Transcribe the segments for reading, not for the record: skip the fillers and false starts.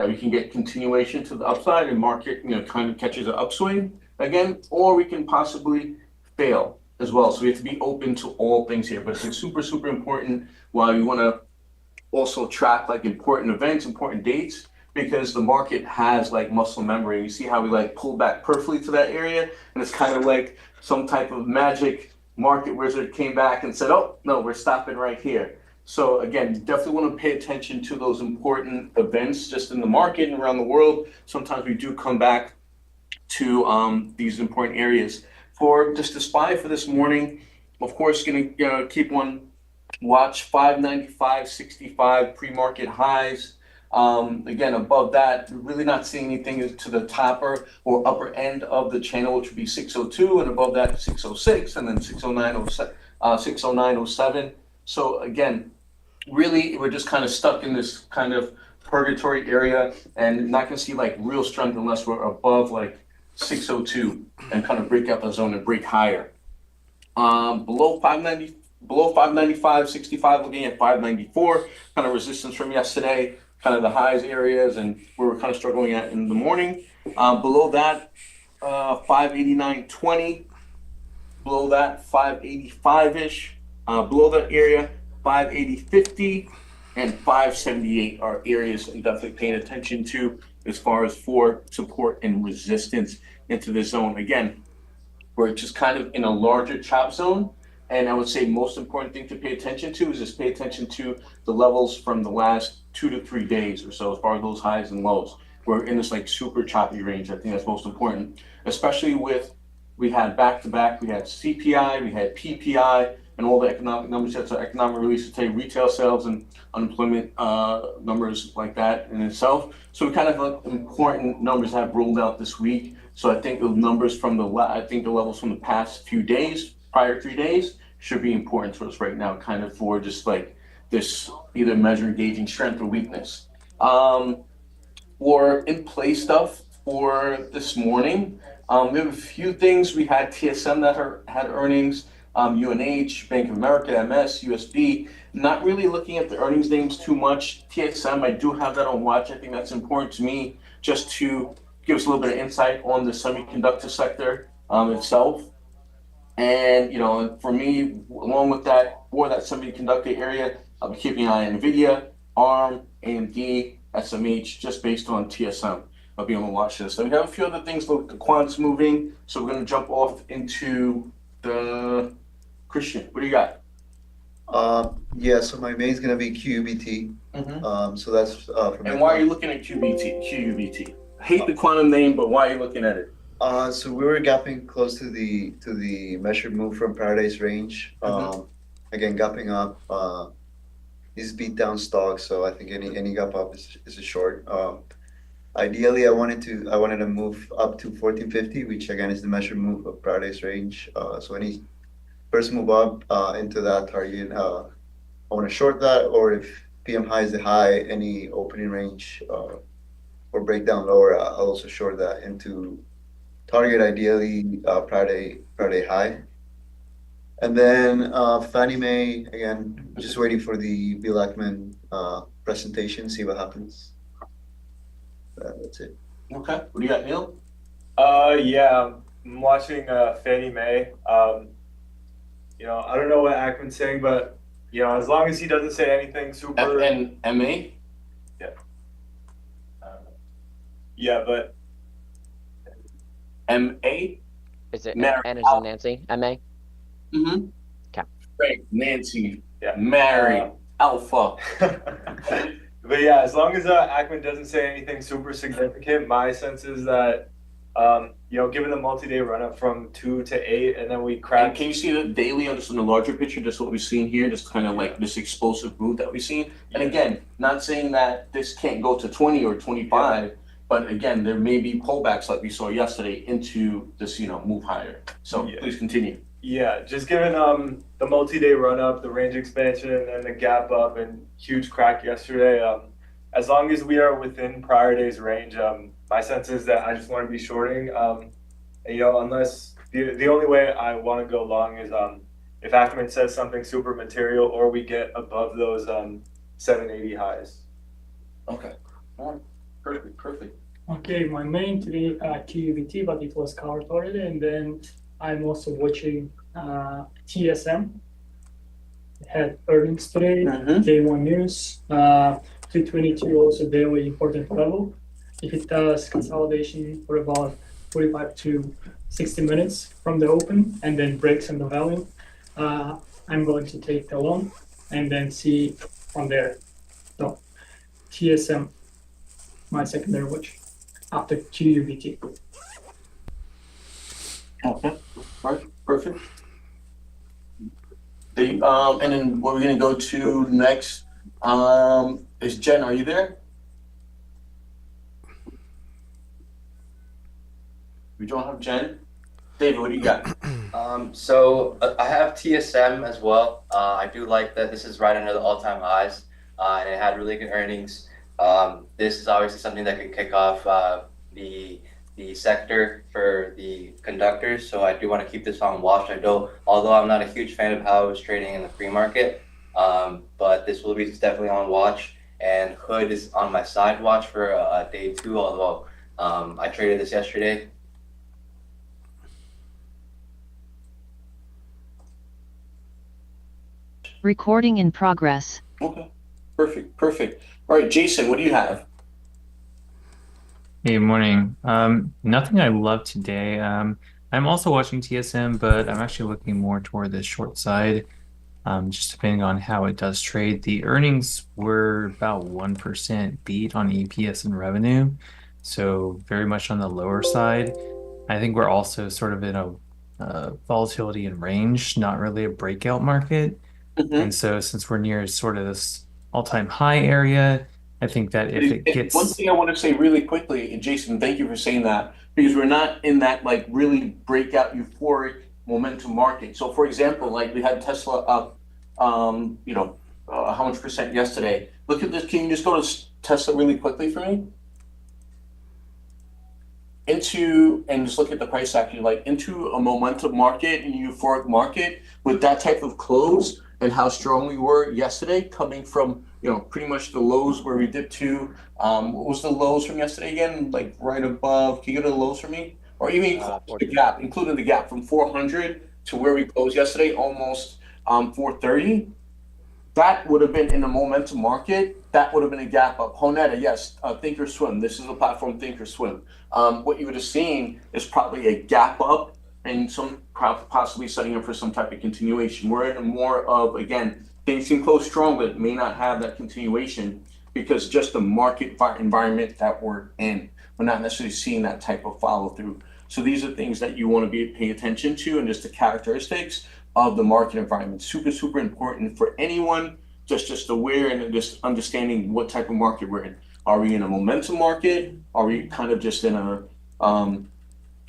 that we can get continuation to the upside and market, kind of catches an upswing again, or we can possibly fail as well. So we have to be open to all things here. But it's super, super important while you want to also track like important events, important dates, because the market has like muscle memory. You see how we like pull back perfectly to that area, and it's kind of like some type of magic market wizard came back and said, "Oh no, we're stopping right here." So again, you definitely want to pay attention to those important events just in the market and around the world. Sometimes we do come back to these important areas. For just the SPY for this morning, of course, going to keep one watch 595.65 pre-market highs. Again, above that, really not seeing anything to the topper or upper end of the channel, which would be 602, and above that 606, and then 609.07. So again, really, we're just kind of stuck in this kind of purgatory area, and not going to see like real strength unless we're above like 602 and kind of break out the zone and break higher. Below 590, below 595.65, looking at 594, kind of resistance from yesterday, kind of the highs areas, and where we're kind of struggling at in the morning. Below that, 589.20. Below that, 585-ish. Below that area, 580.50 and 578 are areas I'm definitely paying attention to as far as for support and resistance into this zone. Again, we're just kind of in a larger chop zone. And I would say most important thing to pay attention to is just pay attention to the levels from the last 2 to 3 days or so, as far as those highs and lows. We're in this like super choppy range. I think that's most important, especially with we had back to back, we had CPI, we had PPI, and all the economic numbers. That's our economic release today, retail sales and unemployment numbers like that in itself. So we kind of like important numbers have rolled out this week. So I think the numbers from the levels from the past few days, prior 3 days, should be important to us right now, kind of for just like this either measure gauging strength or weakness. For in play stuff for this morning, we have a few things. We had TSM that had earnings, UNH, Bank of America, MS, USB. Not really looking at the earnings names too much. TSM, I do have that on watch. I think that's important to me just to give us a little bit of insight on the semiconductor sector itself. And for me, along with that, for that semiconductor area, I'll be keeping an eye on NVIDIA, ARM, AMD, SMH, just based on TSM. I'll be on the watch list. So we have a few other things. Look, the quant's moving, so we're going to jump off into the Christian. What do you got? Yeah, so my main's gonna be QUBT. So that's from And why are you looking at QUBT? I hate the quantum name, but why are you looking at it? So we were gapping close to the measured move from Paradise range. Again, gapping up. These beat down stocks, so I think any gap up is a short. Ideally, I wanted to move up to 1450, which again is the measured move of Paradise range. So any first move up into that target, I want to short that, or if PM high is the high, any opening range or breakdown lower, I'll also short that into target, ideally Friday high. And then Fannie Mae, again, just waiting for the Bill Ackman presentation, see what happens. That's it. Okay. What do you got, Neil? Yeah, I'm watching Fannie Mae. I don't know what Ackman's saying, but as long as he doesn't say anything super. FNMA? Yeah. Yeah, but. MA? Is it Mary N as in Nancy? MA? Mm-hmm. Okay. Frank, Nancy, Yeah. Mary, Alpha. But yeah, as long as Ackman doesn't say anything super significant, my sense is that, given the multi-day run-up from 2 to 8, and then we And cracked. can you see the daily on just in the larger picture, just what we've seen here, just kind of like this explosive move that we've seen? And again, not saying that this can't go to 20 or 25, but again, there may be pullbacks like we saw yesterday into this, move higher. So please continue. Yeah, just given the multi-day run-up, the range expansion, and the gap up and huge crack yesterday, as long as we are within prior day's range, my sense is that I just want to be shorting. Unless the only way I want to go long is if Ackman says something super material or we get above those 780 highs. Okay. All right. gave my main to the QUVT, but it was covered already. And then I'm also watching TSM. Had earnings today, day one news. 222 also daily important level. If it does consolidation for about 45 to 60 minutes from the open and then breaks in the value, I'm going to take the long and then see from there. So TSM, my secondary watch after QUVT. Okay, all right, perfect. And then what we're gonna go to next, is Jen, are you there? We don't have Jen. David, what do you got? I have TSM as well. I do like that this is right under the all-time highs, and it had really good earnings. This is obviously something that could kick off the sector for the conductors. So I do want to keep this on watch. Although I'm not a huge fan of how it was trading in the pre-market, but this will be definitely on watch. And Hood is on my side watch for day two. Although I traded this yesterday. Recording in progress. Okay, perfect. All right, Jason, what do you have? Hey, morning. Nothing I love today. I'm also watching TSM, but I'm actually looking more toward the short side, just depending on how it does trade. The earnings were about 1% beat on EPS and revenue, so very much on the lower side. I think we're also sort of in a volatility and range, not really a breakout market. And so since we're near sort of this all-time high area, I think that if it gets... One thing I want to say really quickly, and Jason, thank you for saying that, because we're not in that like really breakout euphoric momentum market. So for example, like we had Tesla up, how much percent yesterday? Look at this. Can you just go to Tesla really quickly for me? And just look at the price action, like into a momentum market and euphoric market with that type of close and how strong we were yesterday, coming from pretty much the lows where we dipped to. What was the lows from yesterday again? Like right above. Can you go to the lows for me? Or even the gap, including the gap from 400 to where we closed yesterday, almost 430. That would have been in a momentum market. That would have been a gap up. Honeta, yes, Thinkorswim. This is the platform Thinkorswim. What you would have seen is probably a gap up and some possibly setting up for some type of continuation. We're in a more of, again, things can close strong, but may not have that continuation because just the market environment that we're in. We're not necessarily seeing that type of follow through. So these are things that you want to be paying attention to and just the characteristics of the market environment. Super important for anyone just aware and just understanding what type of market we're in. Are we in a momentum market? Are we kind of just in a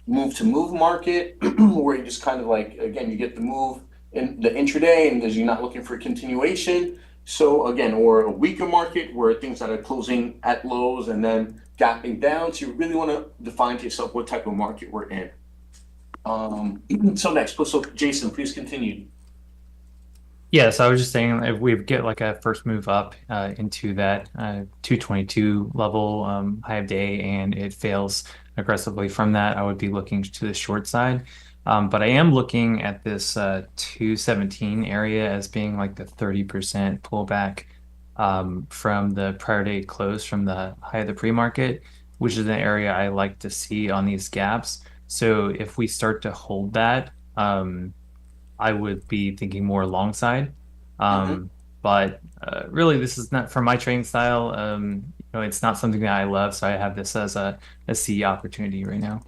move to move market where you just kind of like, again, you get the move in the intraday and you're not looking for continuation. So again, or a weaker market where things that are closing at lows and then gapping down. So you really want to define to yourself what type of market we're in. So Jason, please continue. Yes, I was just saying if we get like a first move up into that 222 level high of day and it fails aggressively from that, I would be looking to the short side. But I am looking at this 217 area as being like the 30% pullback from the prior day close from the high of the pre-market, which is an area I like to see on these gaps. So if we start to hold that, I would be thinking more long side. But really, this is not for my trading style. It's not something that I love, so I have this as a C opportunity right now.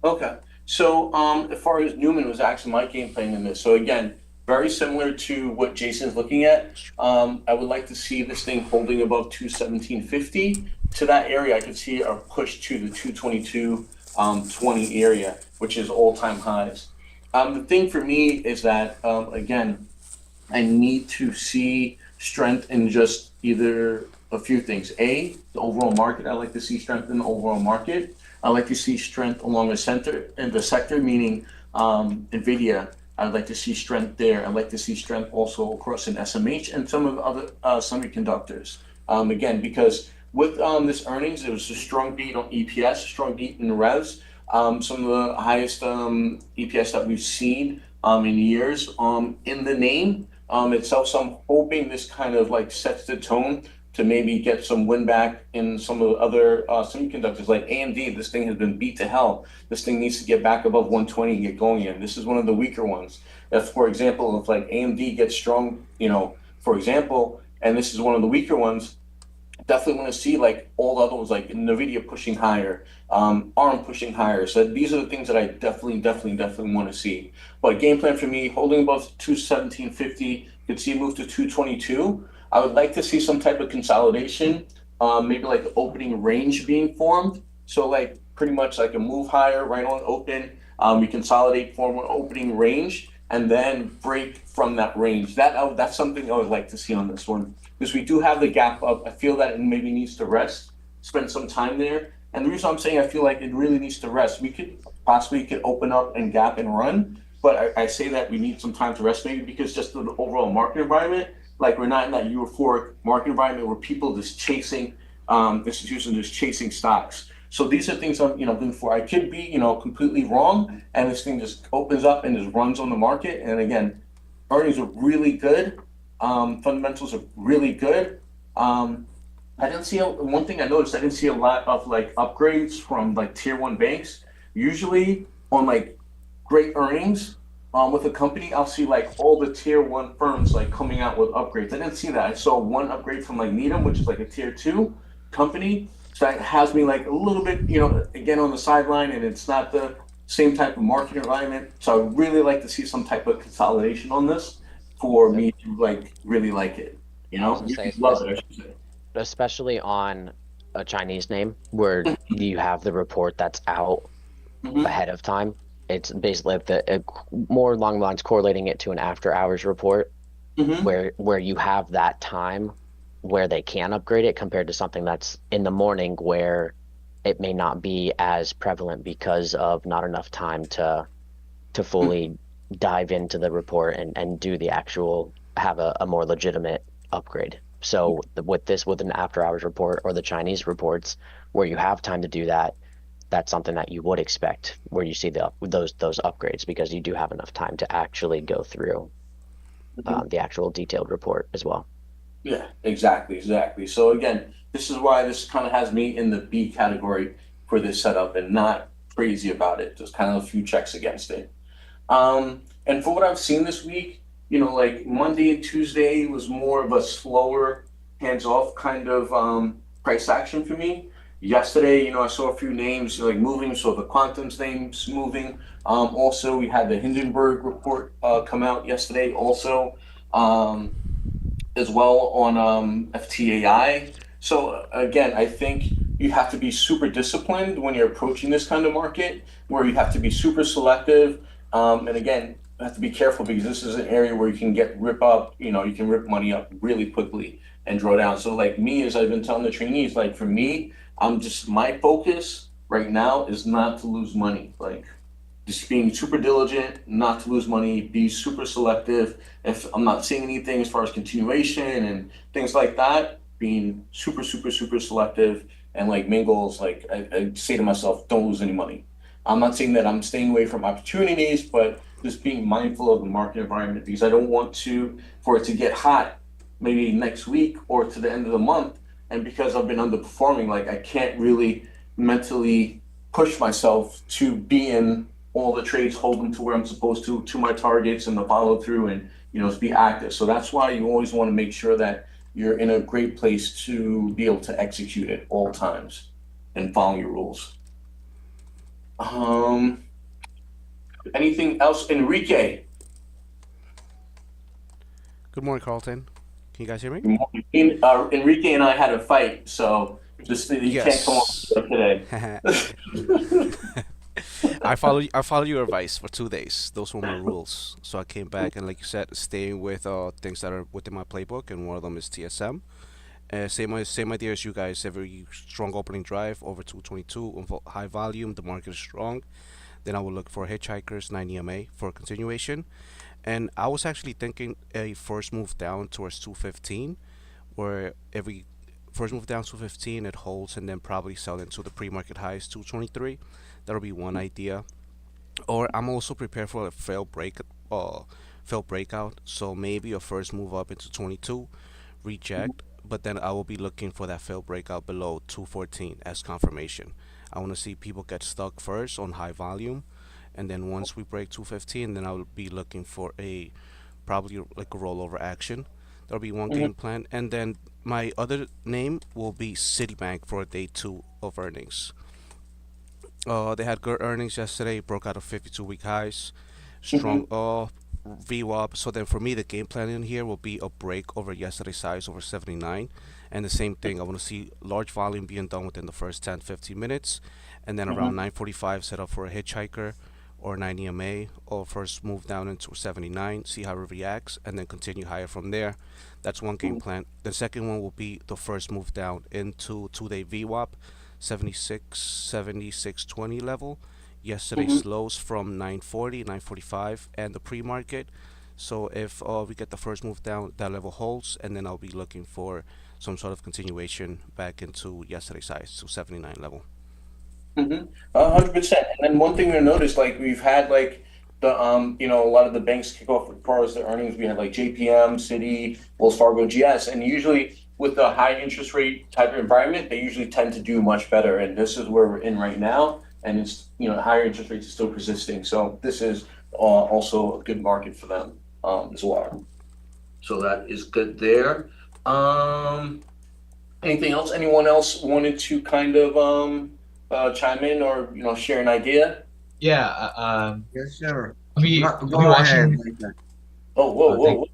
Okay. So as far as Newman was actually my game plan in this. So again, very similar to what Jason's looking at. I would like to see this thing holding above 217.50. To that area, I could see a push to the 222.20 area, which is all-time highs. The thing for me is that, again, I need to see strength in just either a few things. A, the overall market. I like to see strength in the overall market. I like to see strength along the center in the sector, meaning NVIDIA. I'd like to see strength there. I'd like to see strength also across in SMH and some of the other semiconductors. Again, because with this earnings, it was a strong beat on EPS, a strong beat in revs. Some of the highest EPS that we've seen in years in the name itself. So I'm hoping this kind of like sets the tone to maybe get some win back in some of the other semiconductors like AMD. This thing has been beat to hell. This thing needs to get back above 120 and get going again. This is one of the weaker ones. If, for example, if like AMD gets strong, for example, and this is one of the weaker ones, definitely want to see like all the other ones like NVIDIA pushing higher, ARM pushing higher. So these are the things that I definitely want to see. But game plan for me, holding above 217.50, could see a move to 222. I would like to see some type of consolidation, maybe like the opening range being formed. So like pretty much like a move higher right on open. We consolidate, form an opening range, and then break from that range. That's something I would like to see on this one. Because we do have the gap up. I feel that it maybe needs to rest, spend some time there. And the reason I'm saying I feel like it really needs to rest, we could possibly open up and gap and run. But I say that we need some time to rest, maybe because just the overall market environment, like we're not in that euphoric market environment where people just chasing, institutions just chasing stocks. So these are things I'm, looking for. I could be, completely wrong, and this thing just opens up and just runs on the market. And again, earnings are really good. Fundamentals are really good. I didn't see one thing I noticed. I didn't see a lot of like upgrades from like tier one banks. Usually on like great earnings with a company, I'll see like all the tier one firms like coming out with upgrades. I didn't see that. I saw one upgrade from like Needham, which is like a tier two company. So that has me like a little bit, again on the sideline, and it's not the same type of market environment. So I would really like to see some type of consolidation on this for me to like really like it. was gonna say, Love it, I should say. especially on a Chinese name where you have the report that's out Mhm. ahead of time. It's basically more along the lines correlating it to an after hours report Mhm. where you have that time where they can upgrade it compared to something that's in the morning where it may not be as prevalent because of not enough time to fully dive into the report and do the actual have a more legitimate upgrade. So with an after hours report or the Chinese reports where you have time to do that, that's something that you would expect where you see those upgrades because you do have enough time to actually go through the actual detailed report as well. Yeah, exactly. So again, this is why this kind of has me in the B category for this setup and not crazy about it. Just kind of a few checks against it. And for what I've seen this week, like Monday and Tuesday was more of a slower, hands-off kind of price action for me. Yesterday, I saw a few names like moving, so the Quantum's names moving. Also, we had the Hindenburg report come out yesterday also, as well on FTAI. So again, I think you have to be super disciplined when you're approaching this kind of market, where you have to be super selective. And again, you have to be careful because this is an area where you can rip up, you can rip money up really quickly and draw down. So like me, as I've been telling the trainees, like for me, my focus right now is not to lose money. Like just being super diligent, not to lose money, be super selective. If I'm not seeing anything as far as continuation and things like that, being super selective and like main goals, like I say to myself, don't lose any money. I'm not saying that I'm staying away from opportunities, but just being mindful of the market environment because I don't want for it to get hot maybe next week or to the end of the month. And because I've been underperforming, like I can't really mentally push myself to be in all the trades, hold them to where I'm supposed to my targets and the follow through and, be active. So that's why you always want to make sure that you're in a great place to be able to execute at all times and follow your rules. Anything else, Enrique? Good morning, Carlton. Can you guys hear me? Enrique and I had a fight, so just you can't come on today. I follow your advice for 2 days. Those were my rules. So I came back and, like you said, staying with things that are within my playbook, and one of them is TSM. Same idea as you guys. Every strong opening drive over 222 high volume. The market is strong. Then I will look for Hitchhikers 9 EMA for continuation. And I was actually thinking a first move down towards 215, where every first move down 215, it holds, and then probably sell into the pre-market highs 223. That'll be one idea. Or I'm also prepared for a failed breakout. So maybe a first move up into 22, reject, but then I will be looking for that failed breakout below 214 as confirmation. I want to see people get stuck first on high volume, and then once we break 215, then I will be looking for a probably like a rollover action. That'll be one game plan, and then my other name will be Citibank for day two of earnings. They had good earnings yesterday, broke out of 52-week highs, strong VWAP. So then for me, the game plan in here will be a break over yesterday's highs over 79. And the same thing, I want to see large volume being done within the first 10, 15 minutes. And then around 9:45, set up for a hitchhiker or 9 EMA, or first move down into 79, see how it reacts, and then continue higher from there. That's one game plan. The second one will be the first move down into 2-day VWAP, 76, 76.20 level. Yesterday's lows from 940, 945, and the pre-market. So if we get the first move down, that level holds, and then I'll be looking for some sort of continuation back into yesterday's highs to 79 level. 100%. And then one thing we noticed, like we've had like the a lot of the banks kick off as far as the earnings. We had like JPM, Citi, Wells Fargo, GS, and usually with the high interest rate type of environment, they usually tend to do much better. And this is where we're in right now, and it's higher interest rates are still persisting. So this is also a good market for them as well. So that is good there. Anything else? Anyone else wanted to kind of chime in or share an idea? Yeah, Yes, sir. I'll be Go watching. ahead. Oh, whoa.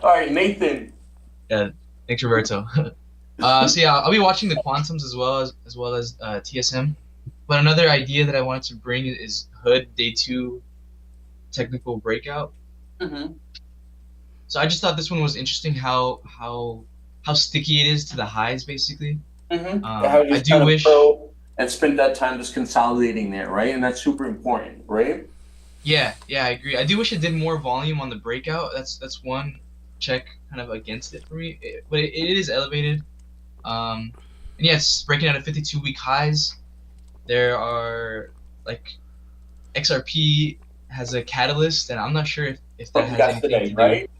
All right, Nathan. Yeah, thanks, Roberto. So yeah, I'll be watching the quantums as well as TSM. But another idea that I wanted to bring is Hood day two technical breakout. So I just thought this one was interesting. How sticky it is to the highs, basically. How you I do wish. And spend that time just consolidating there, right? And that's super important, right? Yeah, I agree. I do wish it did more volume on the breakout. That's one check kind of against it for me. But it is elevated. And yeah, it's breaking out at 52-week highs. There are like XRP has a catalyst, and I'm not sure if that has anything to do. Right?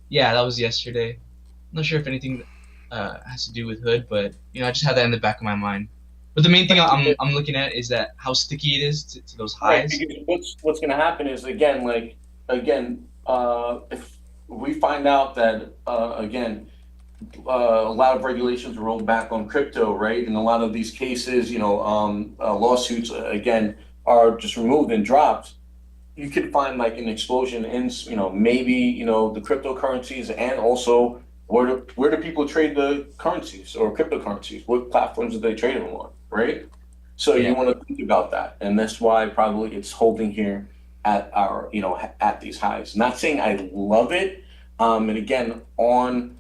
Yeah, that was yesterday. I'm not sure if anything has to do with Hood, but I just had that in the back of my mind. But the main thing I'm looking at is that how sticky it is to those highs. Right, because what's going to happen is if we find out that a lot of regulations are rolled back on crypto, right, and a lot of these cases, lawsuits again are just removed and dropped, you could find like an explosion in maybe the cryptocurrencies, and also where do people trade the currencies or cryptocurrencies? What platforms do they trade them on, right? So you want to think about that, and that's why probably it's holding here at our at these highs. Not saying I love it, and again on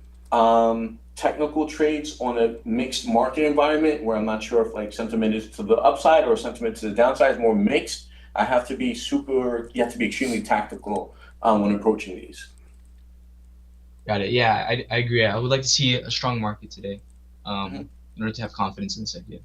technical trades on a mixed market environment where I'm not sure if like sentiment is to the upside or sentiment to the downside is more mixed. You have to be extremely tactical when approaching these. Got it. Yeah, I agree. I would like to see a strong market today in order to have confidence in this idea.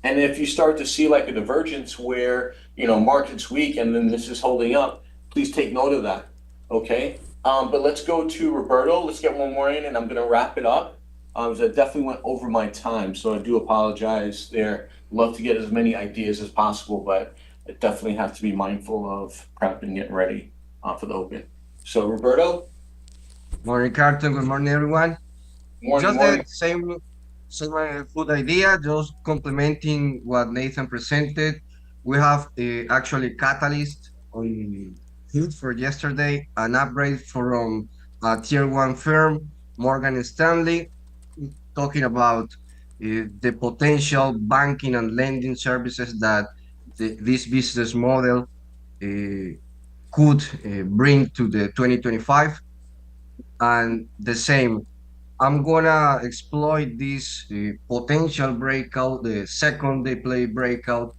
And if you start to see like a divergence where, market's weak and then this is holding up, please take note of that, okay? But let's go to Roberto. Let's get one more in and I'm going to wrap it up. So I definitely went over my time, so I do apologize there. Love to get as many ideas as possible, but I definitely have to be mindful of prep and getting ready for the open. So Roberto? Morning, Carlton. Good morning, everyone. Morning. The same good idea, just complementing what Nathan presented. We have actually catalyst on Hood for yesterday, an upgrade from a tier one firm, Morgan Stanley, talking about the potential banking and lending services that this business model could bring to the 2025. And the same, I'm gonna exploit this potential breakout, the second day play breakout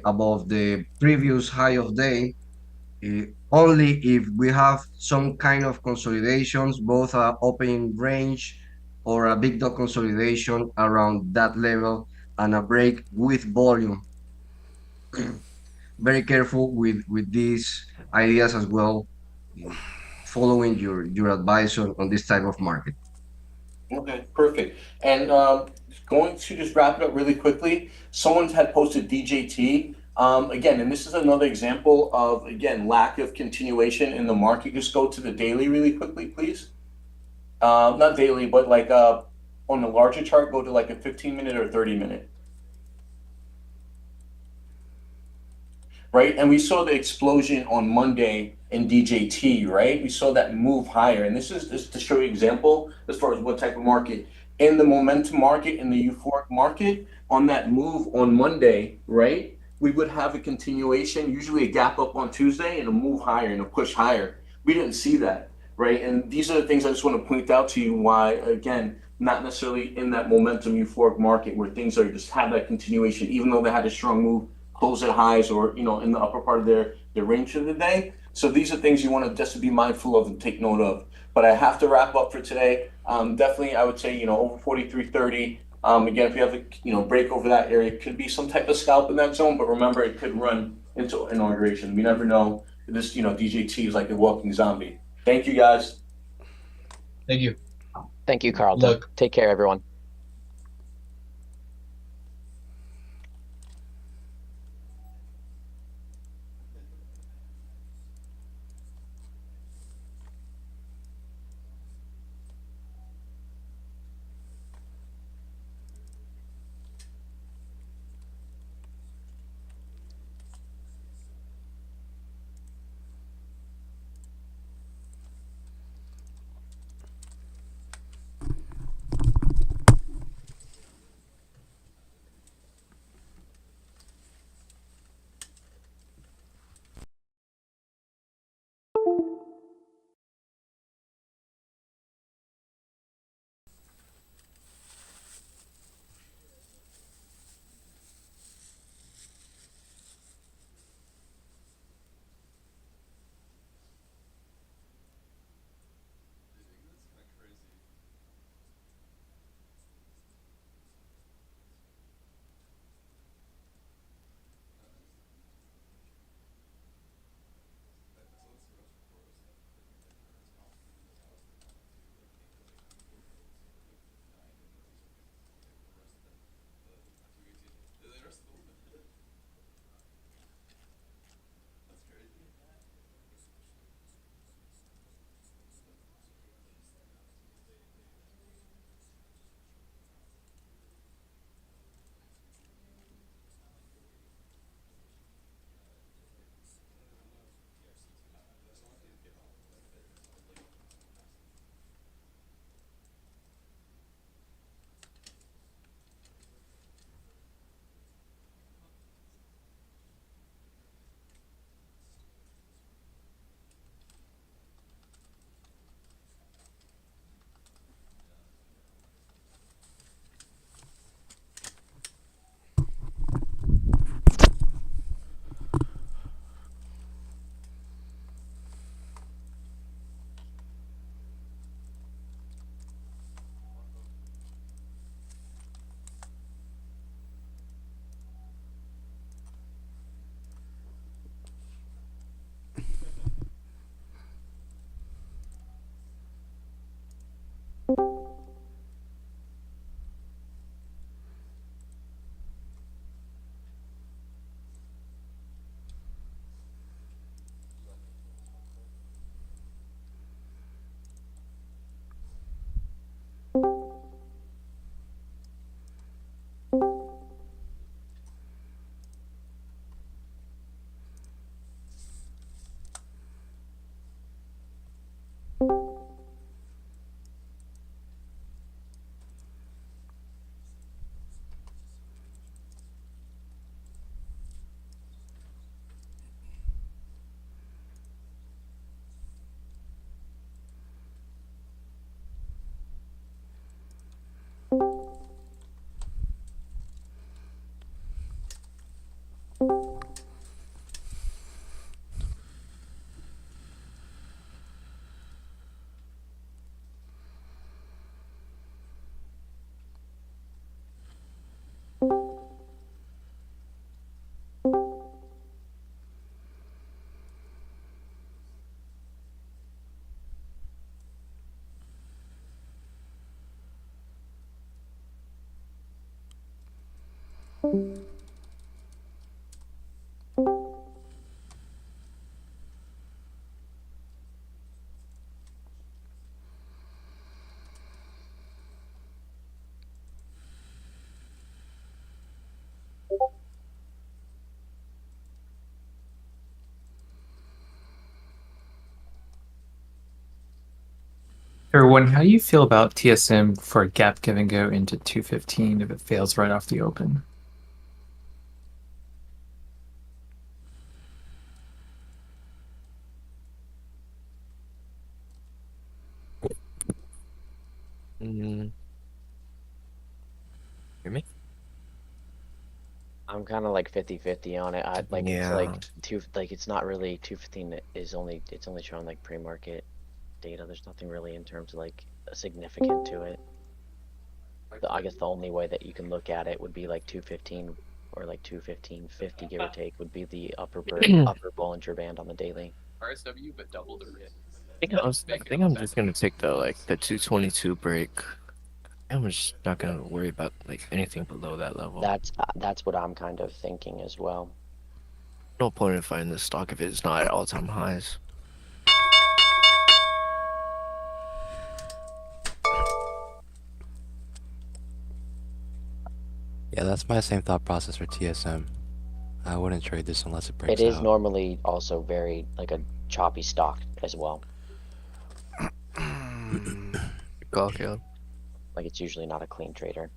above the previous high of day, only if we have some kind of consolidations, both opening range or a big dog consolidation around that level and a break with volume. Very careful with these ideas as well, following your advice on this type of market. Okay, perfect. And going to just wrap it up really quickly. Someone had posted DJT. Again, and this is another example of, again, lack of continuation in the market. Just go to the daily really quickly, please. Not daily, but like on the larger chart, go to like a 15-minute or 30-minute. Right? And we saw the explosion on Monday in DJT, right? We saw that move higher. And this is just to show you example as far as what type of market. In the momentum market, in the euphoric market, on that move on Monday, right? We would have a continuation, usually a gap up on Tuesday and a move higher and a push higher. We didn't see that, right? And these are the things I just want to point out to you why, again, not necessarily in that momentum euphoric market where things are just have that continuation, even though they had a strong move, close at highs or in the upper part of their range of the day. So these are things you want to just be mindful of and take note of. But I have to wrap up for today. Definitely, I would say over 43.30. Again, if you have a break over that area, it could be some type of scalp in that zone. But remember, it could run into inauguration. We never know. This DJT is like a walking zombie. Thank you, guys. Thank you. Thank you, Carlton. Look. Take care, everyone. Erwin, how do you feel about TSM for a gap give and go into 215 if it fails right off the open? Mm. Hear me? I'm kind of like 50-50 on it. I like it's Yeah. like it's not really 215 is only it's only showing like pre-market data. There's nothing really in terms of like significant to it. I guess the only way that you can look at it would be like 215 or like 215.50 give or take would be the upper Bollinger Band on the daily. RSW, but double the risk. I think I'm just gonna take the 222 break. I'm just not gonna worry about like anything below that level. That's what I'm kind of thinking as well. No point in finding this stock if it's not at all-time highs. Yeah, that's my same thought process for TSM. I wouldn't trade this unless it breaks It is out. normally also very like a choppy stock as well. Call, Caleb. Like it's usually not a clean trader.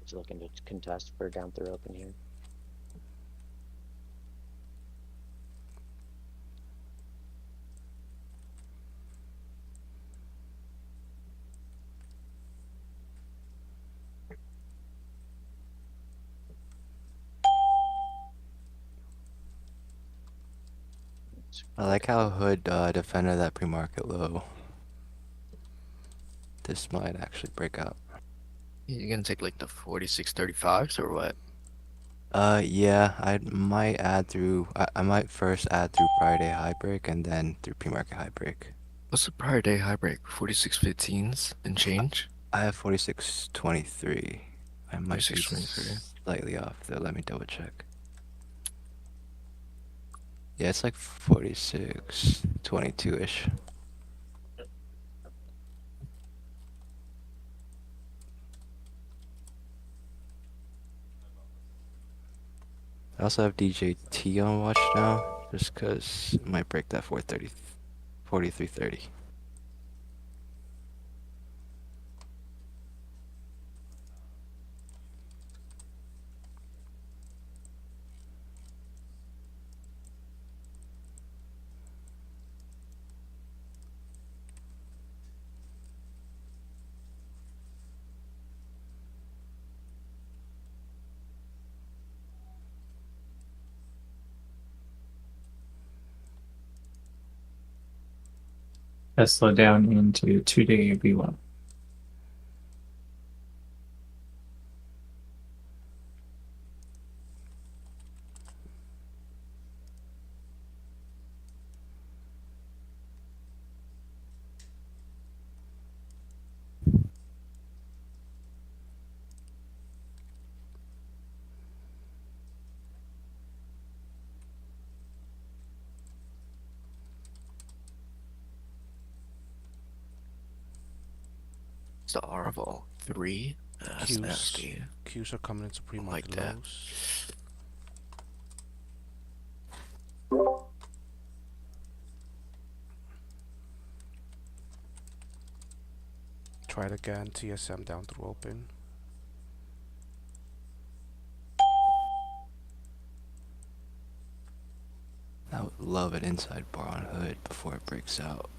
It's looking to contest for down through open here. I like how Hood defended that pre-market low. This might actually break out. You gonna take like the 46.35s or what? Yeah, I might add through. I might first add through prior day high break and then through pre-market high break. What's the prior day high break? 46.15s and change? I have 46.23. I might be 46.23. slightly off though. Let me double check. Yeah, it's like 46.22-ish. I also have DJT on watch now, just because it might break that 43.30. Tesla down into 2-day V1. What's the R of all? 3? That's nasty. Qs are coming into pre-market Like that. lows. Try it again. TSM down through open. I would love an inside bar on hood before it breaks out.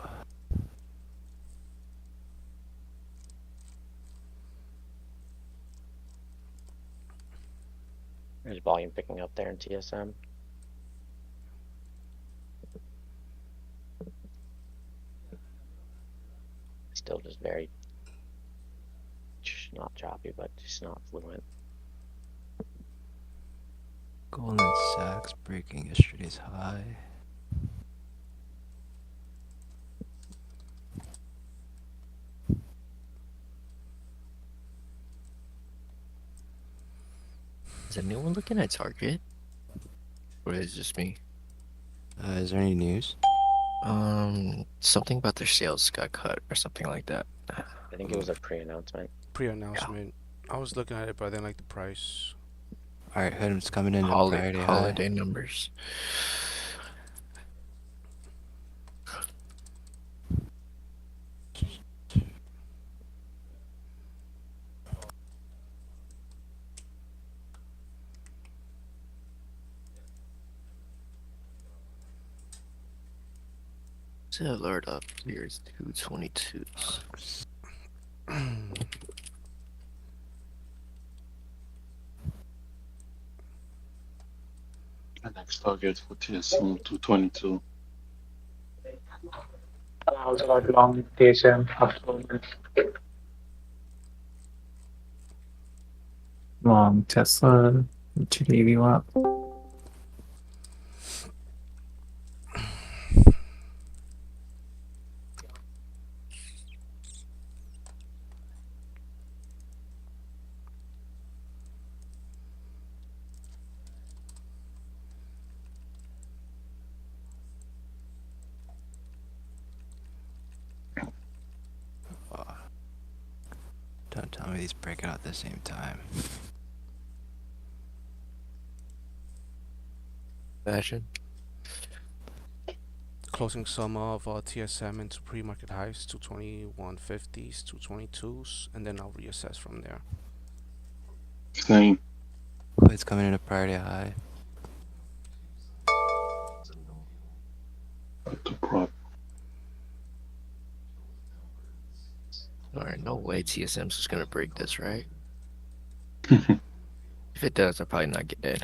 There's volume picking up there in TSM. Still just very, just not choppy, but just not fluent. Goldman Sachs breaking yesterday's high. Is anyone looking at Target? Or is it just me? Is there any news? Something about their sales got cut or something like that. I think it was a pre-announcement. Pre-announcement. I was looking at it, but I didn't like the price. Alright, hood's coming in Holiday Friday. numbers. What's the alert up? Here's 222s. The next target for TSM 222. I also got long TSM after. Long Tesla, 2 VWAP. Don't tell me these break out at the same time. Fashion. Closing some of TSM into pre-market highs, 221.50s, 222s, and then I'll reassess from there. Same. Hood's coming in a Friday high. At the prop. Alright, no way TSM's just gonna break this, right? If it does, I'll probably not get it.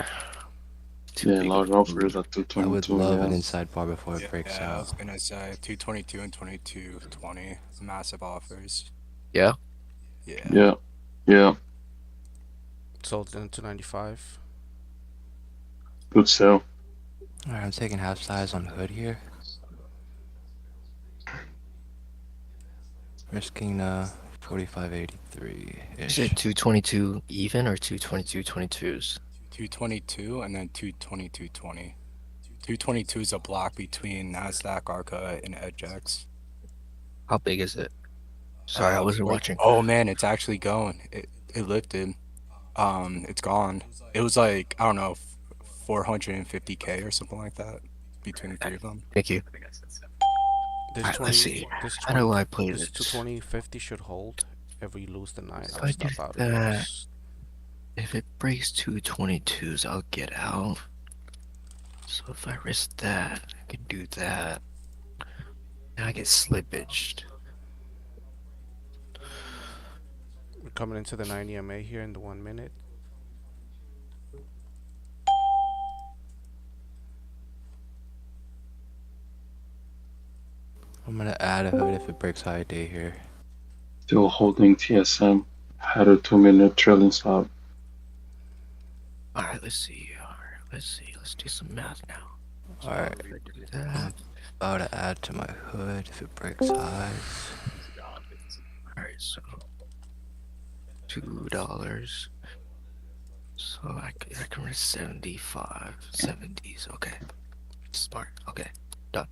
Yeah, large offers at 222. I would love an yeah. inside bar before it breaks I out. was gonna say 222 and 2220, massive offers. Yeah? Yeah. Yeah. Sold into 95. Good sell. Alright, I'm taking half size on hood here. Risking 45.83 Is ish. it 222 even or 222 22s? 222 and then 22220. 222 is a block between Nasdaq, Arca, and EdgeX. How big is it? Sorry, I wasn't watching. Oh man, it's actually going. It lifted. It's gone. It was like, I don't know, 450k or something like that between the three of them. Thank you. This Alright, 20, let's see. This How do I play this? this? 220.50 should hold. If we lose the 9, If I'll I stop do out of that, this. if it breaks 222s, I'll get out. So if I risk that, I can do that. And I get slippaged. We're coming into the 9 EMA here in the 1 minute. I'm gonna add a hood if it breaks high day here. Still holding TSM. Had a 2-minute trailing stop. Alright, let's see. Alright, let's see. Let's do some math now. Alright. If I do that. About to add to my hood if it breaks high. Alright, so $2. So I can risk 75, 70s. Okay, smart. Okay, done.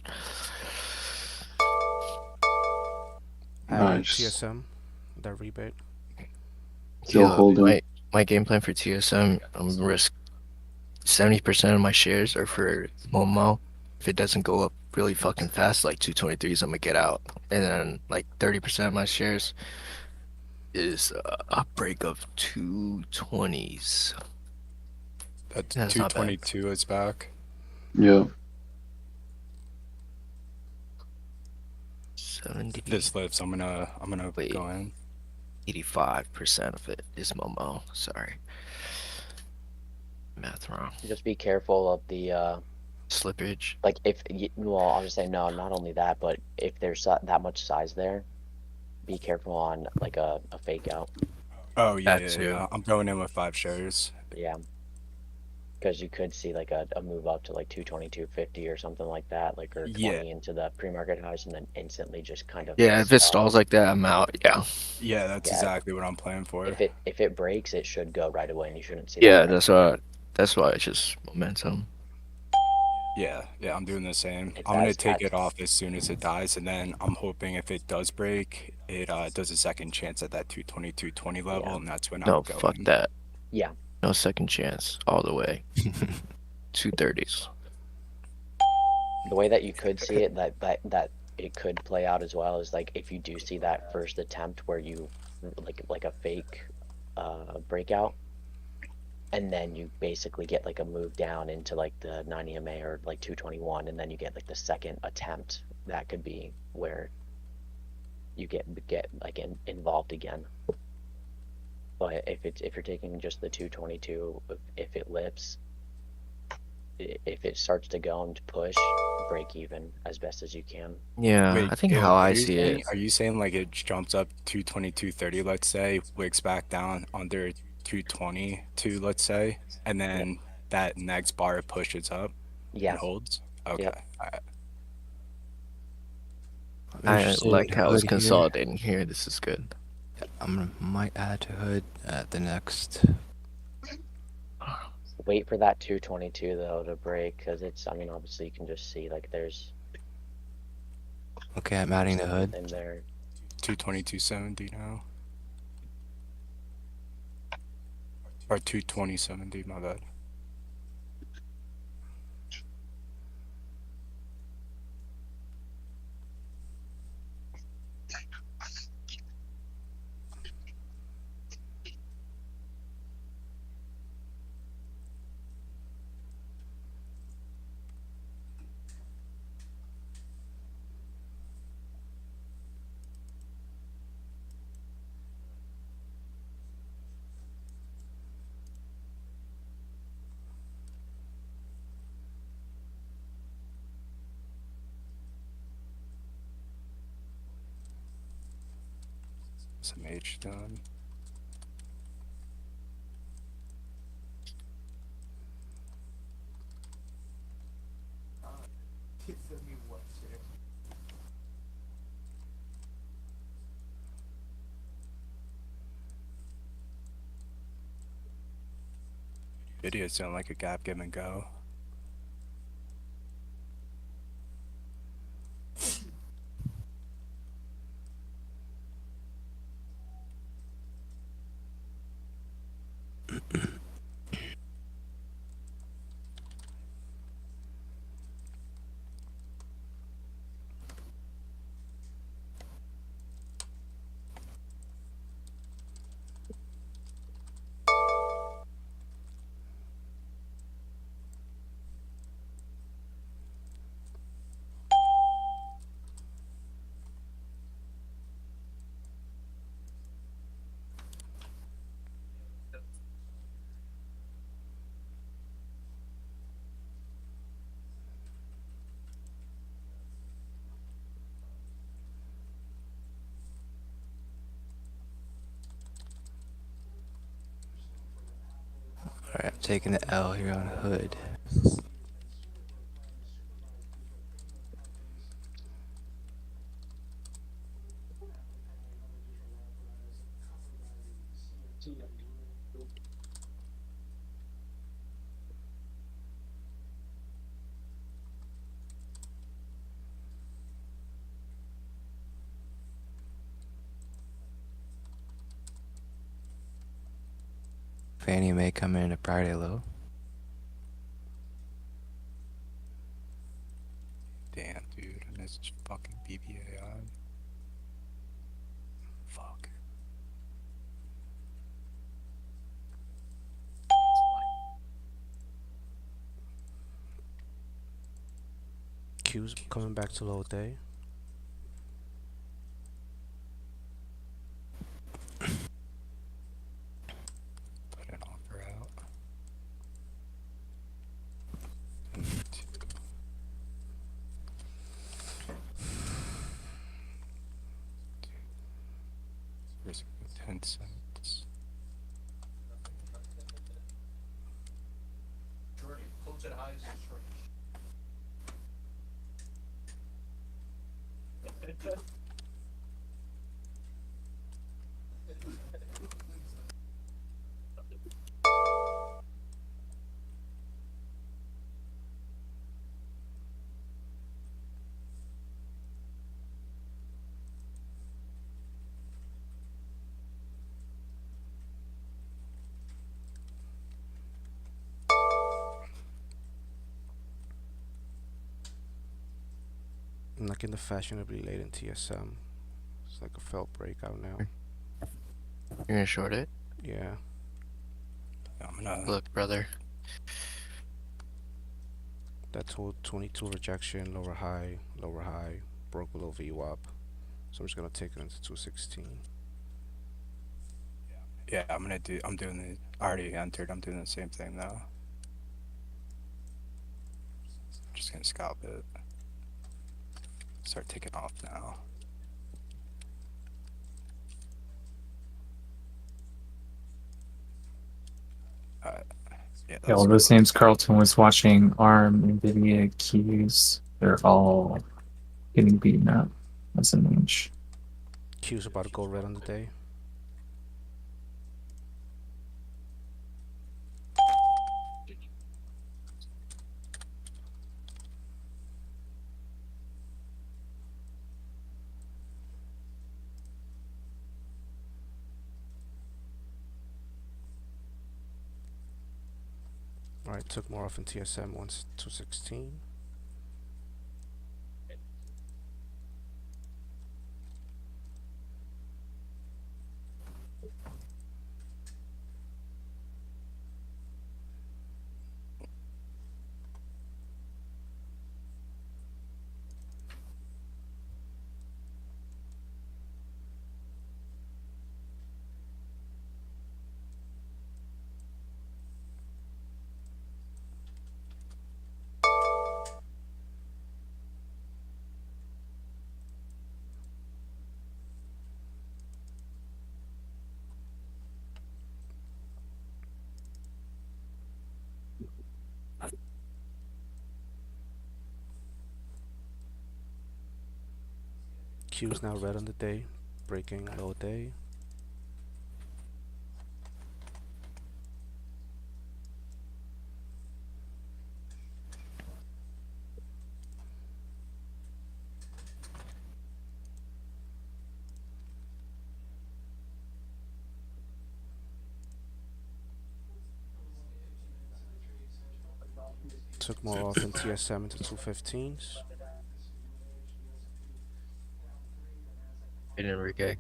Adding Nice. TSM. that rebate. Still Yeah, holding. my game plan for TSM, I'm gonna risk 70% of my shares are for Momo. If it doesn't go up really fucking fast, like 223s, I'm gonna get out. And then like 30% of my shares is a break of 220s. That That's not bad. 222 is back. Yeah. 70. If this lifts, I'm gonna Wait. go in. 85% of it is Momo. Sorry. Math wrong. Just be careful of the Slippage. like well, I'll just say no, not only that, but if there's that much size there, be careful on like a fake out. Oh yeah, That yeah. I'm going in with 5 shares. Yeah. Because you could see like a move up to like 220, 250 or something like that, like or 20 Yeah. into the pre-market highs and then instantly just kind of Yeah, if it stall. stalls like that, I'm out. Yeah. Yeah, that's Yeah. exactly what I'm playing for. If it breaks, it should go right away, and you shouldn't see. Yeah, that that's why it's just momentum. Yeah, I'm doing the same. If I'm gonna that's- take it that's- off as soon as it dies, and then I'm hoping if it does break, it does a second chance at that 220 level, and that's when No, I'm going. fuck that. Yeah. No second chance, all the way. 230s. The way that you could see it, that it could play out as well is like if you do see that first attempt where you like a fake breakout, and then you basically get like a move down into like the 9 EMA or like 221, and then you get like the second attempt. That could be where you get like involved again. But if you're taking just the 222, if it lifts, if it starts to go and push, break even as best as you can. Yeah, Wait, I think Caleb, how are I you see saying- it. Are you saying like it jumps up 220, 230, let's say, wicks back down under 222, let's say, and then that next bar pushes up Yeah. and holds? Okay. Yep. Alright. I Interested like how it's hood here. consolidating here. This is good. Might add to hood at the next. Wait for that 222 though to break, because it's, I mean, obviously you can just see like there's Okay, I'm adding the hood. in there. 222.70 now. Or 220.70, my bad. Some H done. Videos sound like a gap give and go. Alright, I'm taking the L here on hood. Fannie Mae coming in a Friday low. Damn, dude, I missed fucking BBAI. Fuck. Q's coming back to low day. Put an offer out. Risk of 10 cents. I'm not getting the fashionably late in TSM. It's like a felt breakout now. You're gonna short it? Yeah. I'm gonna Look, brother. That's whole 22 rejection, lower high, broke below VWAP. So I'm just gonna take it into 216. Yeah, I'm doing it. I already entered. I'm doing the same thing now. Just gonna scalp it. Start taking off now. Alright. Yeah, Yeah, all those names Carlton was watching, ARM, NVIDIA, Qs, they're all getting beaten up as a range. Q's about to go red on the day. Alright, took more off in TSM once 216. Q's now red on the day, breaking low day. Took more off in TSM into 215s. Hey, Enrique.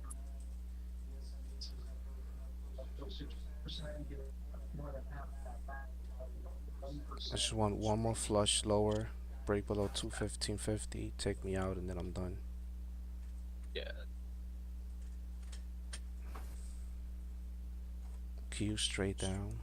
I just want one more flush lower, break below 215.50, take me out, and then I'm done. Yeah. Q straight down.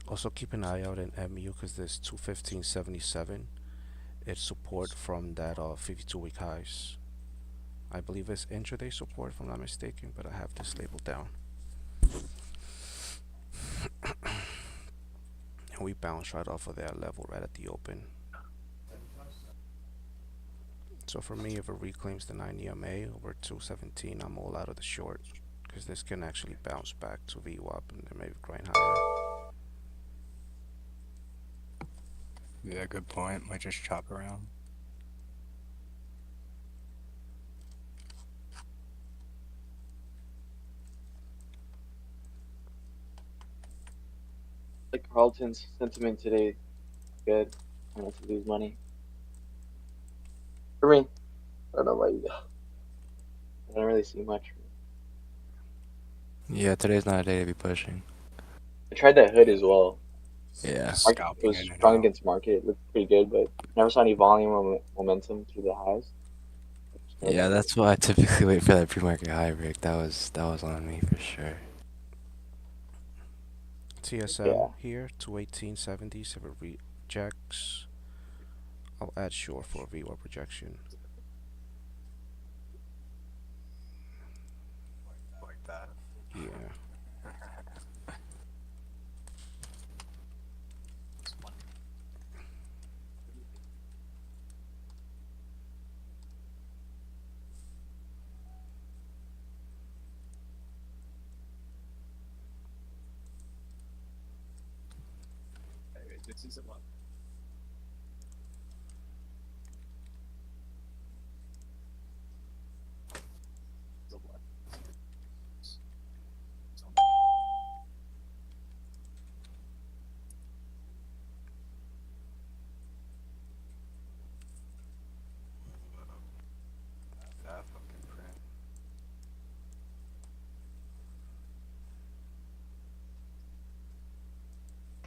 Also keep an eye out in MU because there's 215.77. It's support from that 52-week highs. I believe it's intraday support if I'm not mistaken, but I have this labeled down. And we bounced right off of that level right at the open. So for me, if it reclaims the 9 EMA over 217, I'm all out of the short because this can actually bounce back to VWAP and then maybe grind higher. Yeah, good point. Might just chop around. Like Carlton's sentiment today, good. I not to lose money. For me, I don't know about you. I don't really see much. Yeah, today's not a day to be pushing. I tried that hood as well. Yeah. Market was strong against market. It looked pretty good, but never saw any volume or momentum through the highs. Yeah, that's why I typically wait for that pre-market high break. That was on me for sure. TSM here, 218.70. If it rejects, I'll add short for a VWAP projection. Like that. Yeah. This is a one.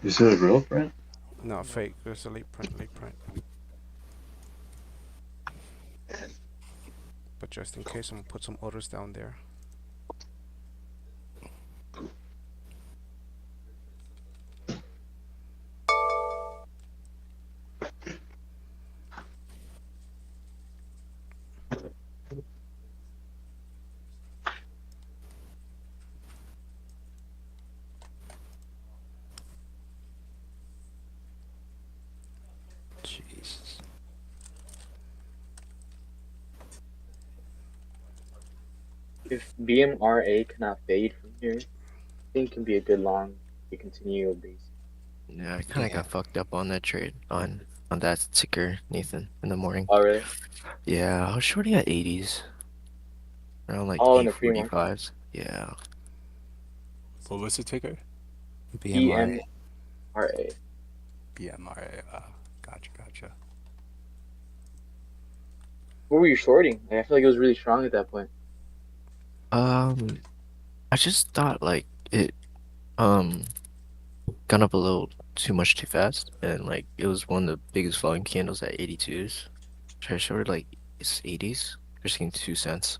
Is it a real print? No, fake. There's a late print. But just in case, I'm gonna put some orders down there. Jesus. If BMRA cannot fade from here, I think it can be a good long to continue your base. Yeah, I kind of got fucked up on that trade on that ticker, Nathan, in the morning. Oh, really? Yeah, I was shorting at 80s. Around like Oh, in the pre-market? 845s. Yeah. What was the ticker? BMRA. BMRA. BMRA. Gotcha. What were you shorting? Like, I feel like it was really strong at that point. I just thought like it gone up a little too much too fast, and like it was one of the biggest volume candles at 82s. So I shorted like it's 80s, just getting 2 cents,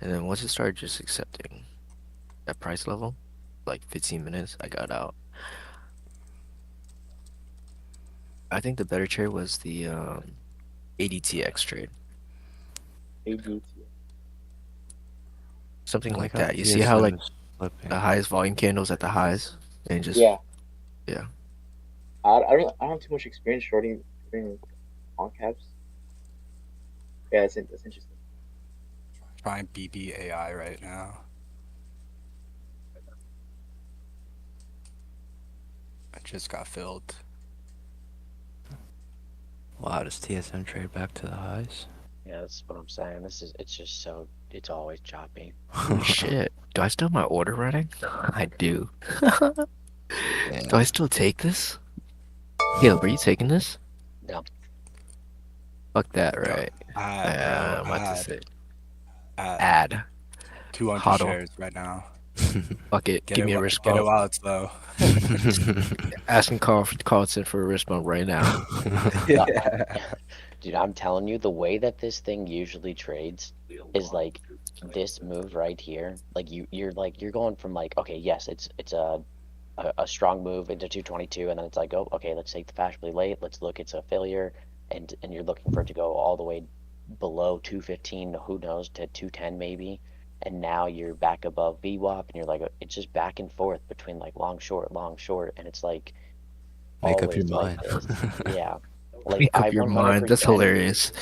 and then once it started just accepting that price level, like 15 minutes, I got out. I think the better trade was the ADTX trade. ADT. Something I like like how that. You see how TSM like is flipping. the highest volume candles at the highs, and just Yeah. yeah. I don't have too much experience shorting long caps. Yeah, that's interesting. Trying BBAI right now. I just got filled. Wow, does TSM trade back to the highs? Yeah, that's what I'm saying. It's always choppy. Shit. Do I still have my order running? I do. Yeah. Do I still take this? Caleb, are you taking this? No. Fuck that, right? I'm about to say. Add. 200 Hodl. shares right now. Fuck it. Give me a wrist Get it bump. while it's low. Asking Carlton for a wrist bump right now. Dude, I'm telling you, the way that this thing usually trades is like this move right here. Like you're going from like, okay, yes, it's a strong move into 222, and then it's like, oh, okay, let's take the fashionably late. Let's look, it's a failure, and you're looking for it to go all the way below 215, who knows, to 210 maybe. And now you're back above VWAP, and you're like, it's just back and forth between like long short, and it's like Make up your always like mind. this. Yeah. Like Make I up your mind. That's 100%, hilarious.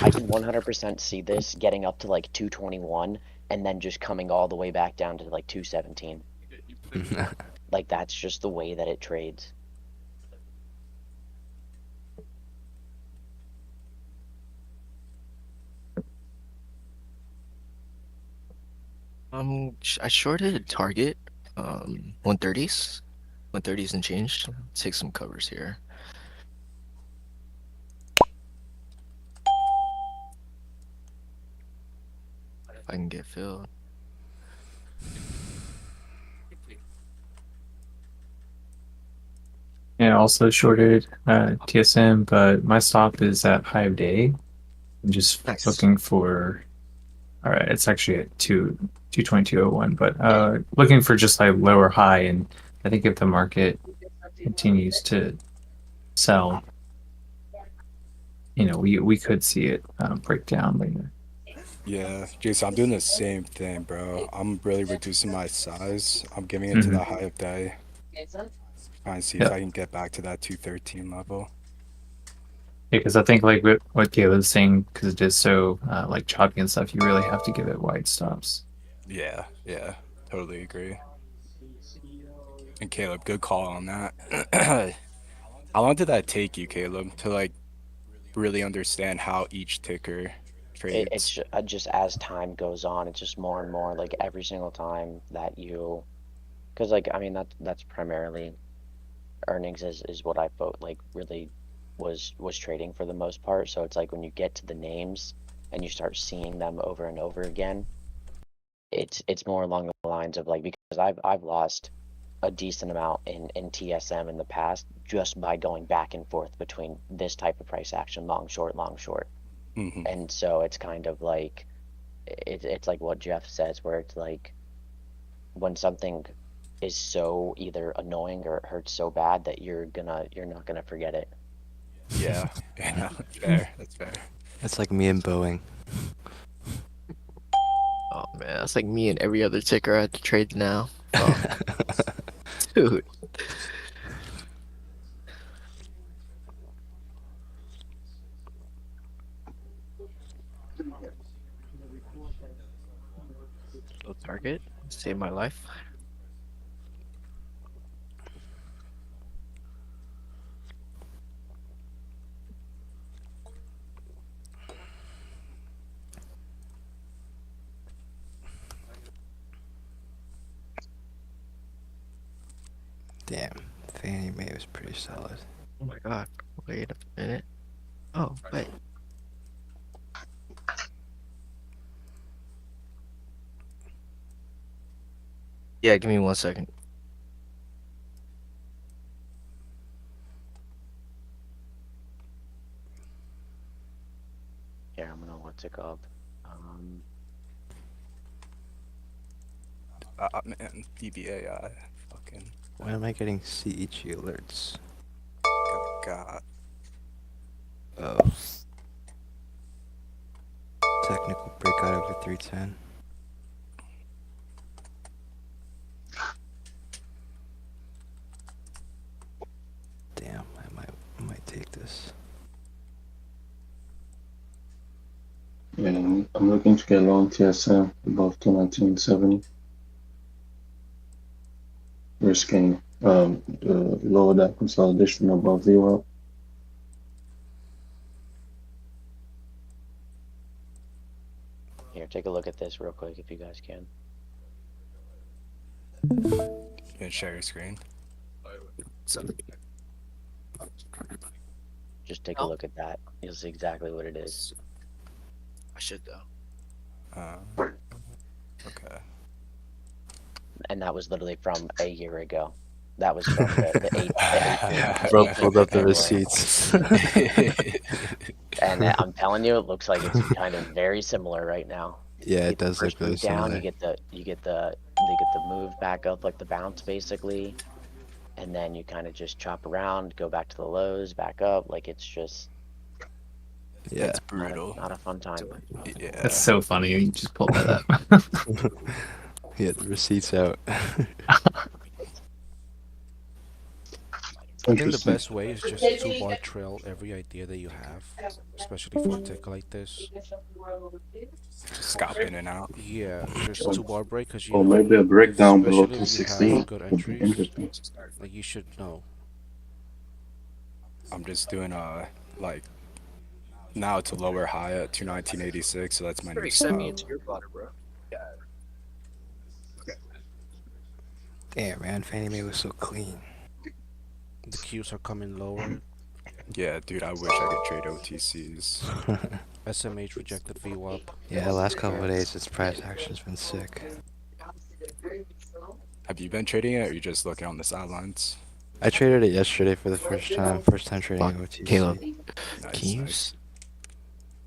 I can 100% see this getting up to like 221 and then just coming all the way back down to like 217. Like that's just the way that it trades. I shorted Target, 130s, 130s and changed. Take some covers here. If I can get filled. And also shorted TSM, but my stop is at high of day. I'm just Nice. looking for. All right, it's actually at 222.01, but looking for just like lower high, and I think if the market continues to sell, we could see it break down later. Yeah, Jason, I'm doing the same thing, bro. I'm really reducing my size. I'm giving it to the high of day. Trying to see if I can get back to that 213 level. Yeah, because I think like what Caleb's saying, because it is so like choppy and stuff, you really have to give it wide stops. Yeah, totally agree. And Caleb, good call on that. How long did that take you, Caleb, to like really understand how each ticker trades? It's just as time goes on, it's just more and more like every single time that you, because like I mean that's primarily earnings is what I like really was trading for the most part. So it's like when you get to the names and you start seeing them over and over again, it's more along the lines of like, because I've lost a decent amount in TSM in the past just by going back and forth between this type of price action, long short. And so it's kind of like it's like what Jeff says, where it's like when something is so either annoying or it hurts so bad that you're not gonna forget it. Yeah, that's fair. That's fair. It's like me and Boeing. Oh man, that's like me and every other ticker I have to trade now. Oh. Dude. Little Target, saved my life. Damn, Fannie Mae was pretty solid. Oh my god, wait a minute. Oh, wait. Yeah, give me 1 second. Yeah, I'm gonna what's it called? Man, DBAI, fucking. Why am I getting CEG alerts? God. Oh. Technical breakout over 310. Damn, I might take this. Yeah, I'm looking to get long TSM above 219.70. Risking lower that consolidation above VWAP. Here, take a look at this real quick if you guys can. You can share your screen. Just take a look at that. You'll see exactly what it is. I should though. Okay. And that was literally from a year ago. That was from the 8th. Bro pulled up the receipts. And I'm telling you, it looks like it's kind of very similar right now. Yeah, it does look really down, similar. you get the move back up, like the bounce basically, and then you kind of just chop around, go back to the lows, back up. Like it's just Yeah, it's brutal. Not a fun time. Yeah, That's so funny. You just pulled that up. He had the receipts out. I think the Interesting. best way is just to bar trail every idea that you have, especially for a tick like this. Just scalp in and out. Yeah, just two bar break because Or you, maybe a breakdown below especially if you have 216 good would be entries, interesting. like you should know. I'm just doing like now it's a lower high at 219.86, so that's my new Send me stop. into your blotter, bro. Damn, man, Fannie Mae was so clean. The Qs are coming lower. Yeah, dude, I wish I could trade OTCs. SMH rejected VWAP. Yeah, last couple of days, its price action's been sick. Have you been trading it, or are you just looking on the sidelines? I traded it yesterday for the first time. First time trading OTC. Caleb, Nice, can you nice.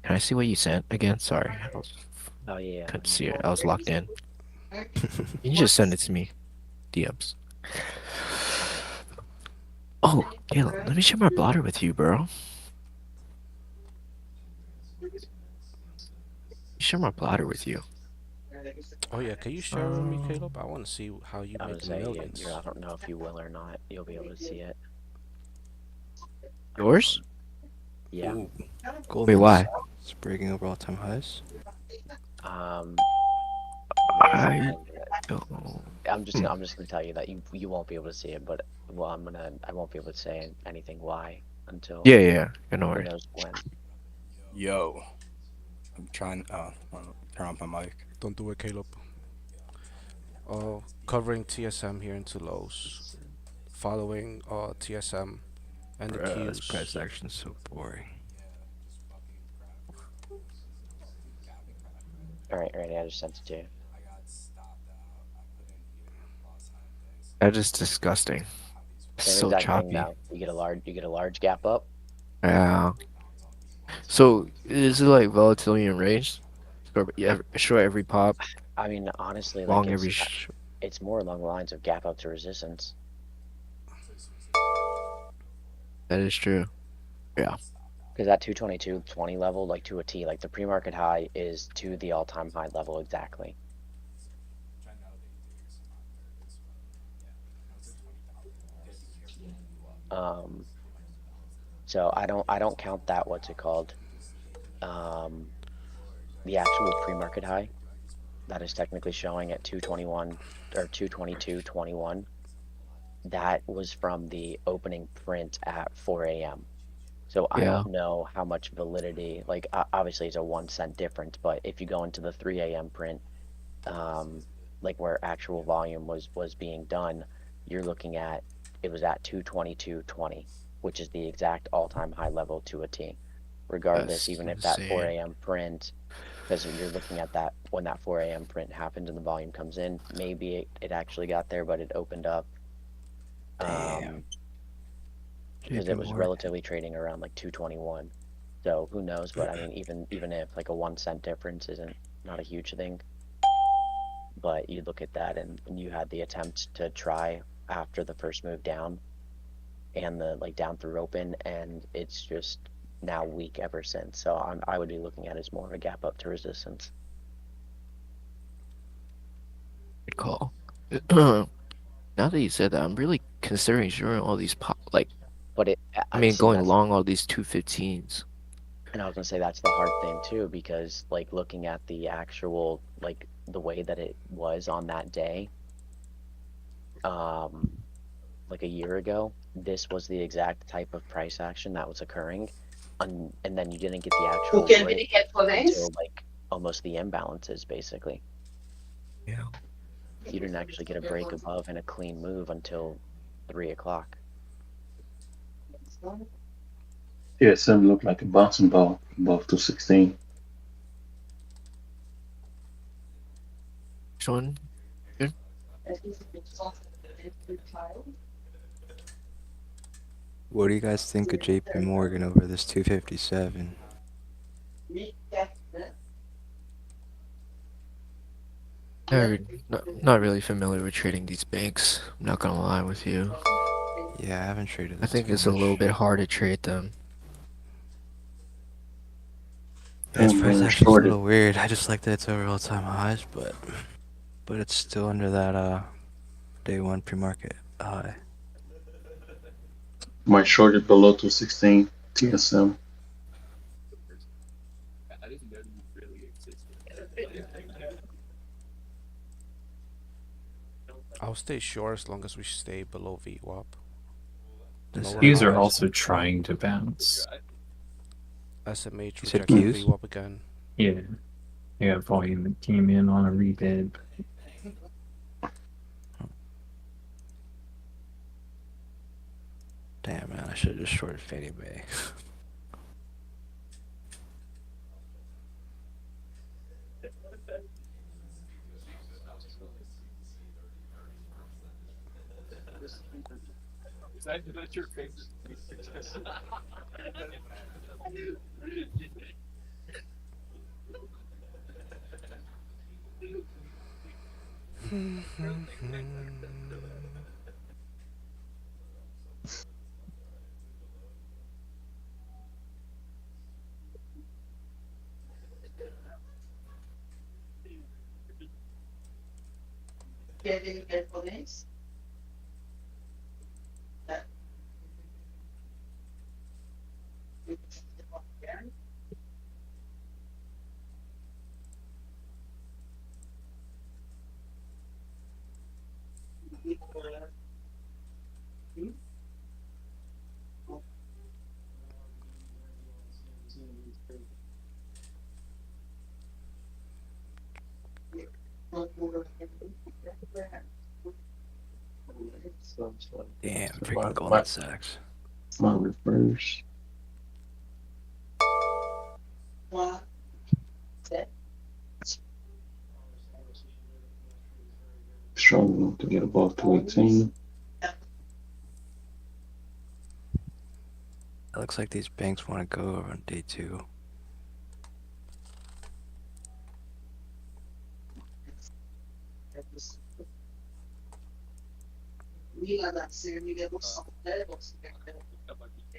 can I see what you sent again? Sorry, Oh yeah. couldn't see it. I was locked in. You can just send it to me, DMs. Oh, Caleb, let me share my blotter with you, bro. Share my blotter with you. Oh yeah, can you share with me, Caleb? I want to see how you I make would the say millions. I don't know if you will or not. You'll be able to see it. Yours? Yeah. Ooh. Wait, why? It's breaking over all-time highs. I don't. I'm just gonna tell you that you won't be able to see it, but well, I won't be able to say anything why until Yeah. No who worries. knows when. Yo, I'm trying. Turn off my mic. Don't do it, Caleb. Covering TSM here into lows, following TSM and the Bruh, this Qs. price action's so boring. All right, I just sent it to you. That is disgusting. It's Same so exact thing choppy. now. You get a large gap up. Yeah. So is it like volatility in range? Or yeah, short every pop, I mean, honestly, long like every. it's more along the lines of gap up to resistance. That is true. Yeah. Because that 222.20 level, like to a T, like the pre-market high is to the all-time high level exactly. So I don't count that, what's it called? The actual pre-market high that is technically showing at 221 or 222.21. That was from the opening print at 4 a.m. So I don't know how much validity, like obviously it's a 1 cent difference, but if you go into the 3 a.m. print, like where actual volume was being done, you're looking at, it was at 222.20, which is the exact all-time high level to a T. Regardless, That's even if that 4 insane. a.m. print, because you're looking at that, when that 4 a.m. print happens and the volume comes in, maybe it actually got there, but it opened up. Because it was relatively trading around like 221. So who knows, but I mean, even if like a 1 cent difference isn't not a huge thing, but you look at that and you had the attempt to try after the first move down and the like down through open, and it's just now weak ever since. So I would be looking at it as more of a gap up to resistance. Good call. Now that you said that, I'm really considering showing all these pop, like, But I mean, see, going that's- along all these 215s. And I was gonna say that's the hard thing too, because like looking at the actual, like the way that it was on that day, like a year ago, this was the exact type of price action that was occurring, and then you didn't get the actual break until like almost the imbalances basically. Yeah. You didn't actually get a break above and a clean move until 3 o'clock. TSM looked like a bouncing ball above 216. Which one? Good. What do you guys think of JP Morgan over this 257? Not really familiar with trading these banks. I'm not gonna lie with you. Yeah, I haven't traded I this think too it's a much. little bit hard to trade them. This And price when action's a shorted. little weird. I just like that it's over all-time highs, but it's still under that day one pre-market high. My short is below 216 TSM. I'll stay short as long as we stay below VWAP. This Lower Qs are highs. also trying to bounce. SMH You said rejected Qs? VWAP again. Yeah. Yeah, volume that came in on a rebid. Damn, man, I should have just shorted Fannie Mae. That's your face. Damn, freaking Goldman Sachs. My reverse. Struggling to get above 218. It looks like these banks want to go over on day 2.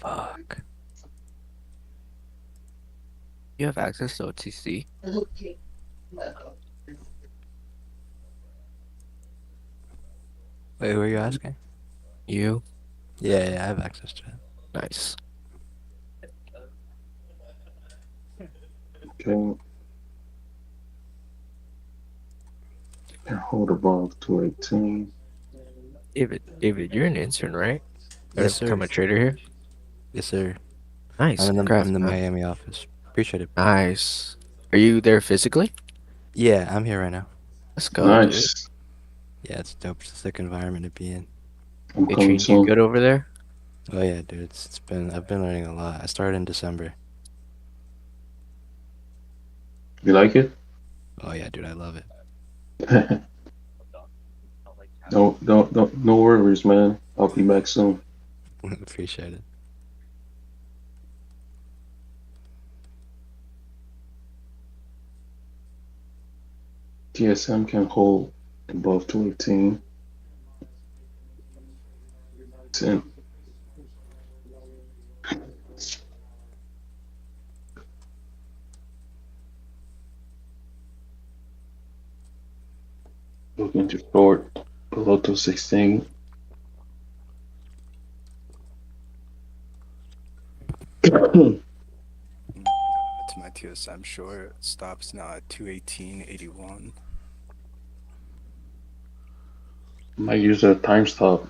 Fuck. You have access to OTC? Wait, who are you asking? You? Yeah, I have access to it. Nice. Okay. Can hold above 218. David, you're an intern, right? Yes, sir. Become a trader here? Yes, sir. Nice. I'm in Congrats, the man. Miami office. Appreciate it. Nice. Are you there physically? Yeah, I'm here right now. Let's go, dude. Nice. Yeah, it's dope. It's a sick environment to be in. I'm They coming treating you soon. good over there? Oh yeah, dude. I've been learning a lot. I started in December. You like it? Oh yeah, dude, I love it. No worries, man. I'll be back soon. Appreciate it. TSM can hold above 218. 10. Looking to short below 216. To my TSM short stops now at 218.81. Might use a time stop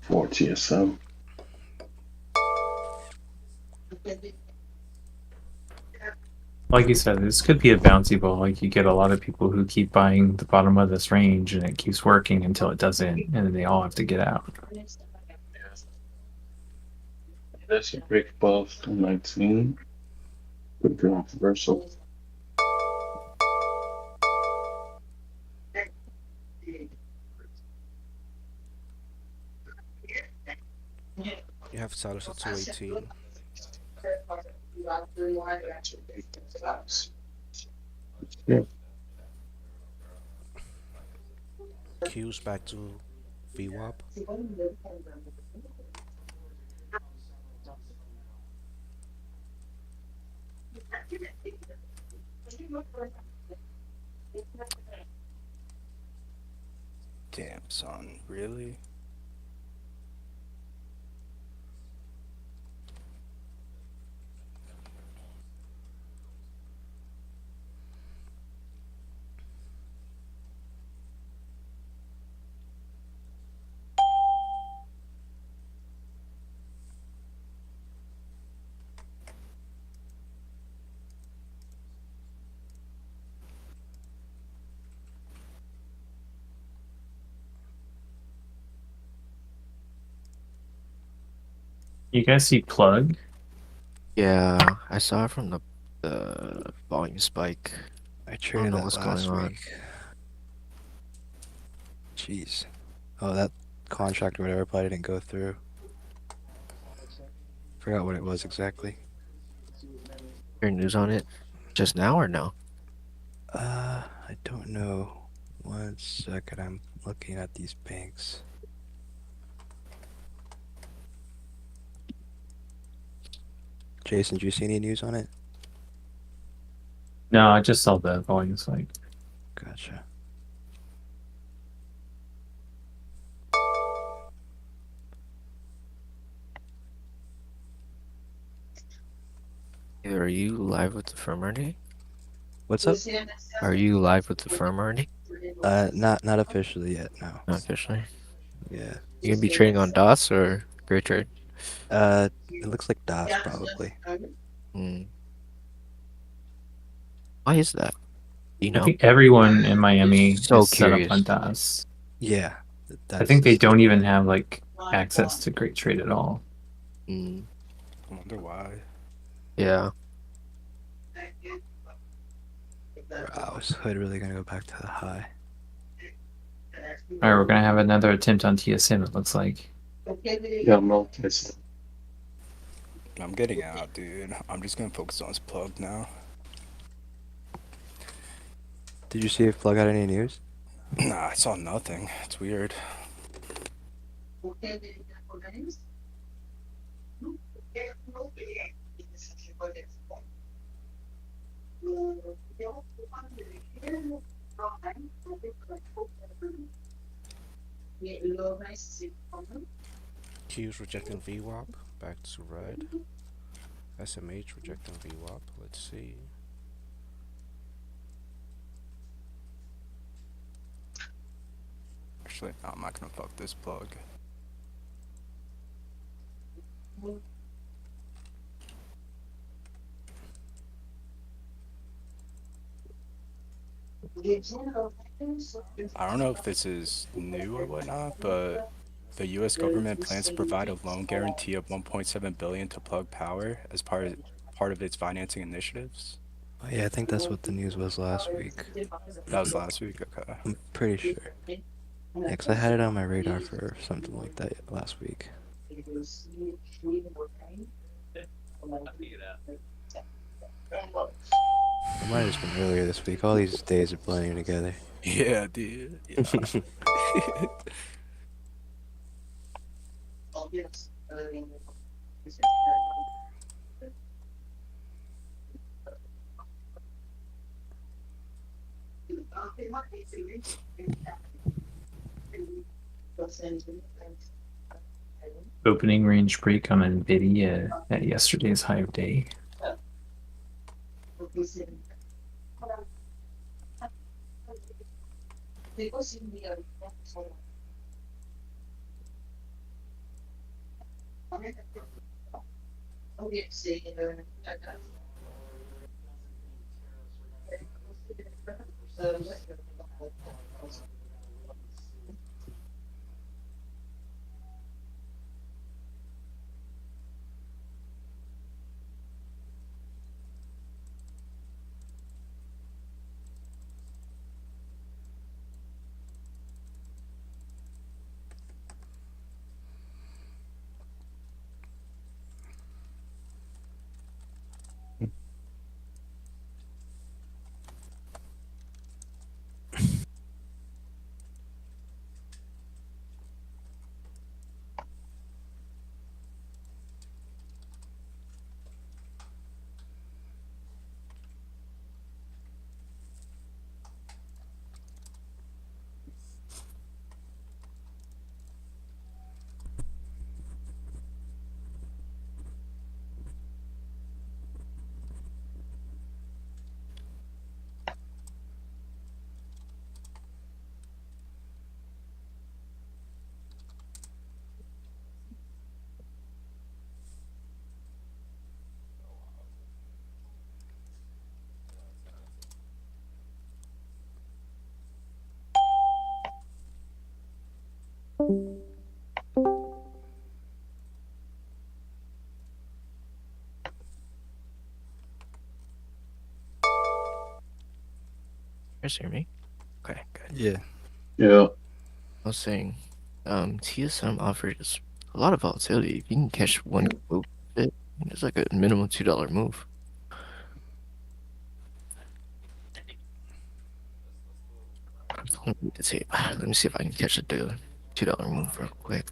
for TSM. Like you said, this could be a bouncy ball. Like you get a lot of people who keep buying the bottom of this range and it keeps working until it doesn't, and then they all have to get out. That's a break above 219. Good draw reversal. You have Salas at 218. Yeah. Q's back to VWAP. Damn, son, really? You guys see plug? Yeah, I saw it from the volume spike. I I don't traded know that what's last going on. week. Jeez. Oh, that contract or whatever probably didn't go through. Forgot what it was exactly. Your news on it just now or no? I don't know. One second, I'm looking at these banks. Jason, do you see any news on it? No, I just saw the volume spike. Gotcha. Are you live with the firm already? What's up? Are you live with the firm already? Not officially yet, no. Not officially. Yeah. You gonna be trading on DOS or Great Trade? It looks like DOS probably. Hmm. Why is that? Do you I know? think everyone in Miami So is set up curious. on DOS. Yeah. I think they don't even have like access to Great Trade at all. Hmm. I wonder why. Yeah. Wow, is Hood really gonna go back to the high? All right, we're gonna have another attempt on TSM. It looks like. Yeah, I'm not testing. I'm getting out, dude. I'm just gonna focus on this plug now. Did you see if Plug had any news? Nah, I saw nothing. It's weird. Q's rejecting VWAP. Back to red. SMH rejecting VWAP. Let's see. Actually, no, I'm not gonna fuck this plug. I don't know if this is new or whatnot, but the U.S. government plans to provide a loan guarantee of 1.7 billion to Plug Power as part of its financing initiatives. Oh, yeah, I think that's what the news was last week. That was last week. Okay. I'm pretty sure. Yeah, 'cause I had it on my radar for something like that last week. It might have just been earlier this week. All these days are blending together. Yeah, dude. Yeah. Opening range break on Nvidia at yesterday's high of day. guys hear me? Okay, good. Yeah. Yeah. I was saying, TSM offers a lot of volatility. If you can catch one move, it's like a minimum $2 move. Let me see if I can catch a $2 move real quick.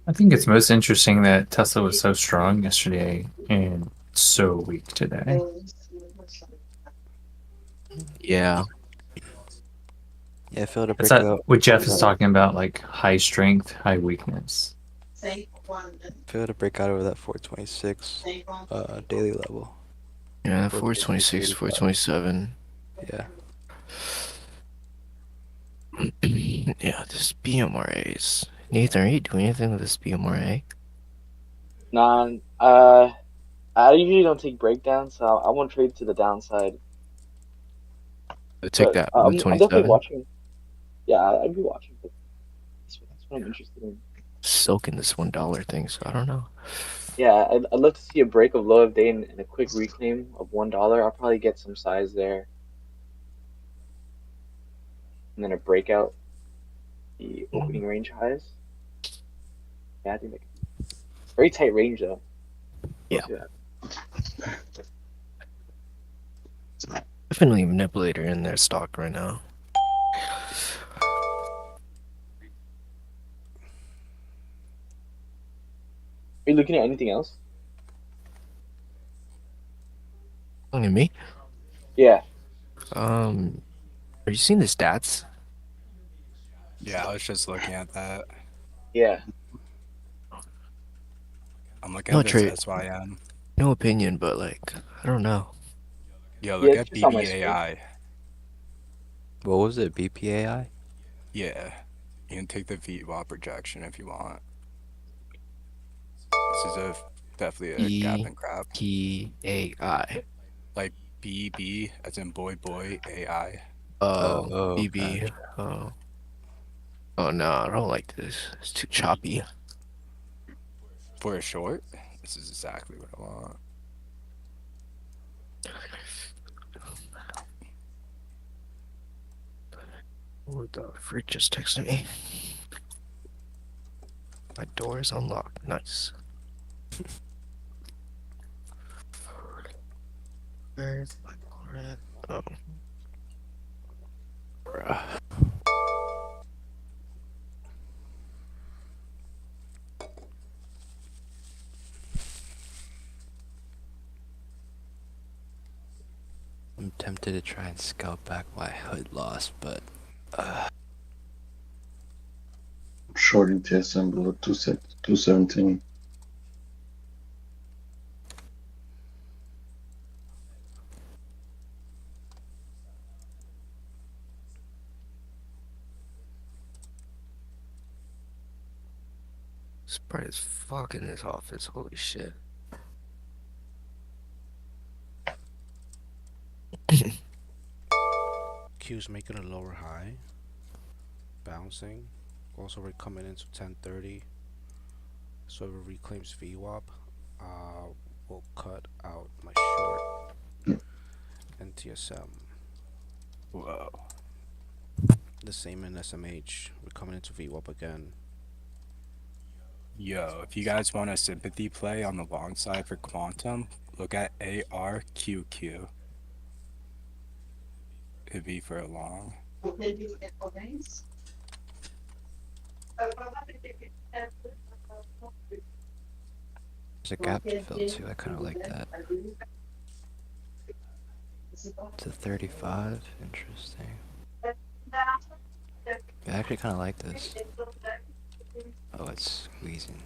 I think it's most interesting that Tesla was so strong yesterday and so weak today. Yeah. Yeah, I feel to It's break that out. what Jeff is talking about, like high strength, high weakness. Feel to break out over that 426 daily level. Yeah, 426, 427. Yeah. Yeah, this BMRAs. Nathan, are you doing anything with this BMRA? Nah, I usually don't take breakdowns, so I won't trade to the downside. Take But that, I'm the definitely 27. watching. Yeah, I'd be watching. But that's what I'm interested in. Soaking this $1 thing, so I don't know. Yeah, I'd love to see a break of low of day and a quick reclaim of $1. I'll probably get some size there, and then a breakout, the opening range highs. Yeah, I think very tight range though. Yeah. We'll see that. Definitely a manipulator in their stock right now. Are you looking at anything else? Looking at me? Yeah. Are you seeing the stats? Yeah, I was just looking at that. Yeah. I'm looking No at this trade. SYM. No opinion, but like, I don't know. Yo, Yeah, look it's at just on my screen. BBAI. What was it? BPAI? Yeah, you can take the VWAP projection if you want. This is definitely a gap and crap. BPAI. Like BB as in boy AI. BB. Gotcha. Oh no, I don't like this. It's too choppy. For a short, this is exactly what I want. Oh, the freak just texted me. My door is unlocked. Nice. Where's my door at? Oh. Bruh. I'm tempted to try and scout back why Hood lost, but Shorting TSM below 217. It's bright as fuck in this office. Holy shit. Q's making a lower high, bouncing. Also, we're coming into 1030. So if it reclaims VWAP, we'll cut out my short and TSM. Whoa. The same in SMH. We're coming into VWAP again. Yo, if you guys want a sympathy play on the long side for Quantum, look at ARQQ. It'd be for a long. there's a gap to fill too. I kind of like that. To 35, interesting. Yeah, I actually kind of like this. Oh, it's squeezing.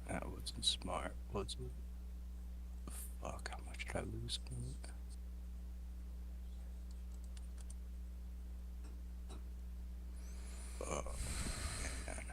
That wasn't smart, was it? Fuck, how much did I lose on it? Oh, man.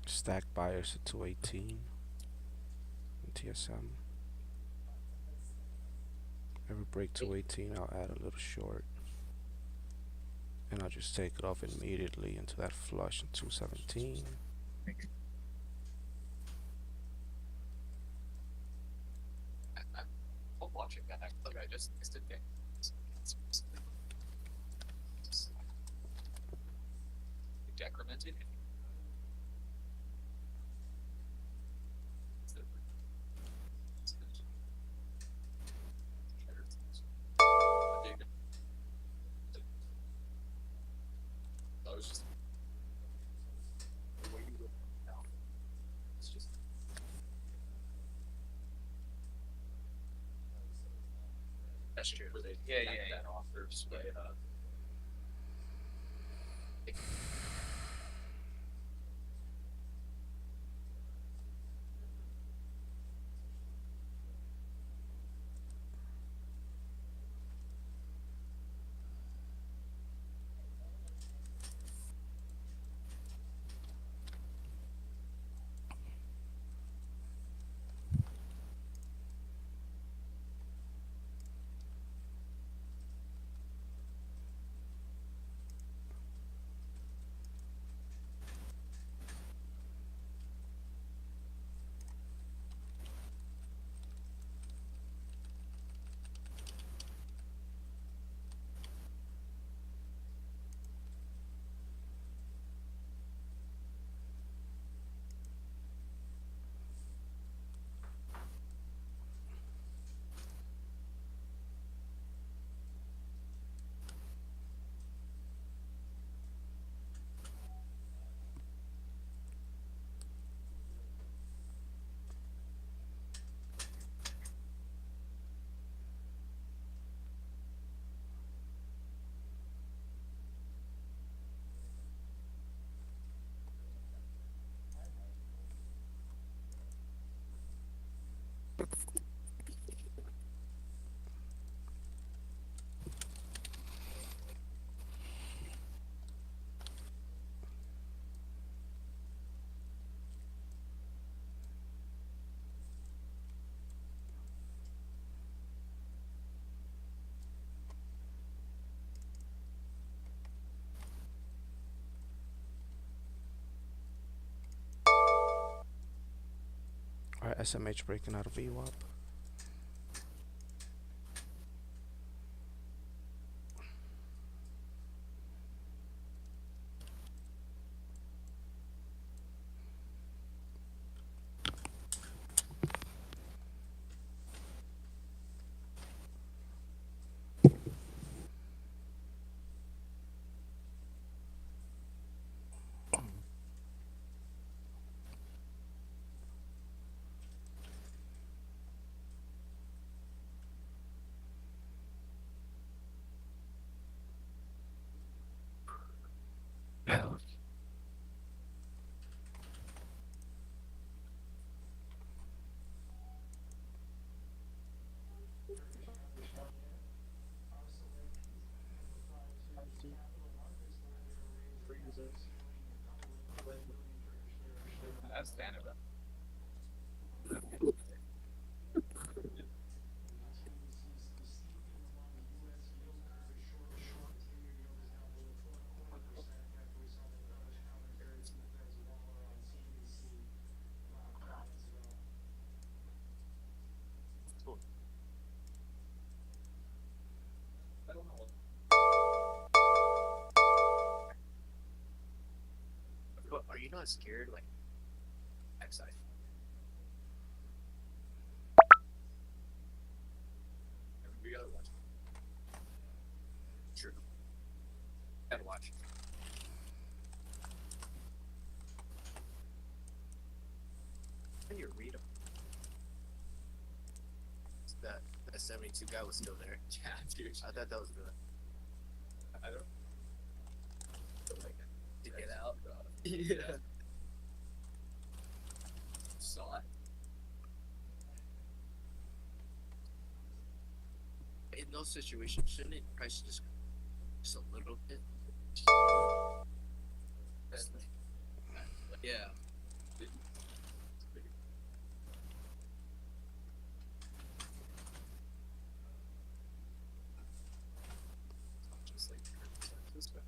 Stack buyers at 218 in TSM. Every break 218, I'll add a little short. And I'll just take it off immediately into that flush in 217. I'm watching that. Like I just missed it. Decremented. I was just the way you look now. It's just that's true. Yeah. That offers way Alright, SMH breaking out of VWAP. That's standard. Are you not scared? Like, excited? We gotta watch. True. Gotta watch. Can you read them? That 72 guy was still there. Yeah, dude. I thought that was good. I don't. Like, to get out. Yeah. Saw it. In those situations, shouldn't it price just a little bit? Yeah. Just like this guy.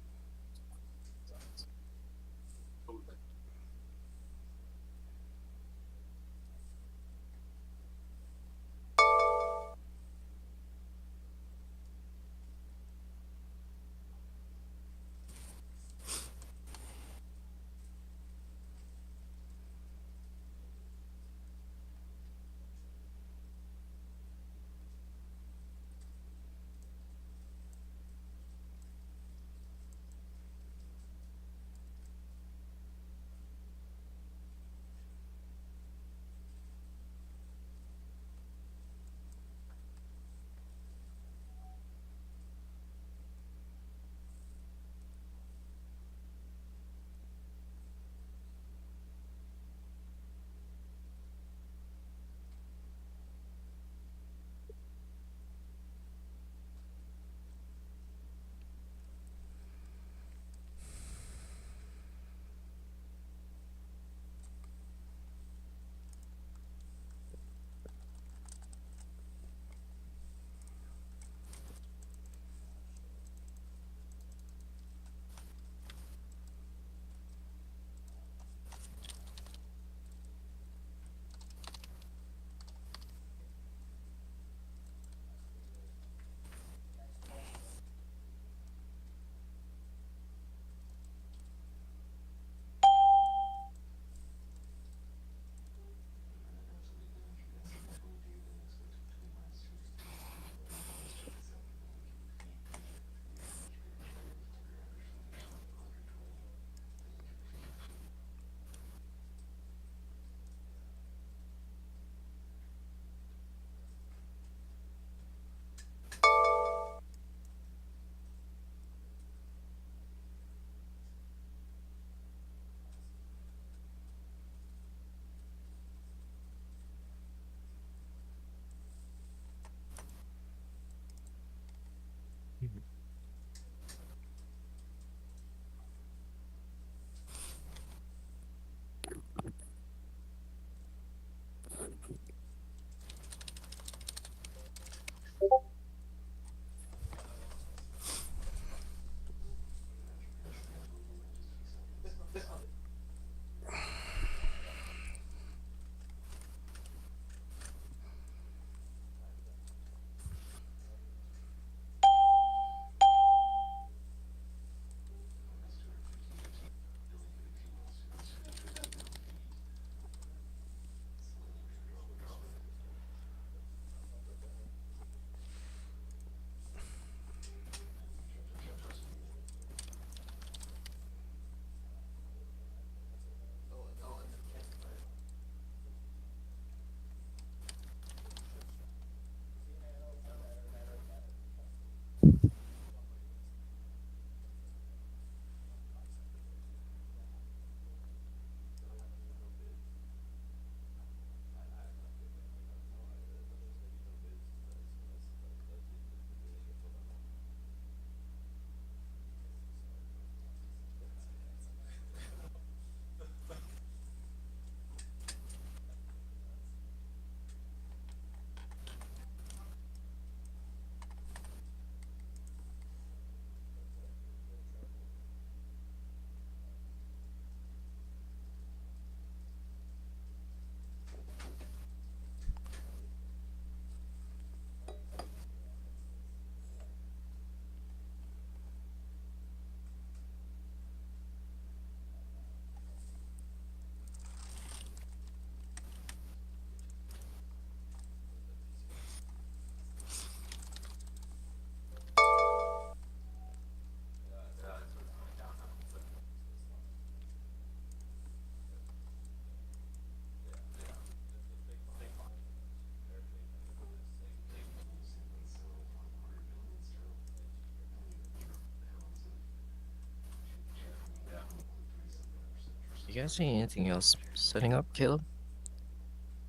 You guys see anything else setting up, Caleb?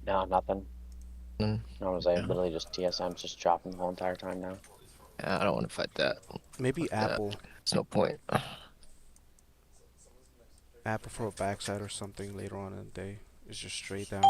No, nothing. Mm, I was like literally just TSM's just dropping the whole entire time now. yeah, I don't want to fight that. Maybe Fuck that. Apple. There's no point. Apple for a backside or something later on in the day. It's just straight down.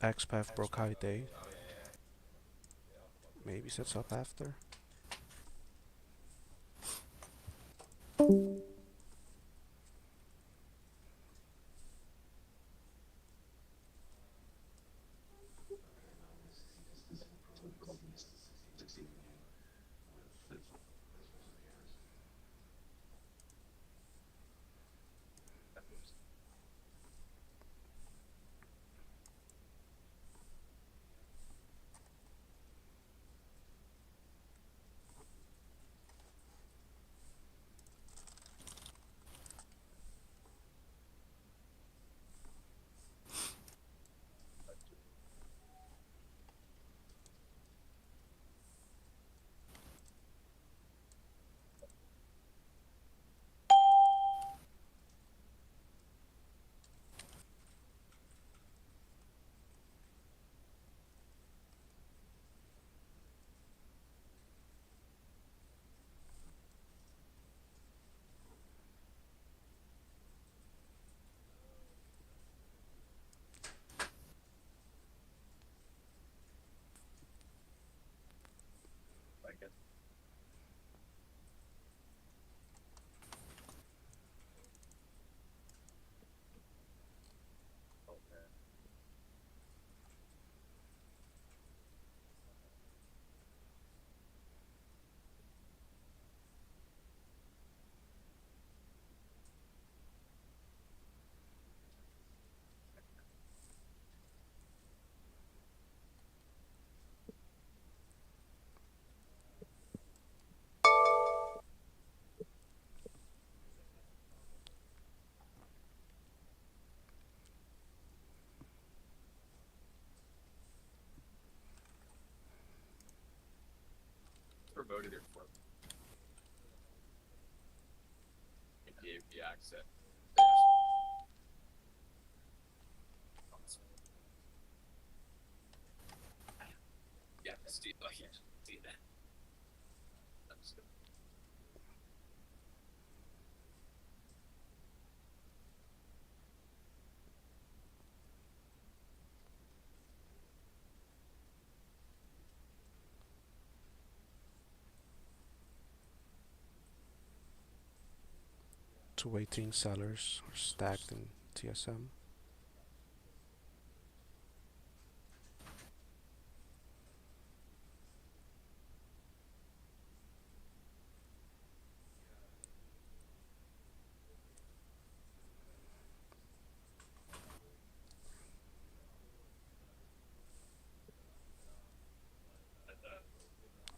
XPath broke high day. Maybe sets up after. Promoted it for it gave the access. Yeah, Steve, I can't see that. That's good. Two 18 sellers are stacked in TSM.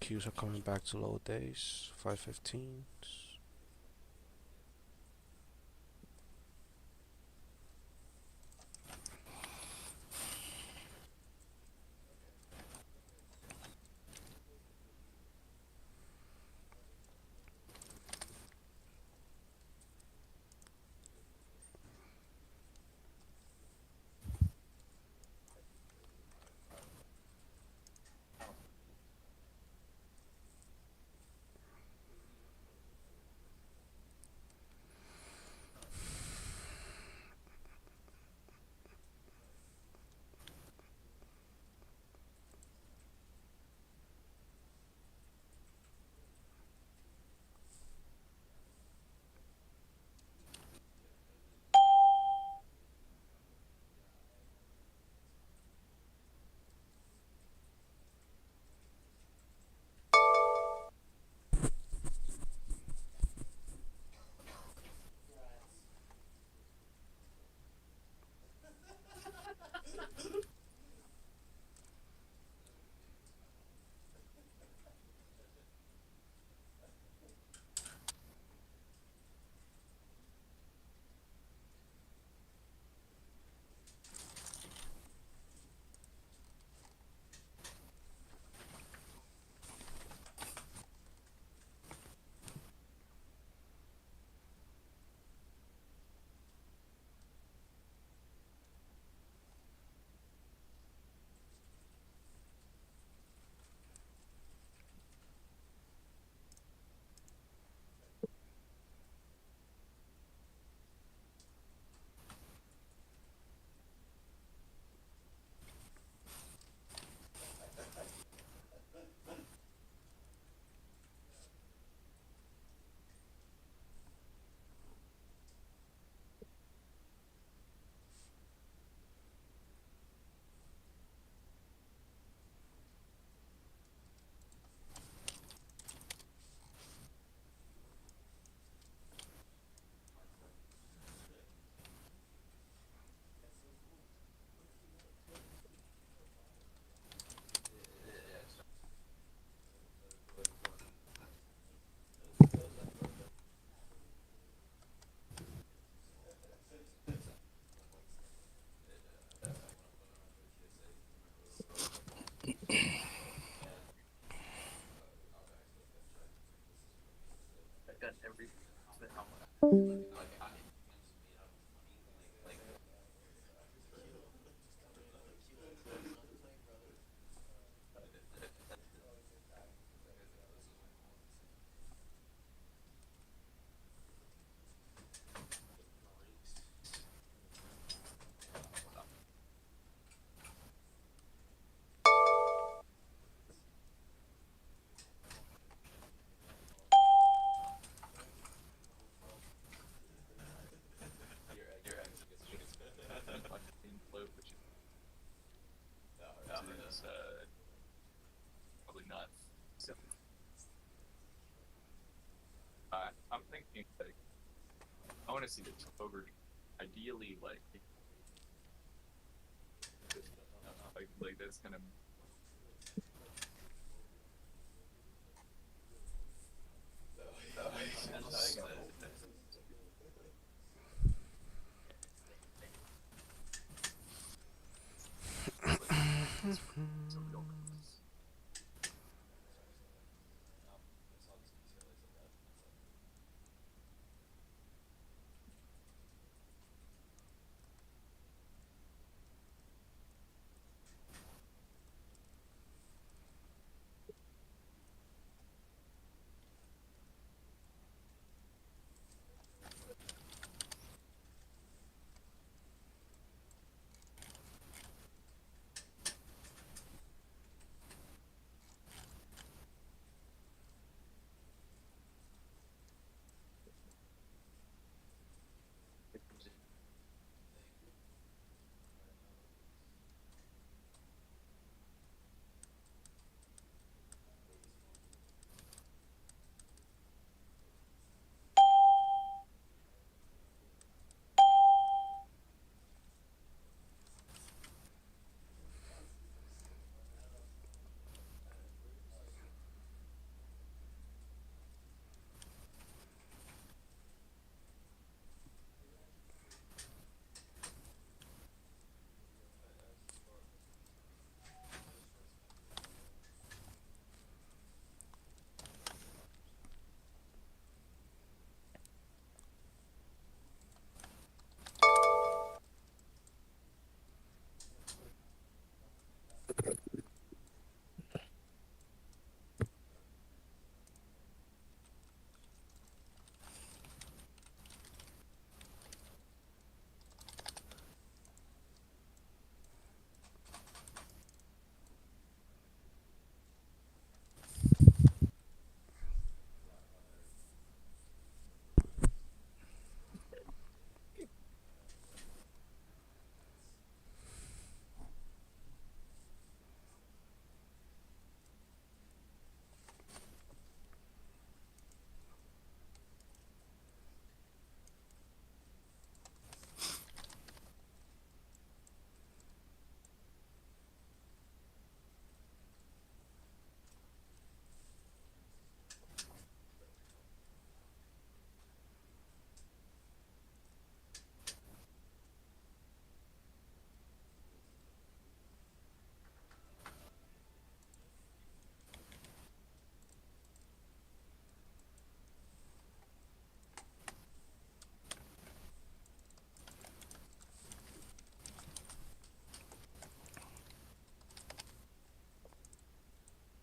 Qs are coming back to low days. 515. Probably not. So, I'm thinking like I want to see the over. Ideally, like that's kind of.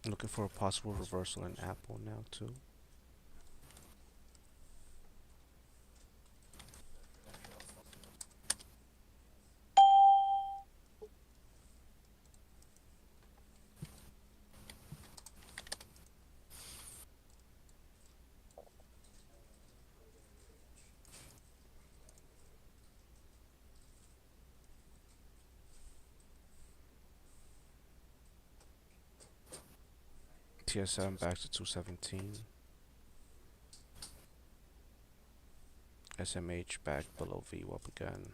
Looking for a possible reversal in Apple now too. TSM back to 217. SMH back below VWAP again.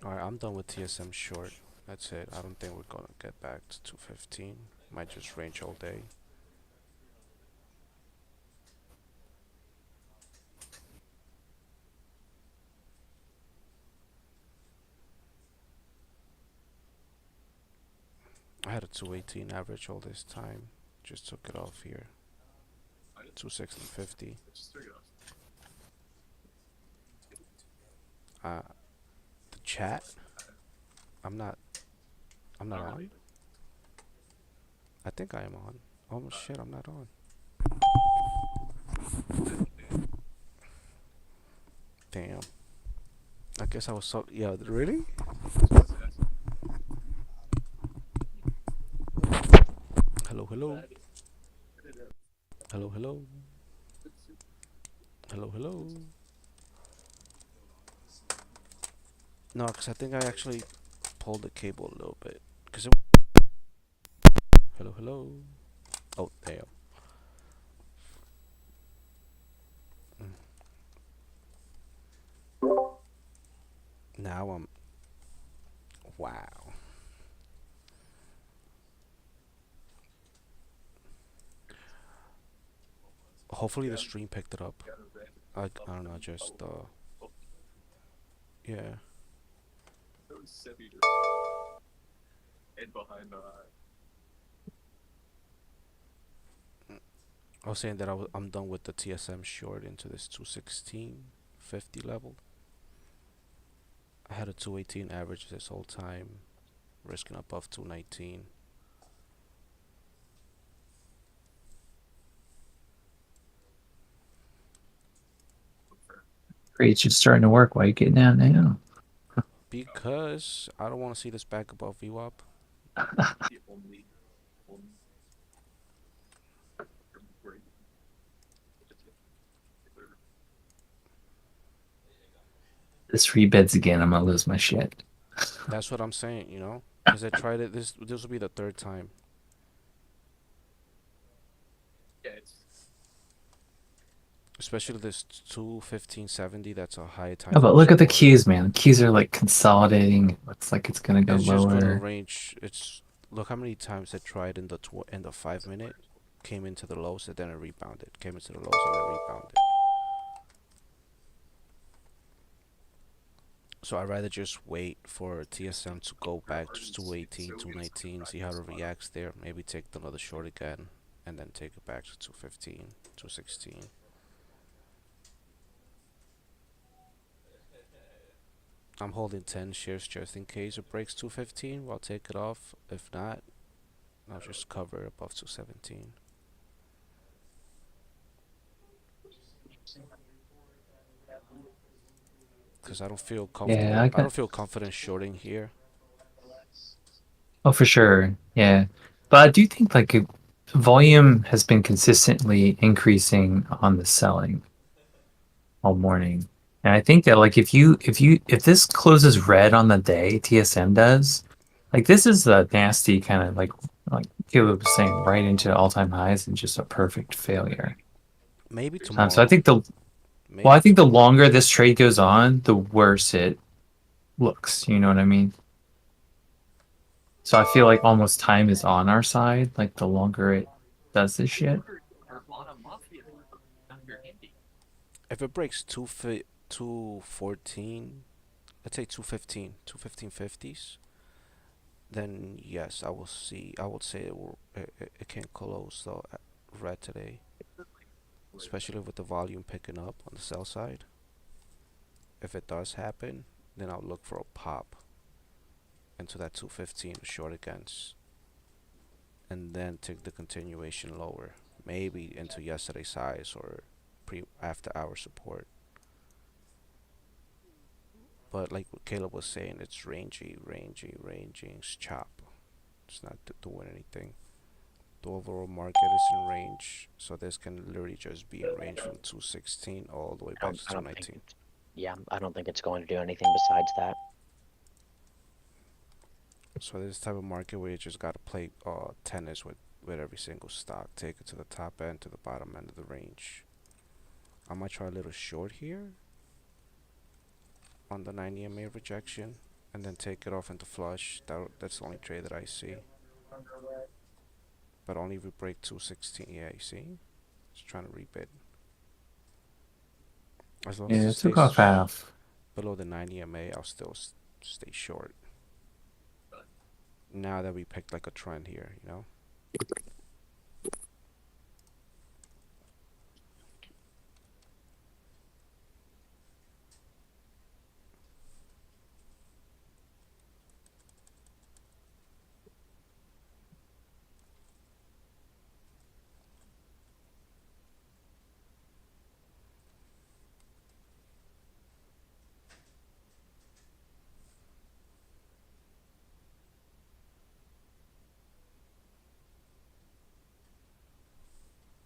Alright, I'm done with TSM short. That's it. I don't think we're gonna get back to 215. Might just range all day. I had a 218 average all this time. Just took it off here. 260.50. The chat? I'm not on. I think I am on. Oh shit, I'm not on. Damn. I guess I was so, yeah, really? Hello, hello. Hello, hello. Hello, hello. No, because I think I actually pulled the cable a little bit. Cause it. Hello, hello. Oh, damn. Now I'm. Wow. Hopefully the stream picked it up. I don't know, just yeah. And behind I was saying that I'm done with the TSM short into this 216.50 level. I had a 218 average this whole time, risking above 219. Great, just starting to work. Why are you getting down now? Because I don't want to see this back above VWAP. This rebeds again, I'm gonna lose my shit. That's what I'm saying, you know? Because I tried it, this will be the third time. yeah, it's Especially this 215.70, that's a high time. Oh, but look at the keys, man. The keys are like consolidating. Looks like it's gonna go It's just gonna lower. range. It's look how many times I tried in the 5 minute, came into the lows and then it rebounded. Came into the lows and then rebounded. So I'd rather just wait for TSM to go back to 218, 219, see how it reacts there. Maybe take another short again, and then take it back to 215, 216. I'm holding 10 shares just in case it breaks 215. I'll take it off. If not, I'll just cover it above 217. Because I don't feel comfortable. Yeah, I don't feel confident shorting here. Oh, for sure. Yeah. But I do think like volume has been consistently increasing on the selling all morning. And I think that like if this closes red on the day, TSM does, like this is a nasty kind of like Caleb was saying, right into all-time highs and just a perfect failure. Maybe So I tomorrow. think Maybe I think the longer this trade goes on, the worse it looks. You know what I mean? So I feel like almost time is on our side. Like the longer it does this shit. if it breaks 214, let's say 215, 215.50s, then yes, I will see. I would say it can close though at red today, especially with the volume picking up on the sell side. If it does happen, then I'll look for a pop into that 215 short against, and then take the continuation lower, maybe into yesterday's highs or after hour support. But like what Caleb was saying, it's rangy, it's chop. It's not doing anything. The overall market is in range, so this can literally just be in range from 216 all the way back to 219. Yeah, I don't think it's going to do anything besides that. So this type of market where you just gotta play tennis with every single stock, take it to the top end, to the bottom end of the range. I might try a little short here on the 90 MA rejection, and then take it off into flush. That's the only trade that I see. But only if we break 216. Yeah, you see, it's trying to rebid. As long as Yeah, it it took stays off half. below the 90 MA, I'll still stay short. Now that we picked like a trend here, you know.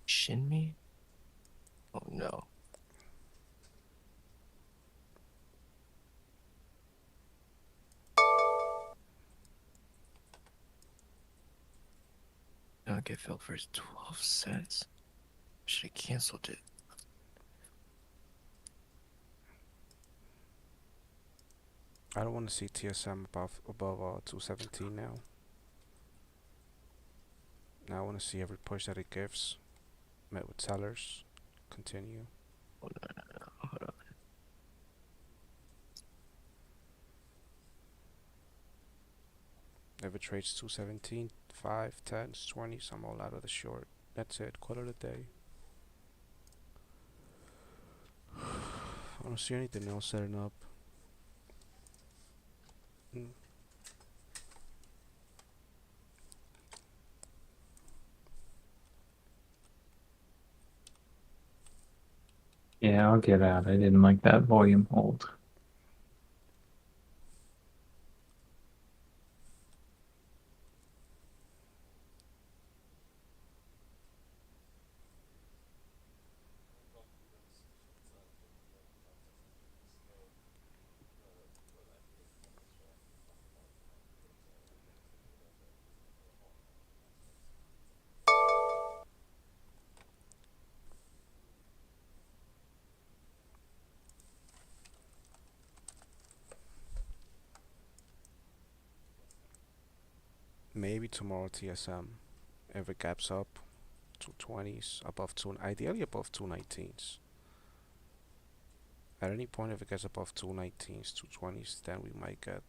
Shin me? Oh no. Don't get filled for 12 cents. Should have canceled it. I don't want to see TSM above 217 now. Now I want to see every push that it gives met with sellers continue. Hold on. If it trades 217, 5, 10s, 20s, I'm all out of the short. That's it. Call it a day. I don't see anything else setting up. Yeah, I'll get out. I didn't like that volume hold. Maybe tomorrow TSM. If it gaps up, 220s, above 2, ideally above 219s. At any point, if it gets above 219s, 220s, then we might get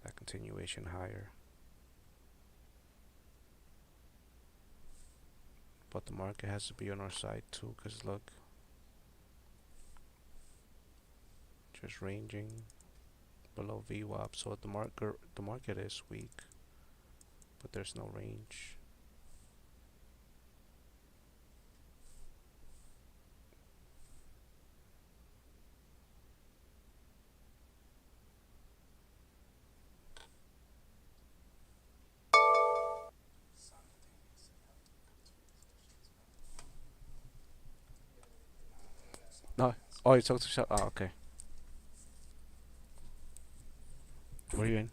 that continuation higher. But the market has to be on our side too, because look, just ranging below VWAP. So the market is weak, but there's no range. No. Oh, you talked to Shell. Oh, okay. Where are you in?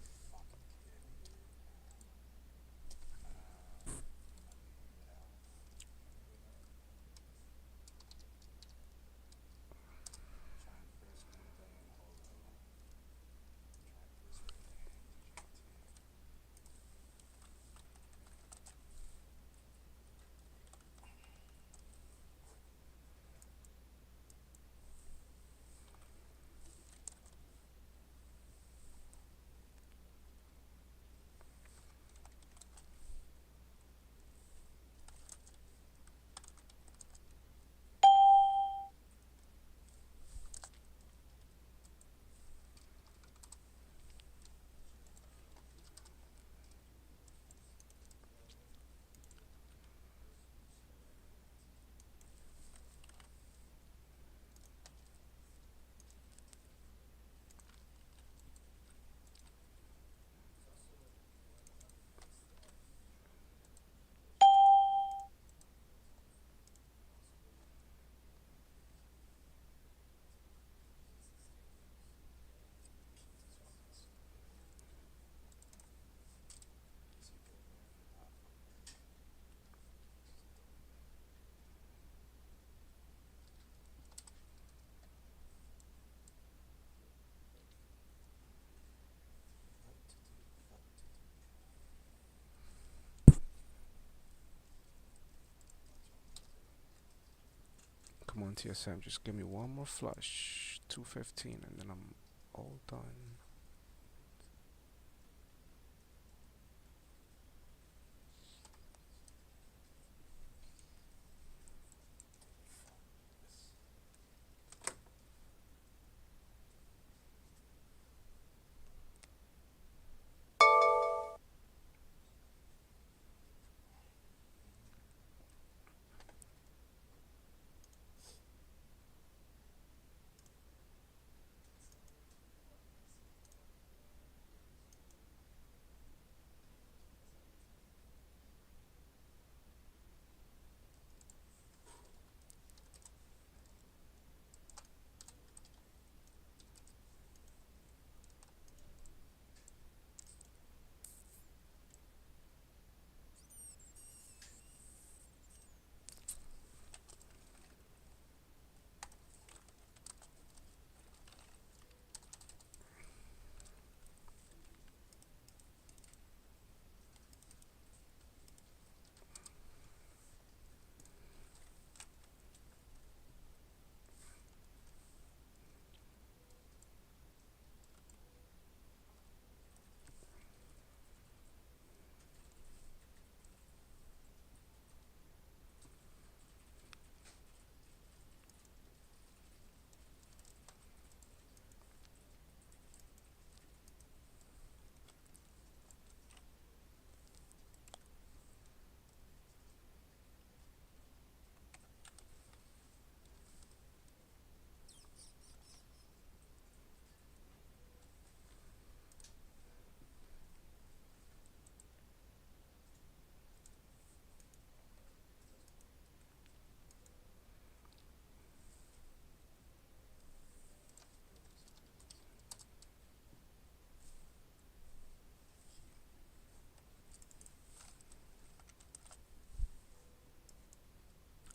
Come on, TSM, just give me one more flush. 215, and then I'm all done.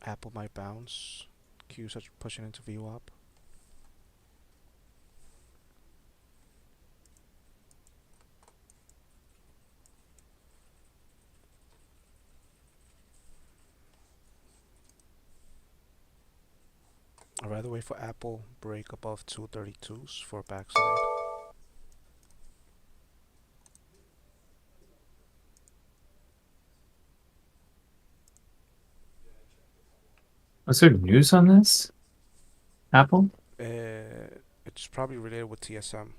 Apple might bounce. Q such pushing into VWAP. I'd rather wait for Apple break above 232s for backside. Was there news on this? Apple? It's probably related with TSM.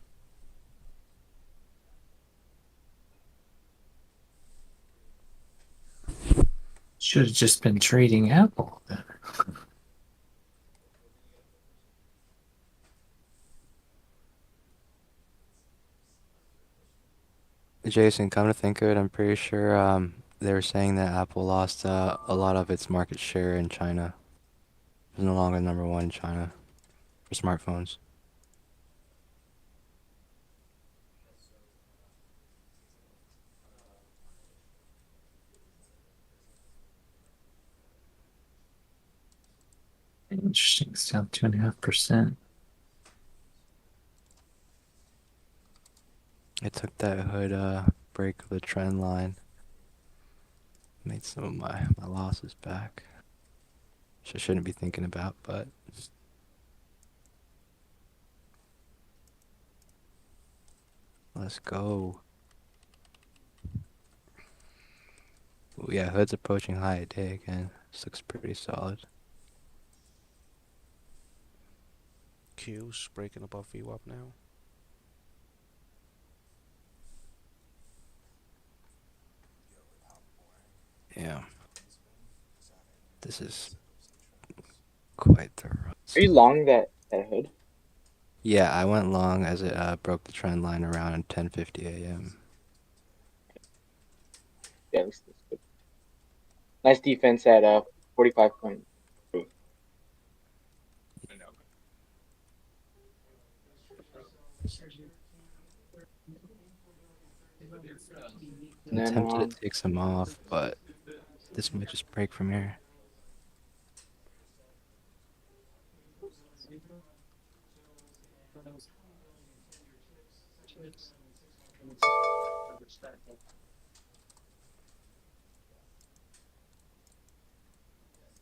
Should have just been trading Apple then. Jason, come to think of it, I'm pretty sure they were saying that Apple lost a lot of its market share in China. It's no longer number one in China. for smartphones. Interesting. It's down 2.5%. I took that hood break of the trend line. Made some of my losses back. Which I shouldn't be thinking about, but let's go. Ooh, yeah, hood's approaching high a day again. This looks pretty solid. Q's breaking above VWAP now. Yeah. This is quite the run. Are you long that hood? Yeah, I went long as it broke the trend line around 10:50 a.m. Yeah, that's good. Nice defense at 45.3. I'm tempted to take some off, but this might just break from here.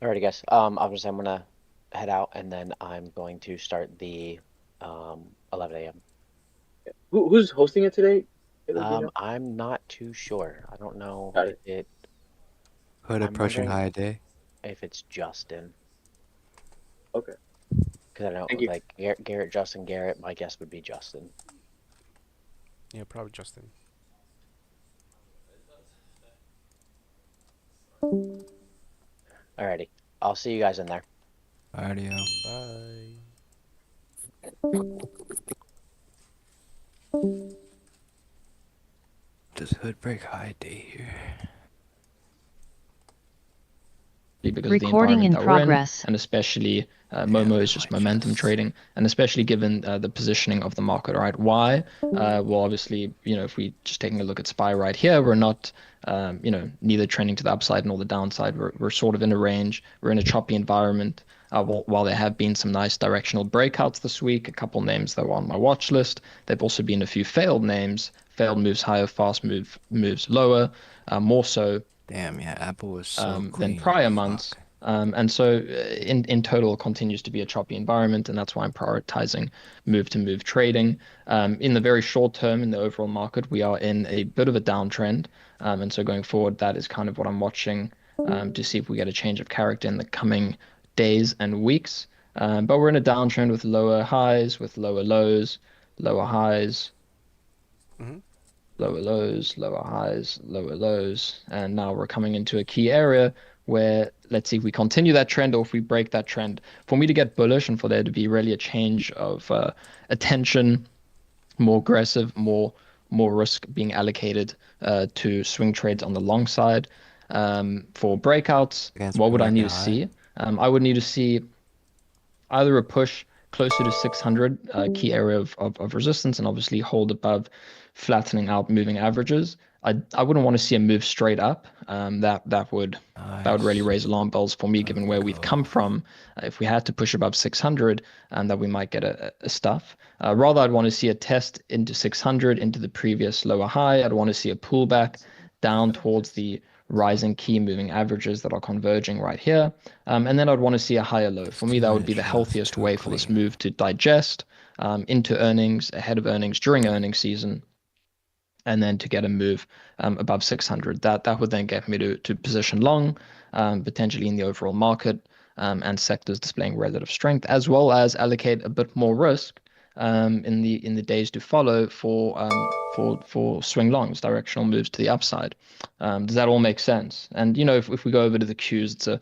Alrighty, guys. Obviously, I'm gonna head out, and then I'm going to start the 11 a.m. Who's hosting it today? I'm not too sure. I don't know Got if it. Hood I'm approaching wondering high a day. if it's Justin. Okay. Because I know, Thank you. like Garrett, Justin, Garrett. My guess would be Justin. Yeah, probably Justin. Alrighty, I'll see you guys in there. Alrighty, Bye. Does hood break high a day here? Because Recording of the in environment that we're in, progress. and especially Momo is just momentum trading, and especially given the positioning of the market, right? Why? Well, obviously, if we just taking a look at SPY right here, we're not, neither trending to the upside nor the downside. We're sort of in a range. We're in a choppy environment. While there have been some nice directional breakouts this week, a couple names that were on my watch list. There've also been a few failed names. Failed moves higher, fast moves lower. More so. Damn, yeah, Apple was so than clean. prior months. And so in total it continues to be a choppy environment, and that's why I'm prioritizing move-to-move trading. In the very short term, in the overall market, we are in a bit of a downtrend. And so going forward, that is kind of what I'm watching to see if we get a change of character in the coming days and weeks. But we're in a downtrend with lower highs, with lower lows, lower highs, lower lows, lower highs, lower lows, and now we're coming into a key area where let's see if we continue that trend or if we break that trend. For me to get bullish and for there to be really a change of attention, more aggressive, more risk being allocated to swing trades on the long side. For breakouts, what would I need to see? I would need to see either a push closer to 600, key area of resistance, and obviously hold above flattening out moving averages. I wouldn't want to see a move straight up. That would really raise alarm bells for me, given where we've come from. If we had to push above 600, that we might get a stuff. Rather, I'd want to see a test into 600, into the previous lower high. I'd want to see a pullback down towards the rising key moving averages that are converging right here. And then I'd want to see a higher low. For me, that would be the healthiest way for this move to digest into earnings, ahead of earnings, during earnings season, and then to get a move above 600. That would then get me to position long, potentially in the overall market, and sectors displaying relative strength, as well as allocate a bit more risk in the days to follow for swing longs, directional moves to the upside. Does that all make sense? And if we go over to the Qs,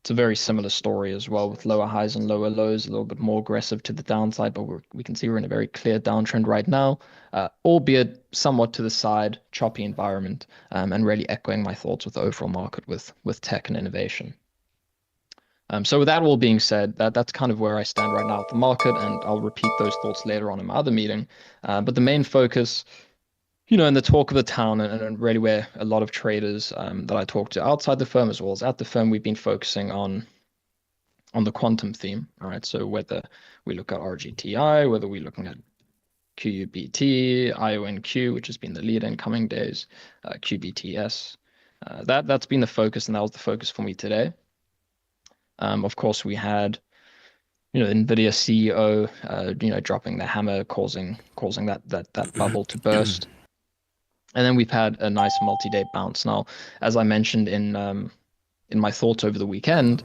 it's a very similar story as well, with lower highs and lower lows, a little bit more aggressive to the downside, but we can see we're in a very clear downtrend right now, albeit somewhat to the side, choppy environment, and really echoing my thoughts with the overall market with tech and innovation. So with that all being said, that's kind of where I stand right now with the market, and I'll repeat those thoughts later on in my other meeting. But the main focus, in the talk of the town, and really where a lot of traders that I talk to outside the firm as well as at the firm, we've been focusing on the quantum theme. All right, so whether we look at RGTI, whether we're looking at QUBT, IONQ, which has been the leader in coming days, QBTS, that's been the focus, and that was the focus for me today. Of course, we had, NVIDIA CEO, dropping the hammer, causing that bubble to burst. And then we've had a nice multi-day bounce. Now, as I mentioned in my thoughts over the weekend,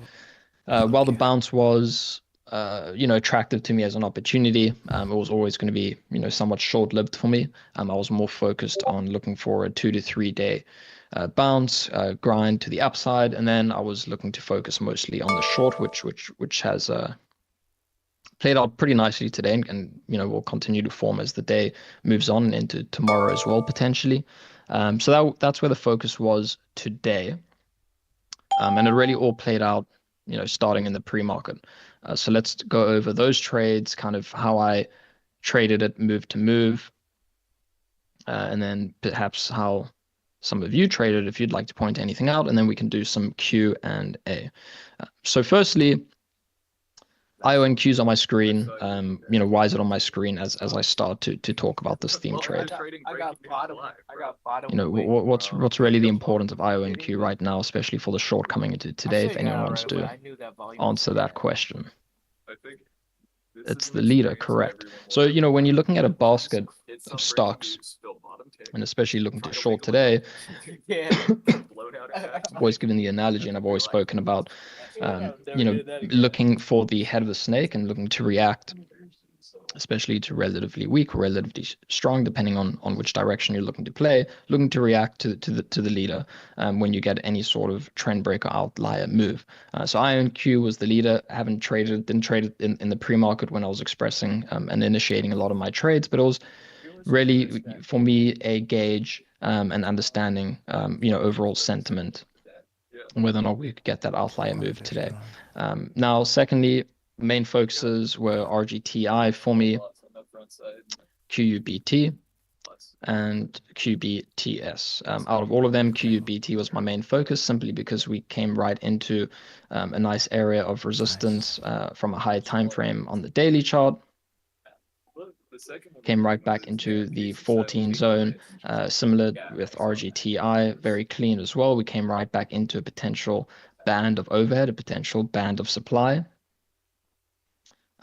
while the bounce was, attractive to me as an opportunity, it was always going to be, somewhat short-lived for me. I was more focused on looking for a 2 to 3 day bounce, grind to the upside, and then I was looking to focus mostly on the short, which has played out pretty nicely today, and will continue to form as the day moves on into tomorrow as well, potentially. So that's where the focus was today, and it really all played out, starting in the pre-market. So let's go over those trades, kind of how I traded it move to move, and then perhaps how some of you traded, if you'd like to point anything out, and then we can do some Q&A. So firstly, IONQ's on my screen. Why is it on my screen as I start to talk about this theme trade? What's really the importance of IONQ right now, especially for the short coming into today, if anyone wants to answer that question. It's the leader, correct. So, when you're looking at a basket of stocks, and especially looking to short today, I've always given the analogy, and I've always spoken about, looking for the head of the snake and looking to react, especially to relatively weak or relatively strong, depending on which direction you're looking to play, looking to react to the leader when you get any sort of trend breaker outlier move. So IONQ was the leader. Didn't trade it in the pre-market when I was expressing and initiating a lot of my trades, but it was really, for me, a gauge and understanding, overall sentiment, and whether or not we could get that outlier move today. Now, secondly, main focuses were RGTI for me, QUBT, and QBTS. Out of all of them, QUBT was my main focus, simply because we came right into a nice area of resistance from a high time frame on the daily chart. Came right back into the 14 zone, similar with RGTI, very clean as well. We came right back into a potential band of overhead, a potential band of supply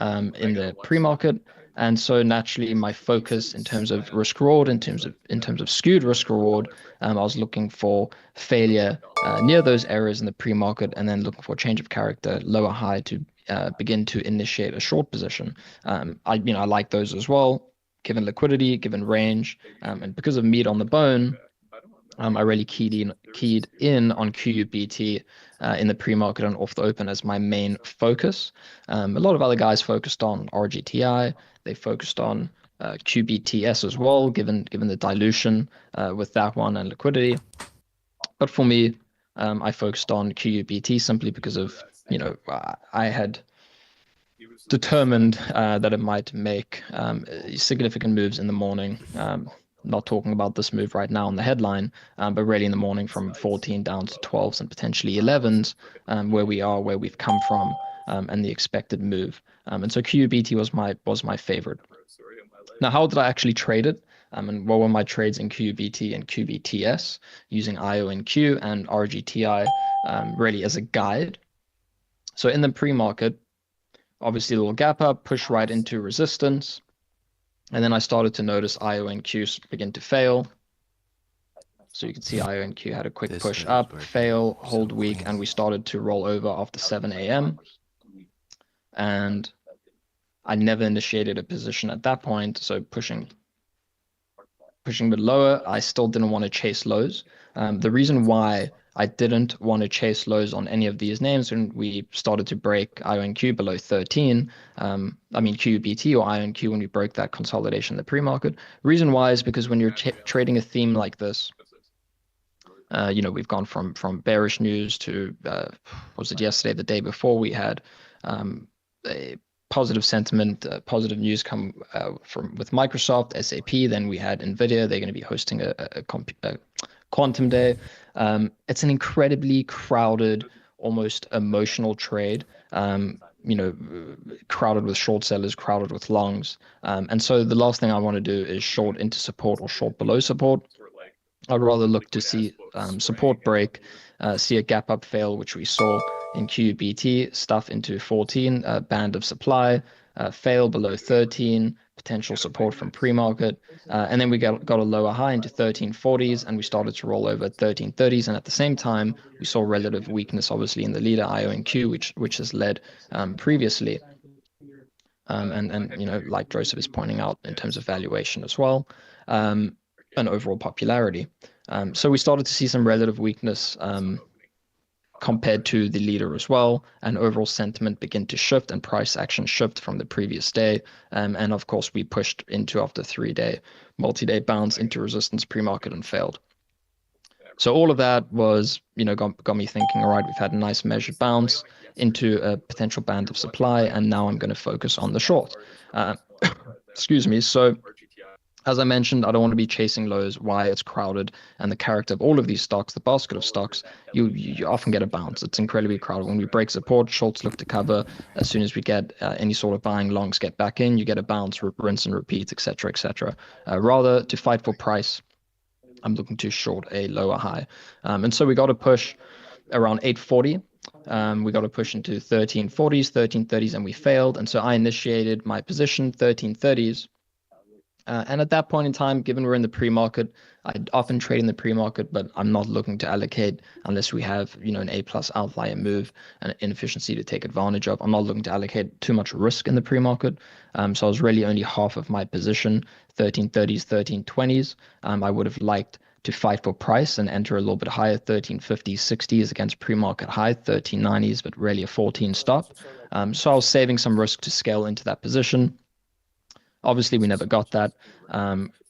in the pre-market. And so naturally, my focus in terms of risk reward, in terms of skewed risk reward, I was looking for failure near those areas in the pre-market, and then looking for change of character, lower high, to begin to initiate a short position. I like those as well, given liquidity, given range, and because of meat on the bone. I really keyed in on QUBT in the pre-market and off the open as my main focus. A lot of other guys focused on RGTI. They focused on QBTS as well, given the dilution with that one and liquidity. But for me, I focused on QUBT simply because of, I had determined that it might make significant moves in the morning. Not talking about this move right now on the headline, but really in the morning from 14 down to 12s and potentially 11s, where we've come from, and the expected move. And so QUBT was my favorite. Now, how did I actually trade it? And what were my trades in QUBT and QBTS, using IONQ and RGTI really as a guide? So in the pre-market, obviously a little gap up, push right into resistance. And then I started to notice IONQ begin to fail. So you can see IONQ had a quick push up, fail, hold weak, and we started to roll over after 7 a.m. And I never initiated a position at that point, so pushing a bit lower, I still didn't want to chase lows. The reason why I didn't want to chase lows on any of these names when we started to break IONQ below 13, QUBT or IONQ, when we broke that consolidation in the pre-market. Reason why is because when you're trading a theme like this, We've gone from bearish news to was it yesterday, the day before, we had a positive sentiment, positive news come with Microsoft, SAP. Then we had Nvidia. They're going to be hosting a quantum day. It's an incredibly crowded, almost emotional trade. Crowded with short sellers, crowded with longs. And so the last thing I want to do is short into support or short below support. I'd rather look to see support break, see a gap up fail, which we saw in QUBT, stuff into 14, band of supply, fail below 13, potential support from pre-market, and then we got a lower high into 1340s, and we started to roll over 1330s, and at the same time, we saw relative weakness, obviously, in the leader IONQ, which has led previously, and like Joseph is pointing out in terms of valuation as well, and overall popularity. So we started to see some relative weakness compared to the leader as well, and overall sentiment begin to shift and price action shift from the previous day. And of course, we pushed into, after 3-day, multi-day bounce into resistance pre-market and failed. So all of that was, got me thinking, all right, we've had a nice measured bounce into a potential band of supply, and now I'm going to focus on the short. Excuse me. So as I mentioned, I don't want to be chasing lows, why it's crowded, and the character of all of these stocks, the basket of stocks, you often get a bounce. It's incredibly crowded. When we break support, shorts look to cover. As soon as we get any sort of buying, longs get back in, you get a bounce, rinse and repeat, etc., etc. Rather, to fight for price, I'm looking to short a lower high. And so we got to push around 840. We got to push into 1340s, 1330s, and we failed. And so I initiated my position, 1330s. And at that point in time, given we're in the pre-market, I'd often trade in the pre-market, but I'm not looking to allocate unless we have, an A+ outlier move and an inefficiency to take advantage of. I'm not looking to allocate too much risk in the pre-market. So I was really only half of my position, 1330s, 1320s. I would have liked to fight for price and enter a little bit higher, 1350s, 60s against pre-market high, 1390s, but really a 14 stop. So I was saving some risk to scale into that position. Obviously, we never got that.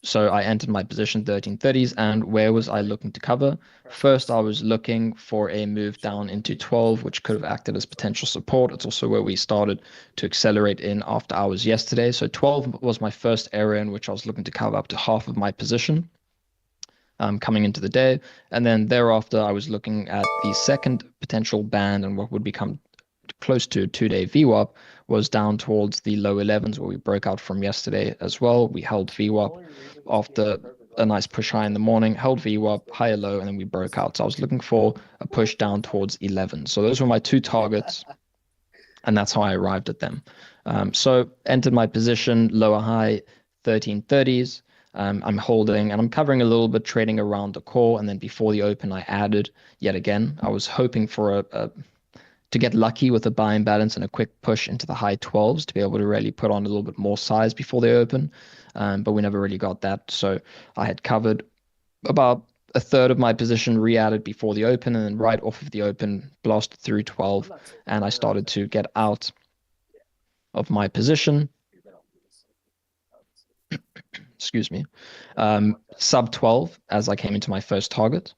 So I entered my position 1330s, and where was I looking to cover? First, I was looking for a move down into 12, which could have acted as potential support. It's also where we started to accelerate in after hours yesterday. So 12 was my first area in which I was looking to cover up to half of my position coming into the day. And then thereafter, I was looking at the second potential band and what would become close to 2-day VWAP was down towards the low 11s where we broke out from yesterday as well. We held VWAP after a nice push high in the morning, held VWAP, higher low, and then we broke out. So I was looking for a push down towards 11. So those were my two targets, and that's how I arrived at them. So entered my position, lower high, 1330s. I'm holding, and I'm covering a little bit, trading around the core, and then before the open, I added yet again. I was hoping for to get lucky with a buying balance and a quick push into the high 12s to be able to really put on a little bit more size before they open. But we never really got that. So I had covered about a third of my position, re-added before the open, and then right off of the open, blasted through 12. And I started to get out of my position. Excuse me. Sub 12 as I came into my first target.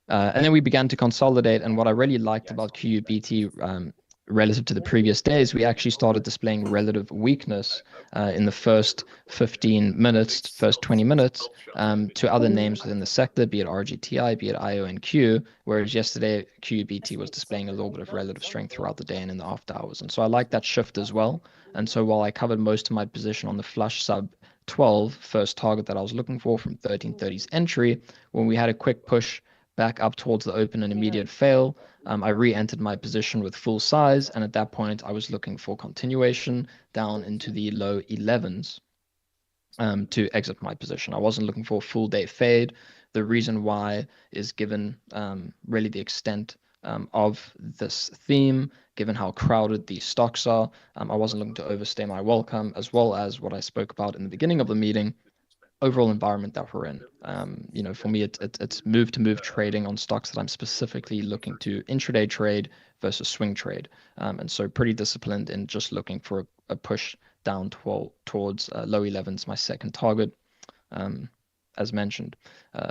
And then we began to consolidate. And what I really liked about QUBT relative to the previous days, we actually started displaying relative weakness in the first 15 minutes, first 20 minutes to other names within the sector, be it RGTI, be it IONQ, whereas yesterday QUBT was displaying a little bit of relative strength throughout the day and in the after hours. And so I like that shift as well. And so while I covered most of my position on the flush sub 12 first target that I was looking for from 1330s entry, when we had a quick push back up towards the open and immediate fail, I re-entered my position with full size, and at that point I was looking for continuation down into the low 11s to exit my position. I wasn't looking for a full day fade. The reason why is given really the extent of this theme, given how crowded these stocks are. I wasn't looking to overstay my welcome, as well as what I spoke about in the beginning of the meeting, overall environment that we're in. For me, it's move-to-move trading on stocks that I'm specifically looking to intraday trade versus swing trade. And so pretty disciplined in just looking for a push down towards low 11s, my second target. as mentioned.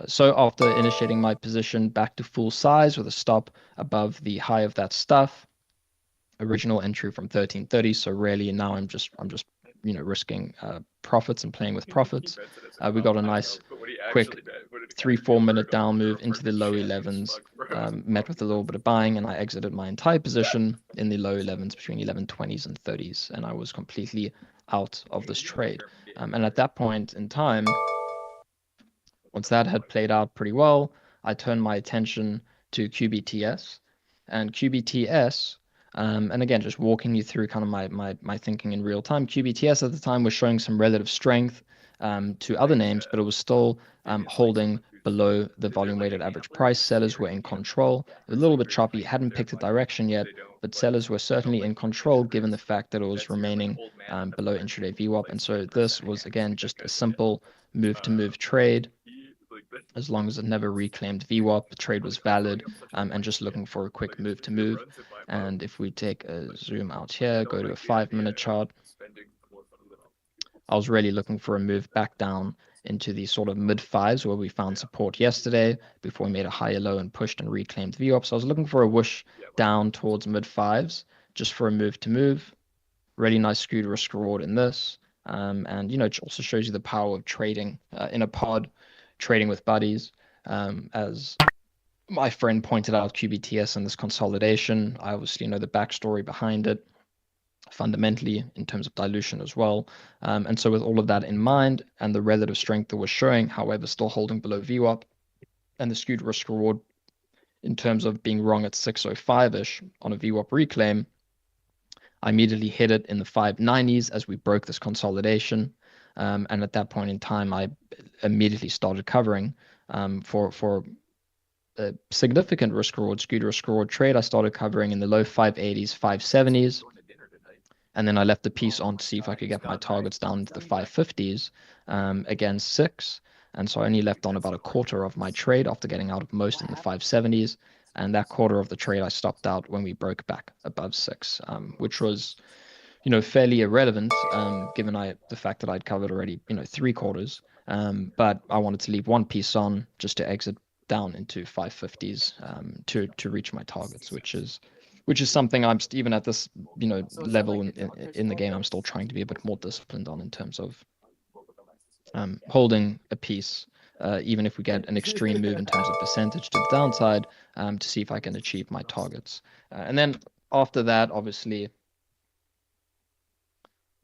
So after initiating my position back to full size with a stop above the high of that stuff, original entry from 1330. So really now I'm just risking profits and playing with profits. We got a nice quick 3-4 minute down move into the low 11s, met with a little bit of buying, and I exited my entire position in the low 11s between 1120s and 30s, and I was completely out of this trade. And at that point in time, once that had played out pretty well, I turned my attention to QBTS, and QBTS. And again, just walking you through kind of my thinking in real time. QBTS at the time was showing some relative strength to other names, but it was still holding below the volume weighted average price. Sellers were in control. A little bit choppy, hadn't picked a direction yet, but sellers were certainly in control given the fact that it was remaining below intraday VWAP. And so this was, again, just a simple move-to-move trade. As long as it never reclaimed VWAP, the trade was valid, and just looking for a quick move to move. And if we take a zoom out here, go to a 5-minute chart, I was really looking for a move back down into the sort of mid-5s where we found support yesterday before we made a higher low and pushed and reclaimed VWAP. So I was looking for a whoosh down towards mid-5s just for a move to move. Really nice skewed risk reward in this. And, it also shows you the power of trading in a pod, trading with buddies. As my friend pointed out, QBTS and this consolidation, I obviously know the backstory behind it, fundamentally in terms of dilution as well. And so with all of that in mind and the relative strength that we're showing, however, still holding below VWAP and the skewed risk reward in terms of being wrong at 605-ish on a VWAP reclaim, I immediately hit it in the 590s as we broke this consolidation. And at that point in time, I immediately started covering for a significant risk reward, skewed risk reward trade. I started covering in the low 580s, 570s. And then I left the piece on to see if I could get my targets down to the 550s against 6. And so I only left on about a quarter of my trade after getting out of most in the 570s. And that quarter of the trade I stopped out when we broke back above 6, which was fairly irrelevant, given the fact that I'd covered already, 3 quarters. But I wanted to leave one piece on just to exit down into 550s to reach my targets, which is something I'm even at this level in the game, I'm still trying to be a bit more disciplined on in terms of holding a piece, even if we get an extreme move in terms of percentage to the downside, to see if I can achieve my targets. And then after that, obviously,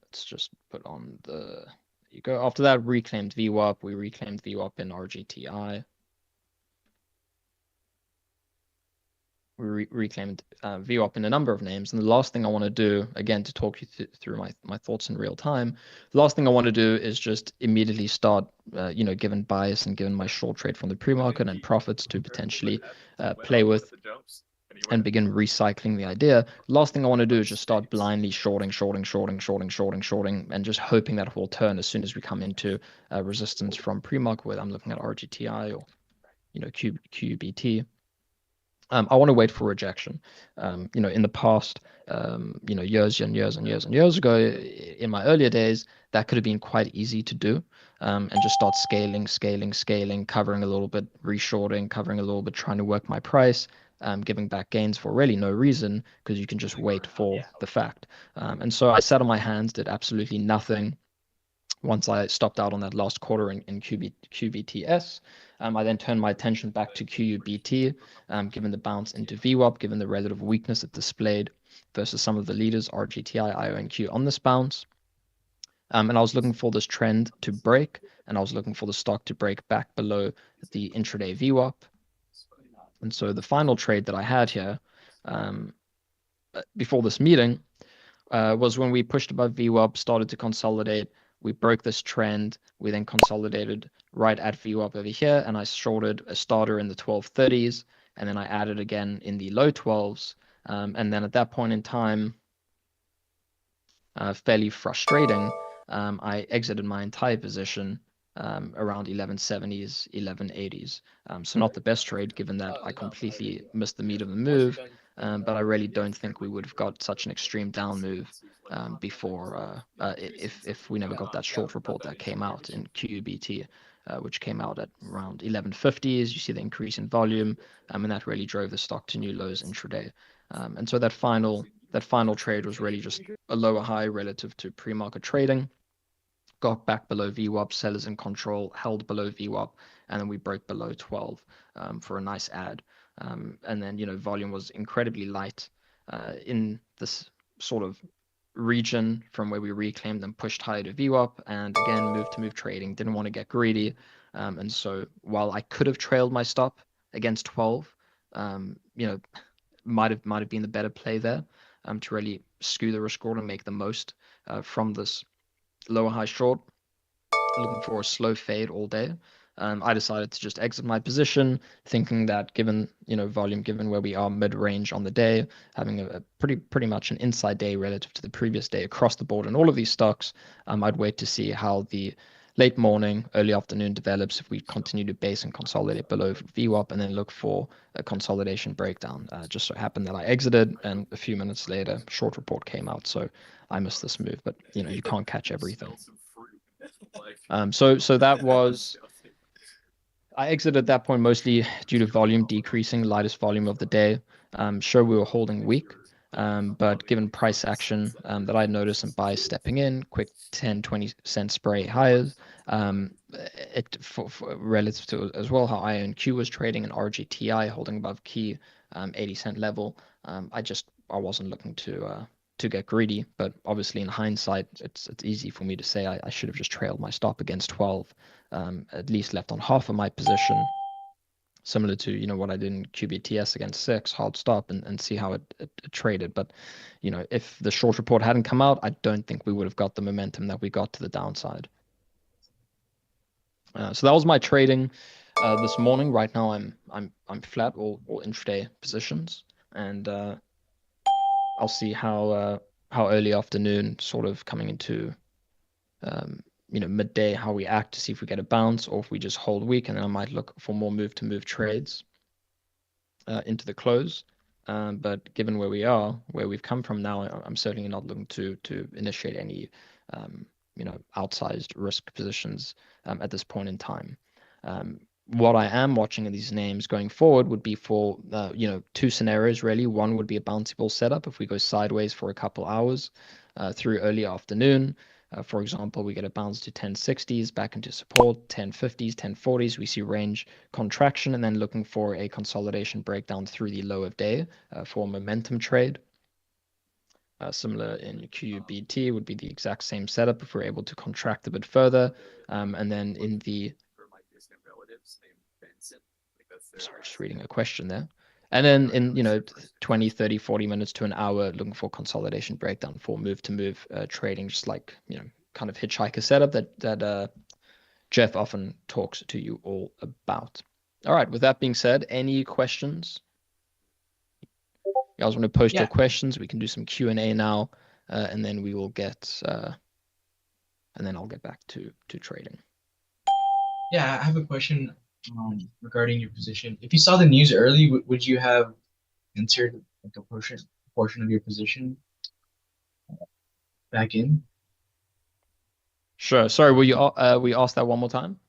let's just put on there you go. After that, reclaimed VWAP. We reclaimed VWAP in RGTI. We reclaimed VWAP in a number of names. And the last thing I want to do, again, to talk you through my thoughts in real time, the last thing I want to do is just immediately start, given bias and given my short trade from the pre-market and profits to potentially play with and begin recycling the idea. Last thing I want to do is just start blindly shorting, and just hoping that it will turn as soon as we come into resistance from pre-market, whether I'm looking at RGTI or, QBT. I want to wait for rejection. In the past, years and years ago, in my earlier days, that could have been quite easy to do, and just start scaling, covering a little bit, reshorting, covering a little bit, trying to work my price, giving back gains for really no reason, because you can just wait for the fact. And so I sat on my hands, did absolutely nothing. Once I stopped out on that last quarter in QBTS, I then turned my attention back to QUBT, given the bounce into VWAP, given the relative weakness it displayed versus some of the leaders, RGTI, IONQ, on this bounce. And I was looking for this trend to break, and I was looking for the stock to break back below the intraday VWAP. And so the final trade that I had here before this meeting was when we pushed above VWAP, started to consolidate. We broke this trend. We then consolidated right at VWAP over here, and I shorted a starter in the 1230s, and then I added again in the low 12s. And then at that point in time, fairly frustrating, I exited my entire position around 1170s, 1180s. So not the best trade, given that I completely missed the meat of the move. But I really don't think we would have got such an extreme down move before if we never got that short report that came out in QUBT. which came out at around 11.50. As you see the increase in volume, and that really drove the stock to new lows intraday. And so that final trade was really just a lower high relative to pre-market trading. Got back below VWAP, sellers in control, held below VWAP, and then we broke below 12 for a nice add. And then, volume was incredibly light in this sort of region from where we reclaimed and pushed higher to VWAP, and again, move to move trading, didn't want to get greedy. And so while I could have trailed my stop against 12, might have been the better play there to really skew the risk reward and make the most from this lower high short, looking for a slow fade all day. I decided to just exit my position, thinking that given volume, given where we are mid-range on the day, having a pretty much an inside day relative to the previous day across the board in all of these stocks, I'd wait to see how the late morning, early afternoon develops if we continue to base and consolidate below VWAP, and then look for a consolidation breakdown. Just so happened that I exited, and a few minutes later, short report came out, so I missed this move. But you can't catch everything. So that was. I exited at that point mostly due to volume decreasing, lightest volume of the day. Sure, we were holding weak, but given price action that I noticed and buys stepping in, quick 10-20 cent spray higher, for relative to as well how IONQ was trading and RGTI holding above key 80-cent level, I wasn't looking to get greedy, but obviously in hindsight, it's easy for me to say I should have just trailed my stop against 12, at least left on half of my position, similar to what I did in QBTS against 6, hard stop and see how it traded. But if the short report hadn't come out, I don't think we would have got the momentum that we got to the downside. So that was my trading this morning. Right now I'm flat all intraday positions, and I'll see how early afternoon, sort of coming into midday, how we act to see if we get a bounce or if we just hold weak, and then I might look for more move to move trades into the close. But given where we've come from now, I'm certainly not looking to initiate any outsized risk positions at this point in time. What I am watching in these names going forward would be for, two scenarios really. One would be a bouncy ball setup if we go sideways for a couple hours through early afternoon. For example, we get a bounce to 1060s back into support, 1050s, 1040s. We see range contraction and then looking for a consolidation breakdown through the low of day for a momentum trade. Similar in QUBT would be the exact same setup if we're able to contract a bit further. And then in the sorry, just reading a question there. And then in 20, 30, 40 minutes to an hour, looking for consolidation breakdown for move to move trading, just like kind of hitchhiker setup that Jeff often talks to you all about. All right, with that being said, any questions? You guys want to post your questions? We can do some Q&A now, and then we will get and then I'll get back to trading. Yeah, I have a question regarding your position. If you saw the news early, would you have entered like a portion of your position back in? Sure. Sorry, will you ask that one more time?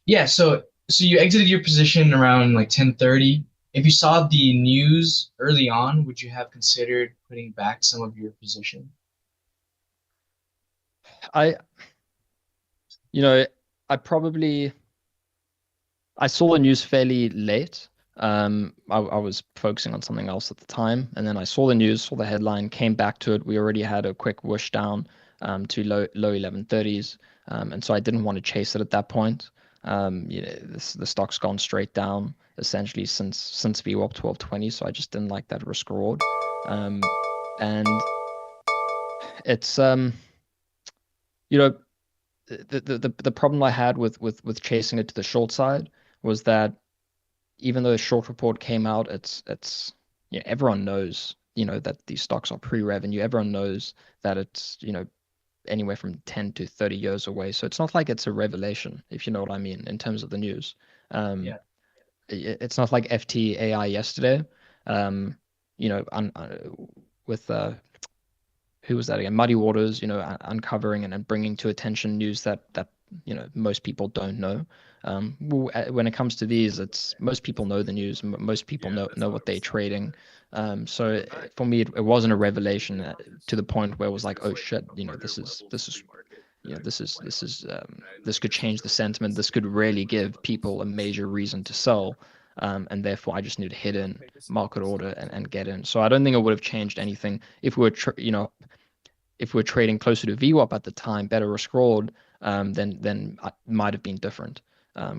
Yeah. So you exited your position around like 10:30. If you saw the news early on, would you have considered putting back some of your position? I saw the news fairly late. I was focusing on something else at the time, and then I saw the news, saw the headline, came back to it. We already had a quick whoosh down to low 1130s, and so I didn't want to chase it at that point. The stock's gone straight down essentially since VWAP 1220, so I just didn't like that risk reward. And it's the problem I had with chasing it to the short side was that even though the short report came out, it's everyone knows that these stocks are pre-revenue. Everyone knows that it's anywhere from 10 to 30 years away. So it's not like it's a revelation, if you know what I mean, in terms of the news. It's not like FTAI yesterday. With who was that again? Muddy Waters, uncovering and bringing to attention news that most people don't know. When it comes to these, it's most people know the news. Most people know what they're trading. So for me, it wasn't a revelation to the point where it was like, oh shit, this could change the sentiment. This could really give people a major reason to sell. And therefore, I just need to hit in market order and get in. So I don't think it would have changed anything if we were, if we're trading closer to VWAP at the time, better risk reward, then it might have been different.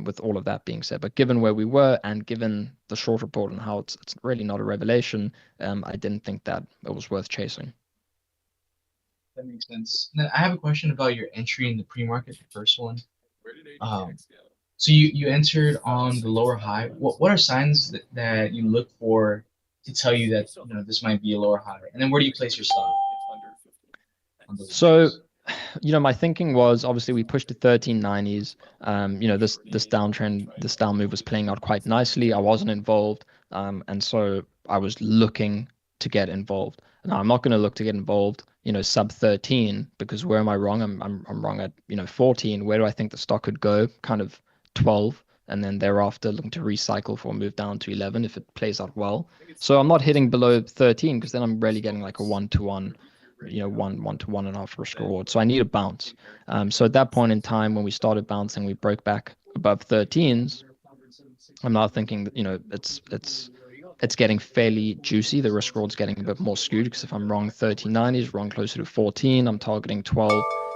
With all of that being said, but given where we were and given the short report and how it's really not a revelation, I didn't think that it was worth chasing. That makes sense. And then I have a question about your entry in the pre-market, the first one. So you entered on the lower high. What are signs that you look for to tell you that this might be a lower high? And then where do you place your stop? So, my thinking was obviously we pushed to 1390s. This downtrend, this down move was playing out quite nicely. I wasn't involved, and so I was looking to get involved. Now I'm not going to look to get involved, sub 13, because where am I wrong? I'm wrong at 14. Where do I think the stock could go? Kind of 12, and then thereafter looking to recycle for a move down to 11 if it plays out well. So I'm not hitting below 13 because then I'm really getting like a 1-to-1. 1 to 1.5 risk reward. So I need a bounce. So at that point in time, when we started bouncing, we broke back above 13s. I'm now thinking that, it's getting fairly juicy. The risk reward's getting a bit more skewed because if I'm wrong 1390s, wrong closer to 14, I'm targeting 12,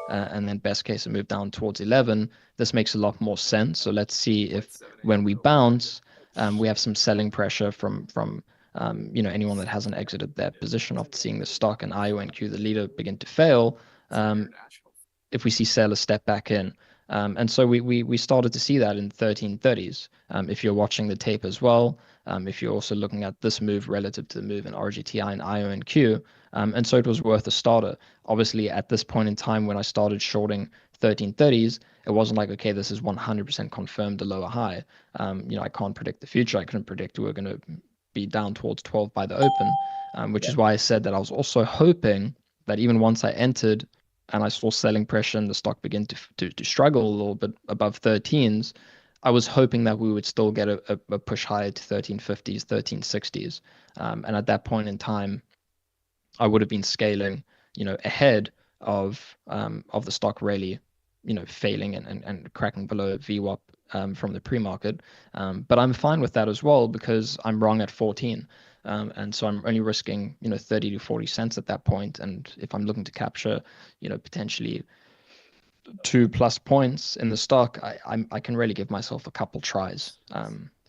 and then best case I move down towards 11. This makes a lot more sense. So let's see if when we bounce, we have some selling pressure from anyone that hasn't exited their position after seeing the stock and IONQ, the leader, begin to fail. If we see sellers step back in. And so we started to see that in 1330s. If you're watching the tape as well, if you're also looking at this move relative to the move in RGTI and IONQ, and so it was worth a starter. Obviously, at this point in time when I started shorting 1330s, it wasn't like, okay, this is 100% confirmed a lower high. I can't predict the future. I couldn't predict we're going to be down towards 12 by the open, which is why I said that I was also hoping that even once I entered and I saw selling pressure and the stock begin to struggle a little bit above 13s, I was hoping that we would still get a push higher to 1350s, 1360s. And at that point in time, I would have been scaling, ahead of the stock really, failing and cracking below VWAP from the pre-market. But I'm fine with that as well because I'm wrong at 14. And so I'm only risking, 30 to 40 cents at that point. And if I'm looking to capture, potentially 2+ points in the stock, I can really give myself a couple tries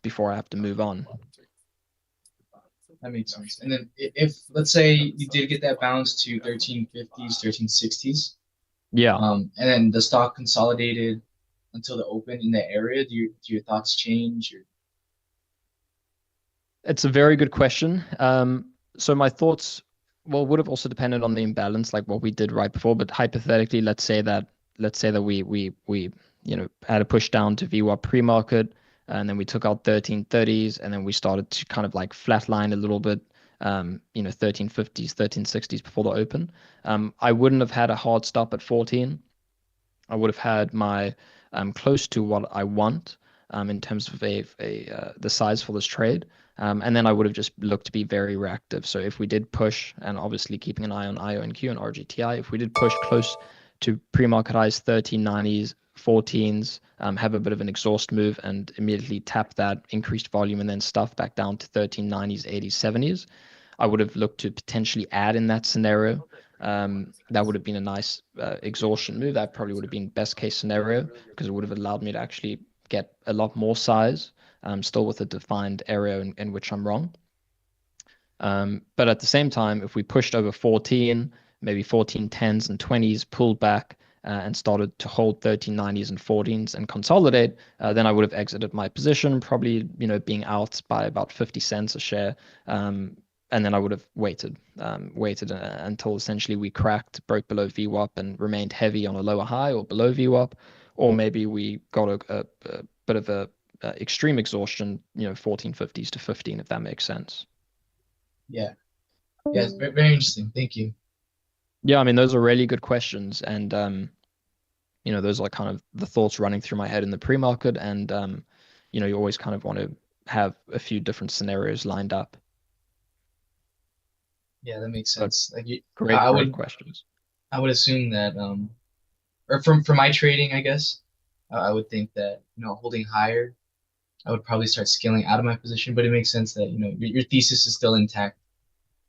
before I have to move on. That makes sense. And then if let's say you did get that bounce to 1350s, 1360s, yeah, and then the stock consolidated until the open in that area, do your thoughts change? Or? It's a very good question. So my thoughts, would have also depended on the imbalance, like what we did right before. But hypothetically, let's say that we had a push down to VWAP pre-market, and then we took out 1330s, and then we started to kind of like flatline a little bit, 1350s, 1360s before the open. I wouldn't have had a hard stop at 14. I would have had my close to what I want in terms of the size for this trade. And then I would have just looked to be very reactive. So if we did push, and obviously keeping an eye on IONQ and RGTI, if we did push close to pre-market highs, 1390s, 14s, have a bit of an exhaust move and immediately tap that increased volume and then stuff back down to 1390s, 80s, 70s, I would have looked to potentially add in that scenario. That would have been a nice exhaustion move. That probably would have been best case scenario because it would have allowed me to actually get a lot more size, still with a defined area in which I'm wrong. But at the same time, if we pushed over 14, maybe 1410s and 20s, pulled back and started to hold 1390s and 14s and consolidate, then I would have exited my position, probably being out by about 50 cents a share. And then I would have waited until essentially we broke below VWAP and remained heavy on a lower high or below VWAP, or maybe we got a bit of a extreme exhaustion, 1450s to 15, if that makes sense. Yeah, it's very interesting. Thank you. Yeah, I mean, those are really good questions. And, those are kind of the thoughts running through my head in the pre-market, and you always kind of want to have a few different scenarios lined up. Yeah, that makes But sense. Like great I would questions. I would assume that or from my trading, I guess, I would think that holding higher, I would probably start scaling out of my position. But it makes sense that your thesis is still intact,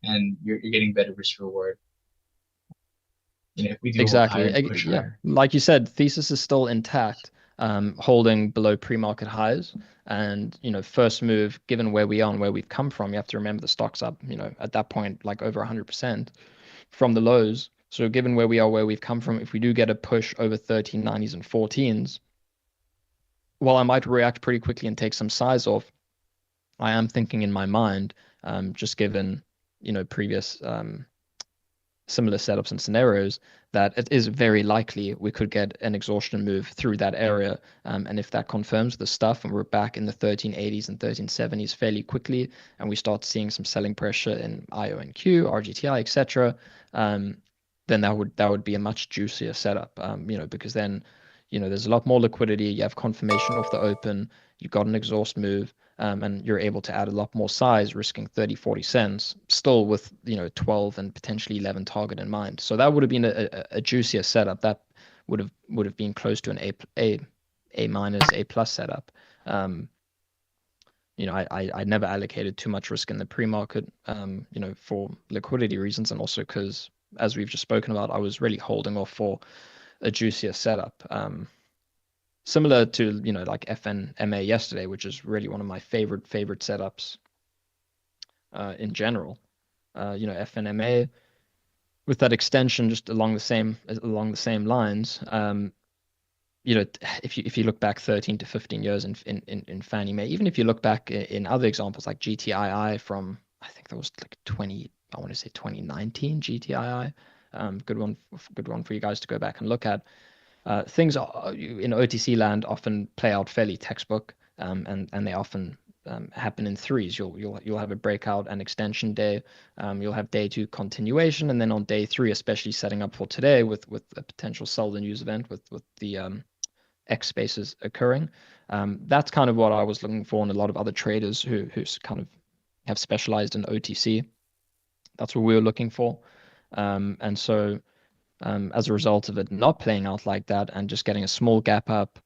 and you're getting better risk reward. If we do hold higher Exactly. and push Yeah, higher. like you said, thesis is still intact, holding below pre-market highs. And first move, given where we are and where we've come from, you have to remember the stock's up, at that point, like over 100% from the lows. So given where we are, where we've come from, if we do get a push over 1390s and 14s, while I might react pretty quickly and take some size off, I am thinking in my mind, just given previous similar setups and scenarios, that it is very likely we could get an exhaustion move through that area. And if that confirms the stuff and we're back in the 1380s and 1370s fairly quickly, and we start seeing some selling pressure in IONQ, RGTI, etc., then that would be a much juicier setup, because then there's a lot more liquidity. You have confirmation off the open. You've got an exhaust move, and you're able to add a lot more size, risking 30, 40 cents, still with 12 and potentially 11 target in mind. So that would have been a juicier setup. That would have been close to an A minus, A plus setup. I never allocated too much risk in the pre-market, for liquidity reasons, and also because, as we've just spoken about, I was really holding off for a juicier setup. Similar to, like FNMA yesterday, which is really one of my favorite setups in general. FNMA with that extension just along the same lines. If you look back 13 to 15 years in Fannie Mae, even if you look back in other examples like GTII from, I think that was like 2019 GTII. Good one for you guys to go back and look at. Things in OTC land often play out fairly textbook, and they often happen in threes. You'll have a breakout and extension day. You'll have day 2 continuation, and then on day 3, especially setting up for today with a potential sell the news event with the X spaces occurring. That's kind of what I was looking for, and a lot of other traders who kind of have specialized in OTC. That's what we were looking for. And so as a result of it not playing out like that and just getting a small gap up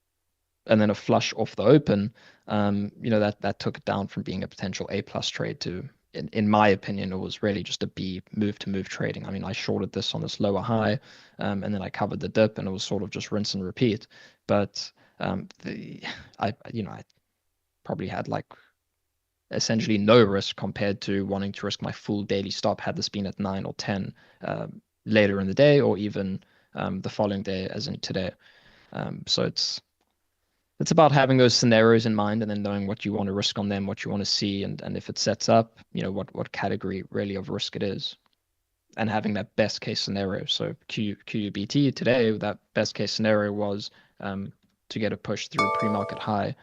and then a flush off the open, that took it down from being a potential A plus trade to, in my opinion, it was really just a B move to move trading. I mean, I shorted this on this lower high, and then I covered the dip, and it was sort of just rinse and repeat. But I probably had like essentially no risk compared to wanting to risk my full daily stop had this been at 9 or 10 later in the day, or even the following day, as in today. So it's about having those scenarios in mind and then knowing what you want to risk on them, what you want to see, and if it sets up, what category really of risk it is, and having that best case scenario. So QUBT today, that best case scenario was to get a push through pre-market high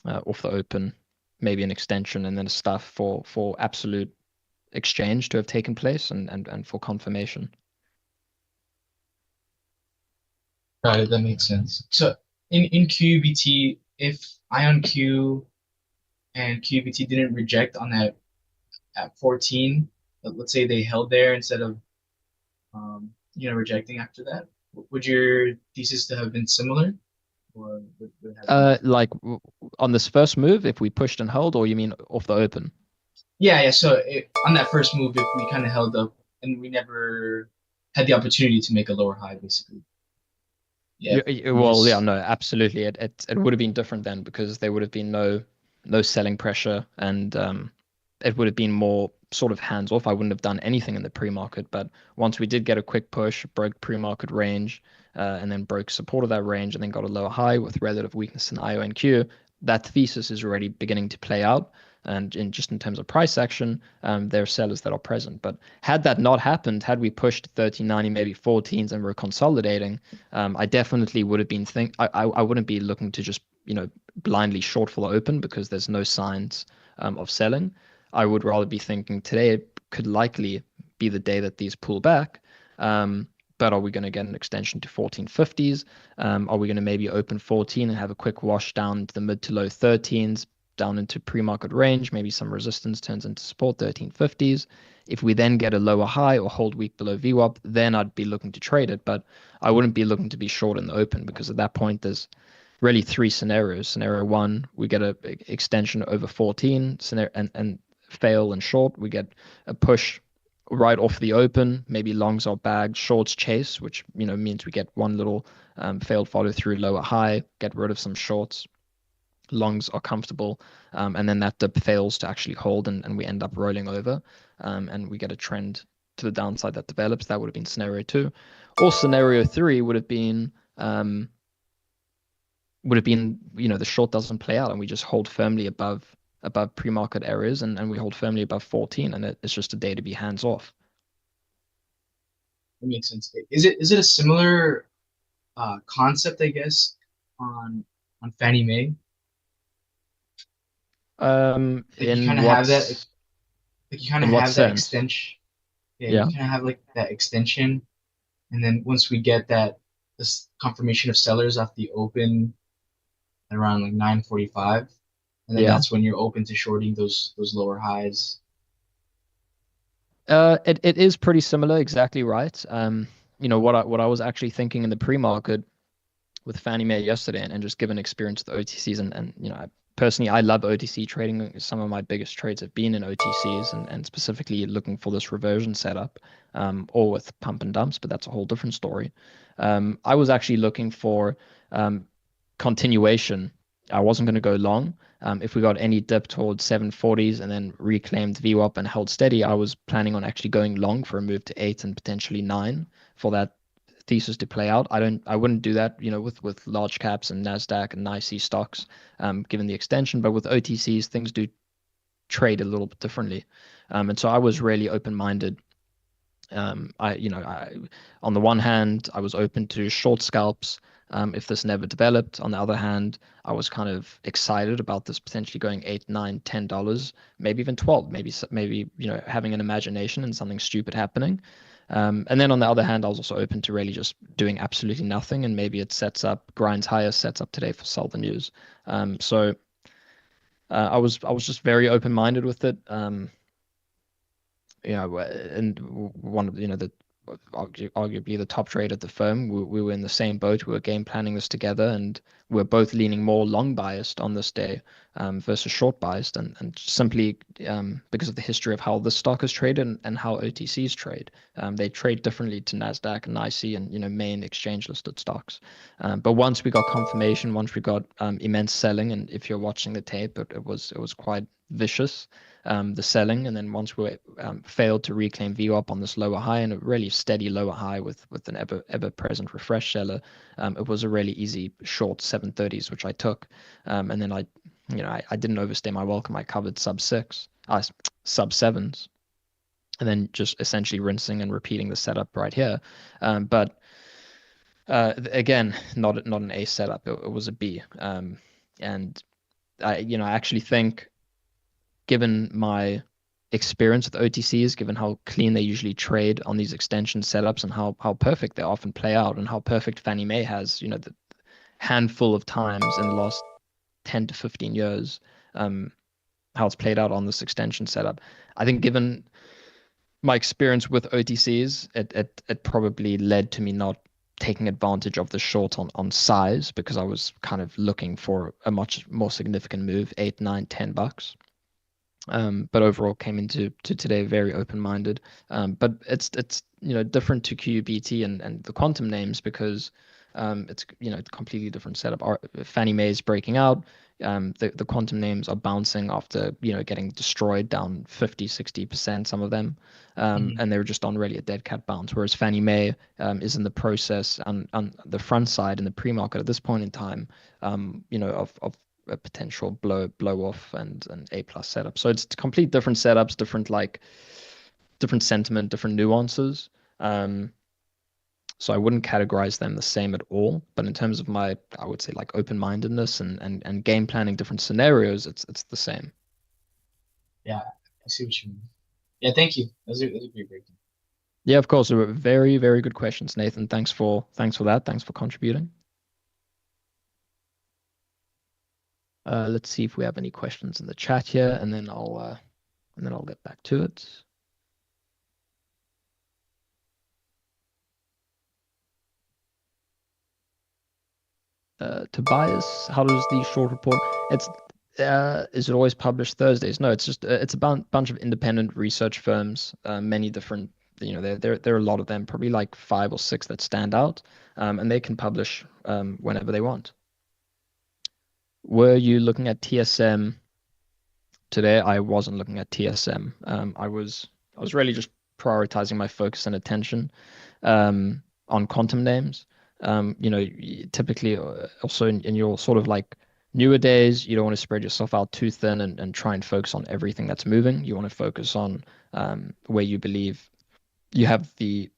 off the open, maybe an extension, and then a stuff for absolute exchange to have taken place and for confirmation. Got it. That makes sense. So in QUBT, if IonQ and QUBT didn't reject on that at 14, let's say they held there instead of rejecting after that, would your thesis to have been similar? Or would have like on this first move, if we pushed and held, or you mean off the open? Yeah. So on that first move, if we kind of held up and we never had the opportunity to make a lower high, basically. Yeah. Well, yeah, no, absolutely. It would have been different then, because there would have been no selling pressure, and it would have been more sort of hands off. I wouldn't have done anything in the pre-market, but once we did get a quick push, broke pre-market range, and then broke support of that range, and then got a lower high with relative weakness in IONQ, that thesis is already beginning to play out. And in terms of price action, there are sellers that are present. But had that not happened, had we pushed 1390, maybe 14s, and we're consolidating, I definitely would have been I wouldn't be looking to just blindly short for the open, because there's no signs of selling. I would rather be thinking today could likely be the day that these pull back. but are we going to get an extension to 1450s? Are we going to maybe open 14 and have a quick wash down to the mid to low 13s, down into pre-market range, maybe some resistance turns into support 1350s. If we then get a lower high or hold weak below VWAP, then I'd be looking to trade it, but I wouldn't be looking to be short in the open, because at that point there's really three scenarios. Scenario one, we get a extension over 14, and fail and short, we get a push right off the open, maybe longs are bagged, shorts chase, which means we get one little failed follow through lower high, get rid of some shorts. Longs are comfortable, and then that dip fails to actually hold, and we end up rolling over, and we get a trend to the downside that develops. That would have been scenario two. Or scenario three would have been the short doesn't play out and we just hold firmly above pre-market areas, and we hold firmly above 14, and it's just a day to be hands off. That makes sense. Is it a similar concept, I guess, on Fannie Mae? In you kind of have that, like you kind of have that extension. Yeah. You kind of have like that extension, and then once we get this confirmation of sellers off the open at around like 9:45, and then that's when you're open to shorting those lower highs. It is pretty similar, exactly right. What I was actually thinking in the pre-market with Fannie Mae yesterday, and just given experience with OTCs, and personally, I love OTC trading. Some of my biggest trades have been in OTCs, and specifically looking for this reversion setup, or with pump and dumps, but that's a whole different story. I was actually looking for continuation. I wasn't going to go long. If we got any dip towards 740s and then reclaimed VWAP and held steady, I was planning on actually going long for a move to 8 and potentially 9 for that thesis to play out. I wouldn't do that, with large caps and NASDAQ and NYSE stocks, given the extension, but with OTCs, things do trade a little bit differently. And so I was really open-minded. On the one hand, I was open to short scalps, if this never developed. On the other hand, I was kind of excited about this potentially going $8, $9, $10, maybe even 12, maybe having an imagination and something stupid happening. And then on the other hand, I was also open to really just doing absolutely nothing, and maybe it grinds higher, sets up today for sell the news. So I was just very open-minded with it. And one of arguably the top trade at the firm, we were in the same boat. We were game planning this together, and we're both leaning more long biased on this day versus short biased, and simply because of the history of how the stock is traded and how OTCs trade. They trade differently to NASDAQ and NYSE and main exchange listed stocks. But once we got confirmation, once we got immense selling, and if you're watching the tape, it was quite vicious, the selling, and then once we failed to reclaim VWAP on this lower high, and a really steady lower high with an ever present refresh seller, it was a really easy short 730s, which I took, and then I didn't overstay my welcome. I covered sub 7s, and then just essentially rinsing and repeating the setup right here. But again, not an A setup. It was a B, and I actually think, given my experience with OTCs, given how clean they usually trade on these extension setups, and how perfect they often play out, and how perfect Fannie Mae has, the handful of times in the last 10 to 15 years, how it's played out on this extension setup. I think given my experience with OTCs, it probably led to me not taking advantage of the short on size, because I was kind of looking for a much more significant move, $8, $9, $10. But overall came into today very open-minded. But it's different to QUBT and the quantum names, because it's a completely different setup. Fannie Mae is breaking out. The quantum names are bouncing after getting destroyed down 50-60%, some of them, and they're just on really a dead cat bounce. Whereas Fannie Mae is in the process on the front side in the pre-market at this point in time, of a potential blow off and an A+ setup. So it's complete different setups, different sentiment, different nuances. So I wouldn't categorize them the same at all. But in terms of I would say open-mindedness and game planning different scenarios, it's the same. Yeah, I see what you mean. Yeah, thank you. That was a great breakdown. Yeah, of course. They were very, very good questions, Nathan. Thanks for that. Thanks for contributing. Let's see if we have any questions in the chat here, and then I'll get back to it. Tobias, how does the short report? Is it always published Thursdays? No, it's just it's a bunch of independent research firms, many different. There are a lot of them, probably like 5 or 6 that stand out, and they can publish whenever they want. Were you looking at TSM today? I wasn't looking at TSM. I was really just prioritizing my focus and attention on quantum names. Typically also in your sort of like newer days, you don't want to spread yourself out too thin and try and focus on everything that's moving. You want to focus on where you believe you have the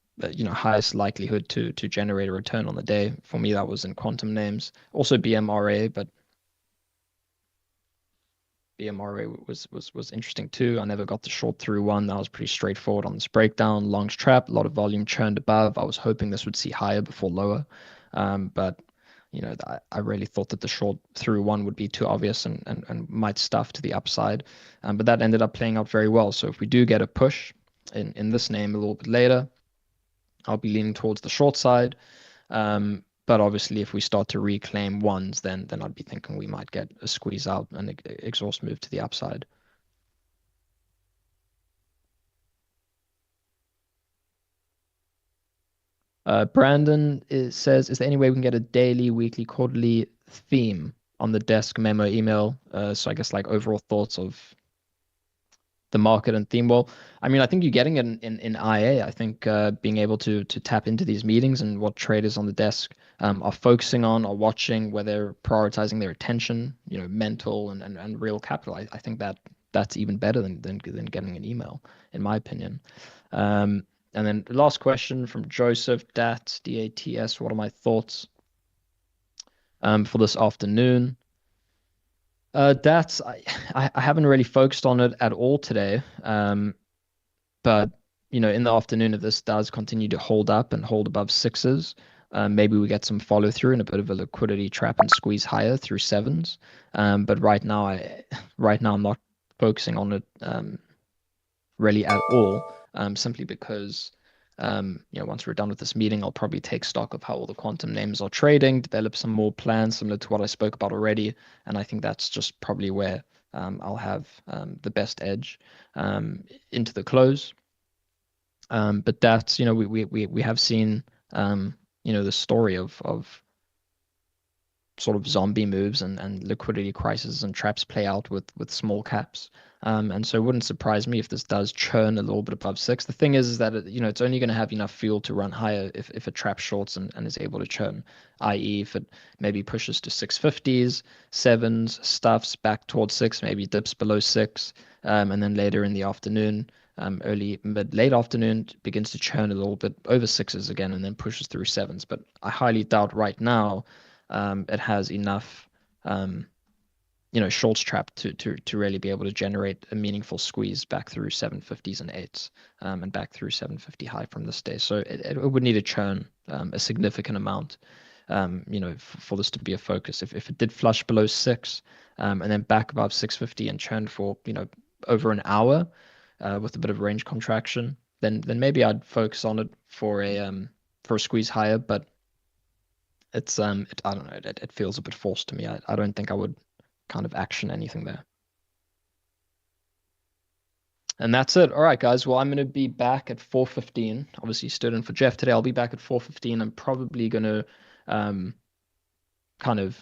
highest likelihood to generate a return on the day. For me, that was in quantum names, also BMRA, but BMRA was interesting too. I never got the short through one. That was pretty straightforward on this breakdown. Longs trap, a lot of volume churned above. I was hoping this would see higher before lower, but I really thought that the short through one would be too obvious and might stuff to the upside, but that ended up playing out very well. So if we do get a push in this name a little bit later, I'll be leaning towards the short side. But obviously, if we start to reclaim ones, then I'd be thinking we might get a squeeze out and exhaust move to the upside. Brandon says, is there any way we can get a daily, weekly, quarterly theme on the desk memo email? So I guess like overall thoughts of the market and theme. Well, I mean, I think you're getting it in IA. I think being able to tap into these meetings and what traders on the desk are focusing on or watching, where they're prioritizing their attention, mental and real capital. I think that's even better than getting an email, in my opinion. And then the last question from Joseph DATS, DATS. What are my thoughts for this afternoon? DATS, I haven't really focused on it at all today. But in the afternoon, if this does continue to hold up and hold above 6s, maybe we get some follow through and a bit of a liquidity trap and squeeze higher through 7s. But right now I'm not focusing on it really at all, simply because once we're done with this meeting, I'll probably take stock of how all the quantum names are trading, develop some more plans similar to what I spoke about already, and I think that's just probably where I'll have the best edge into the close. But that's we have seen the story of sort of zombie moves and liquidity crises and traps play out with small caps. And so it wouldn't surprise me if this does churn a little bit above 6. The thing is that it's only going to have enough fuel to run higher if it trap shorts and is able to churn, i.e. if it maybe pushes to 650s, 7s, stuffs back towards 6, maybe dips below 6, and then later in the afternoon, early, mid, late afternoon, begins to churn a little bit over 6s again and then pushes through 7s. But I highly doubt right now it has enough shorts trap to really be able to generate a meaningful squeeze back through 750s and 8s and back through 750 high from this day. So it would need to churn a significant amount for this to be a focus. If it did flush below 6 and then back above 650 and churn for over an hour with a bit of range contraction, then maybe I'd focus on it for a squeeze higher. But it's I don't know, it feels a bit forced to me. I don't think I would kind of action anything there. And that's it. All right, guys. Well, I'm going to be back at 4:15. Obviously, stood in for Jeff today. I'll be back at 4:15. I'm probably going to kind of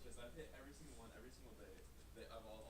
Just I've hit every single one every single day. I've lost.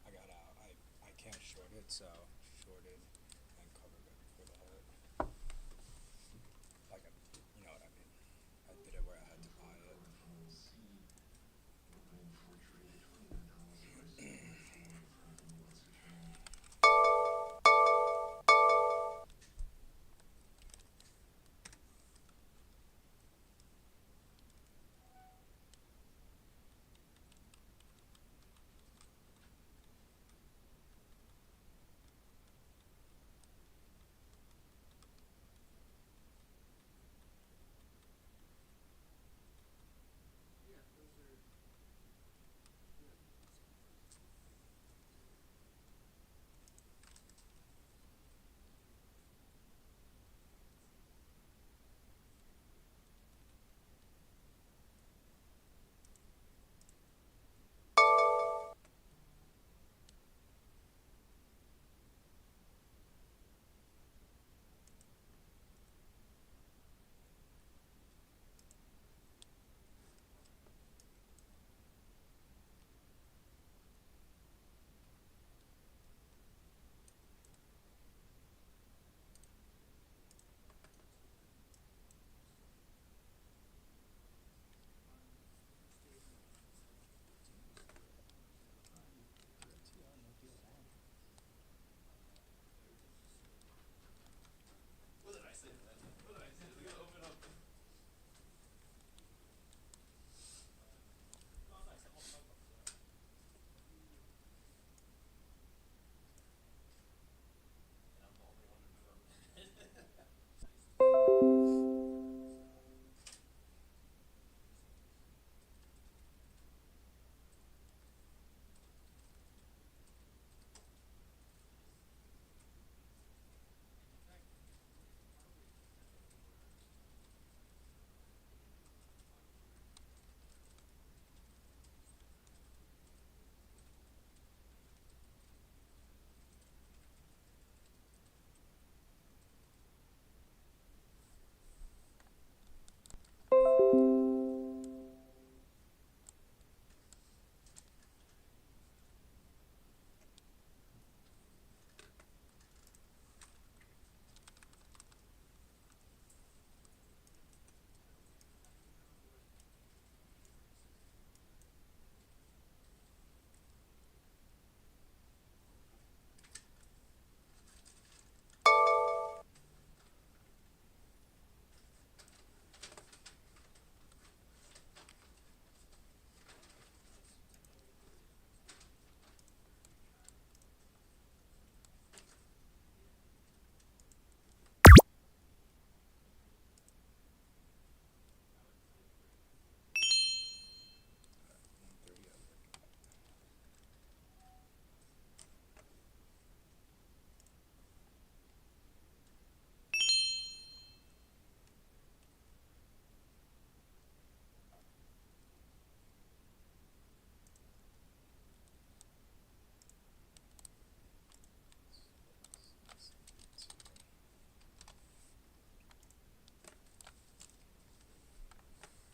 I got out. I can't short it, so shorted and covered it for the hit. Like, you know what I mean. I did it where I had to buy it.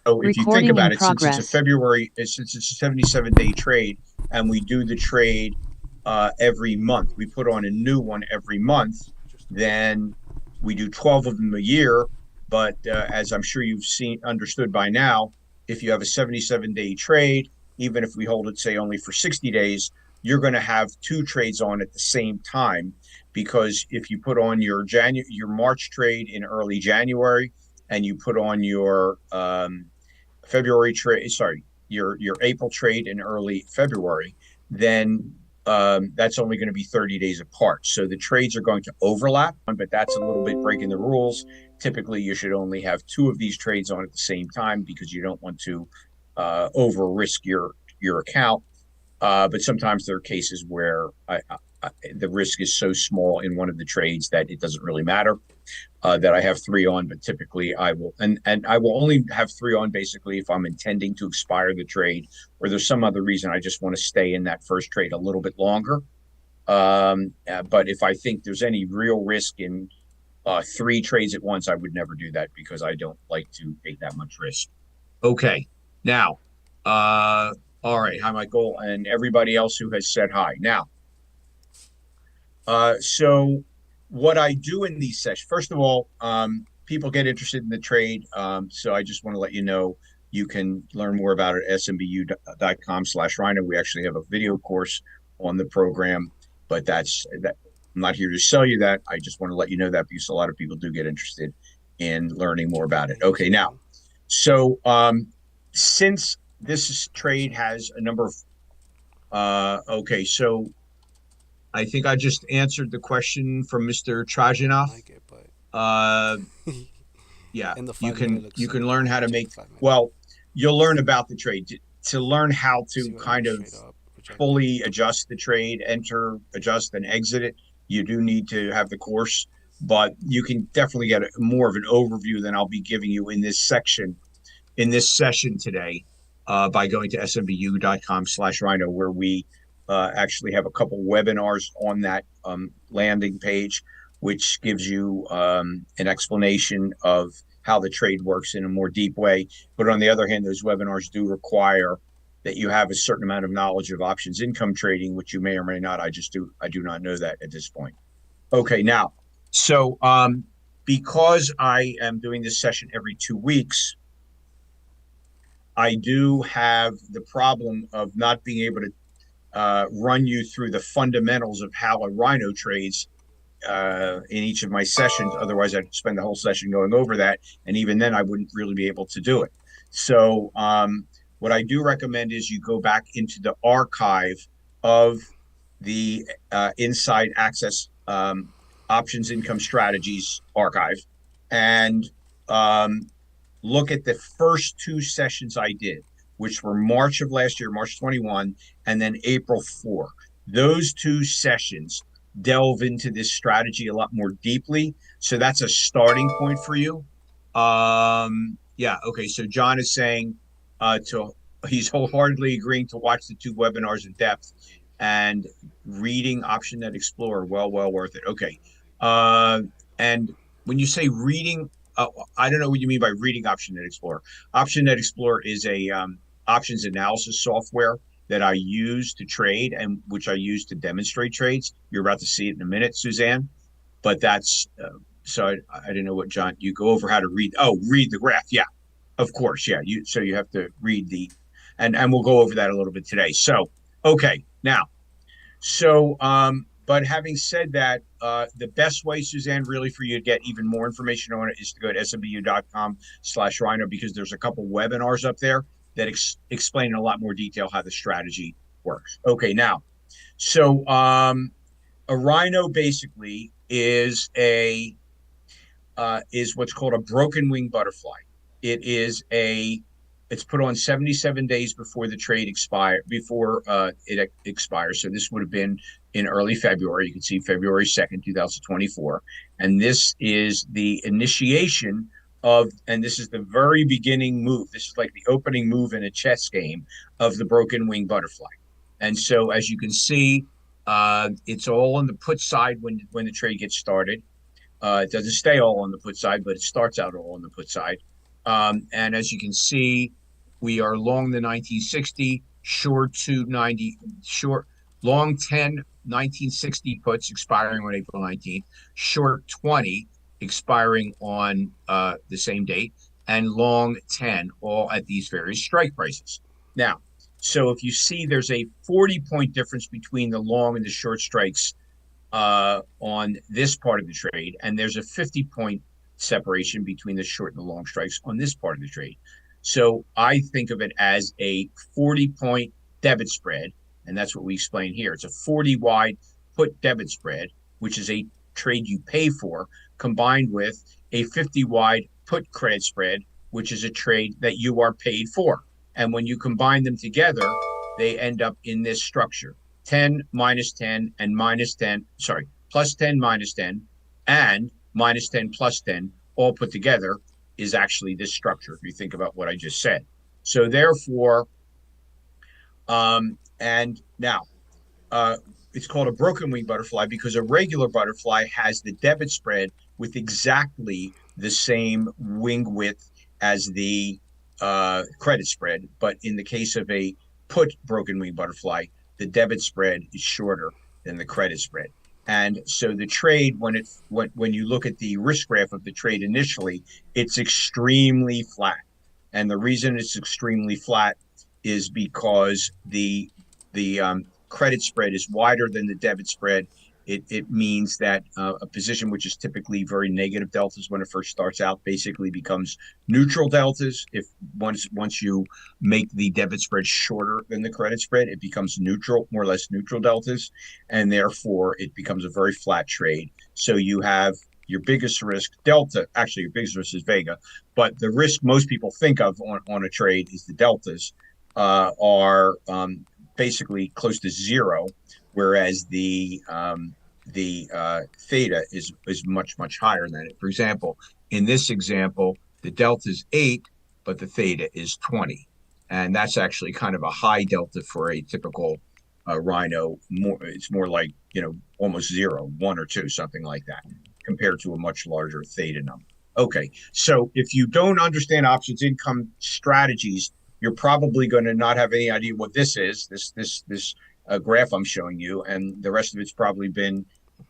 So if you think Recording about in it, since it's a progress. February, since it's a 77-day trade, and we do the trade every month, we put on a new one every month, then we do 12 of them a year. But as I'm sure you've understood by now, if you have a 77-day trade, even if we hold it, say, only for 60 days, you're going to have two trades on at the same time. Because if you put on your March trade in early January, and you put on your February trade, sorry, your April trade in early February, then that's only going to be 30 days apart. So the trades are going to overlap, but that's a little bit breaking the rules. Typically, you should only have 2 of these trades on at the same time because you don't want to over risk your account. But sometimes there are cases where the risk is so small in one of the trades that it doesn't really matter that I have 3 on. But typically, I will and I will only have 3 on basically if I'm intending to expire the trade or there's some other reason I just want to stay in that first trade a little bit longer. But if I think there's any real risk in 3 trades at once, I would never do that because I don't like to take that much risk. Okay, now, all right, hi Michael and everybody else who has said hi. Now, so what I do in these sessions, first of all, people get interested in the trade. So I just want to let you know, you can learn more about it at smbu.com/Rhino. We actually have a video course on the program, but that's that. I'm not here to sell you that. I just want to let you know that because a lot of people do get interested in learning more about it. Okay, now, so since this trade has a number of, okay, so I think I just answered the question from Mr. Trajanov. Yeah, you can learn how to make, well, you'll learn about the trade to learn how to kind of fully adjust the trade, enter, adjust, and exit it. You do need to have the course, but you can definitely get more of an overview than I'll be giving you in this section, in this session today, by going to smbu.com/Rhino, where we actually have a couple webinars on that landing page, which gives you an explanation of how the trade works in a more deep way. But on the other hand, those webinars do require that you have a certain amount of knowledge of options income trading, which you may or may not. I do not know that at this point. Okay, now, so because I am doing this session every 2 weeks, I do have the problem of not being able to run you through the fundamentals of how a Rhino trades in each of my sessions. Otherwise, I'd spend the whole session going over that, and even then, I wouldn't really be able to do it. So what I do recommend is you go back into the archive of the Inside Access Options Income Strategies archive and look at the first 2 sessions I did, which were March of last year, March 21, and then April 4. Those 2 sessions delve into this strategy a lot more deeply. So that's a starting point for you. Yeah, okay, so John is saying he's wholeheartedly agreeing to watch the 2 webinars in depth and reading OptionNet Explorer, well worth it. Okay, and when you say reading, I don't know what you mean by reading OptionNet Explorer. OptionNet Explorer is a options analysis software that I use to trade and which I use to demonstrate trades. You're about to see it in a minute, Suzanne. But that's so I didn't know what, John, you go over how to read. Oh, read the graph. Yeah, of course. Yeah, so you have to read the, and we'll go over that a little bit today. So okay, now, so but having said that, the best way, Suzanne, really for you to get even more information on it is to go to smbu.com/Rhino because there's a couple webinars up there that explain in a lot more detail how the strategy works. Okay, now, so a Rhino basically is what's called a broken wing butterfly. It's put on 77 days before the trade it expires. So this would have been in early February. You can see February 2nd, 2024. And this is the initiation and this is the very beginning move. This is like the opening move in a chess game of the broken wing butterfly. And so as you can see, it's all on the put side when the trade gets started. It doesn't stay all on the put side, but it starts out all on the put side. And as you can see, we are long the 1960, short 290, long 10 1960 puts expiring on April 19th, short 20 expiring on the same date, and long 10 all at these various strike prices. Now, so if you see there's a 40-point difference between the long and the short strikes on this part of the trade, and there's a 50-point separation between the short and the long strikes on this part of the trade. So I think of it as a 40-point debit spread, And that's what we explain here. It's a 40 wide put debit spread, which is a trade you pay for, combined with a 50 wide put credit spread, which is a trade that you are paid for. And when you combine them together, they end up in this structure: 10, minus 10, and minus 10, sorry, plus 10, minus 10, and minus 10, plus 10, all put together is actually this structure, if you think about what I just said. So therefore, and now, it's called a broken wing butterfly because a regular butterfly has the debit spread with exactly the same wing width as the credit spread. But in the case of a put broken wing butterfly, the debit spread is shorter than the credit spread. And so the trade, when you look at the risk graph of the trade initially, it's extremely flat. And the reason it's extremely flat is because the credit spread is wider than the debit spread. It means that a position which is typically very negative deltas when it first starts out basically becomes neutral deltas. If once you make the debit spread shorter than the credit spread, it becomes neutral, more or less neutral deltas, and therefore it becomes a very flat trade. So you have your biggest risk delta. Actually, your biggest risk is vega, but the risk most people think of on a trade is the deltas are basically close to zero, whereas the theta is much higher than it. For example, in this example, the delta is 8, but the theta is 20, and that's actually kind of a high delta for a typical rhino. It's more like, almost 0, 1 or 2, something like that, compared to a much larger theta number. Okay, so if you don't understand options income strategies, you're probably going to not have any idea what this is, this graph I'm showing you, and the rest of it's probably been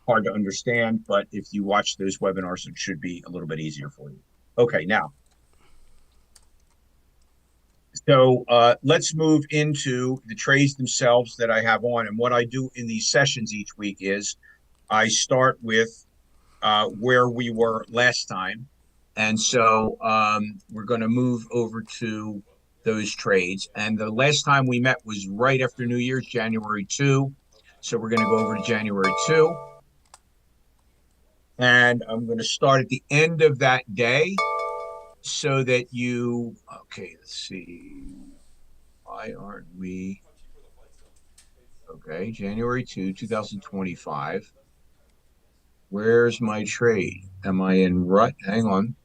hard to understand, but if you watch those webinars, it should be a little bit easier for you. Okay, now, so let's move into the trades themselves that I have on. And what I do in these sessions each week is I start with where we were last time. And so we're going to move over to those trades. And the last time we met was right after New Year's, January 2. So we're going to go over to January 2. And I'm going to start at the end of that day so that you, okay, let's see. Why aren't we? Okay, January 2, 2025. Where's my trade? Am I in rut? Hang on.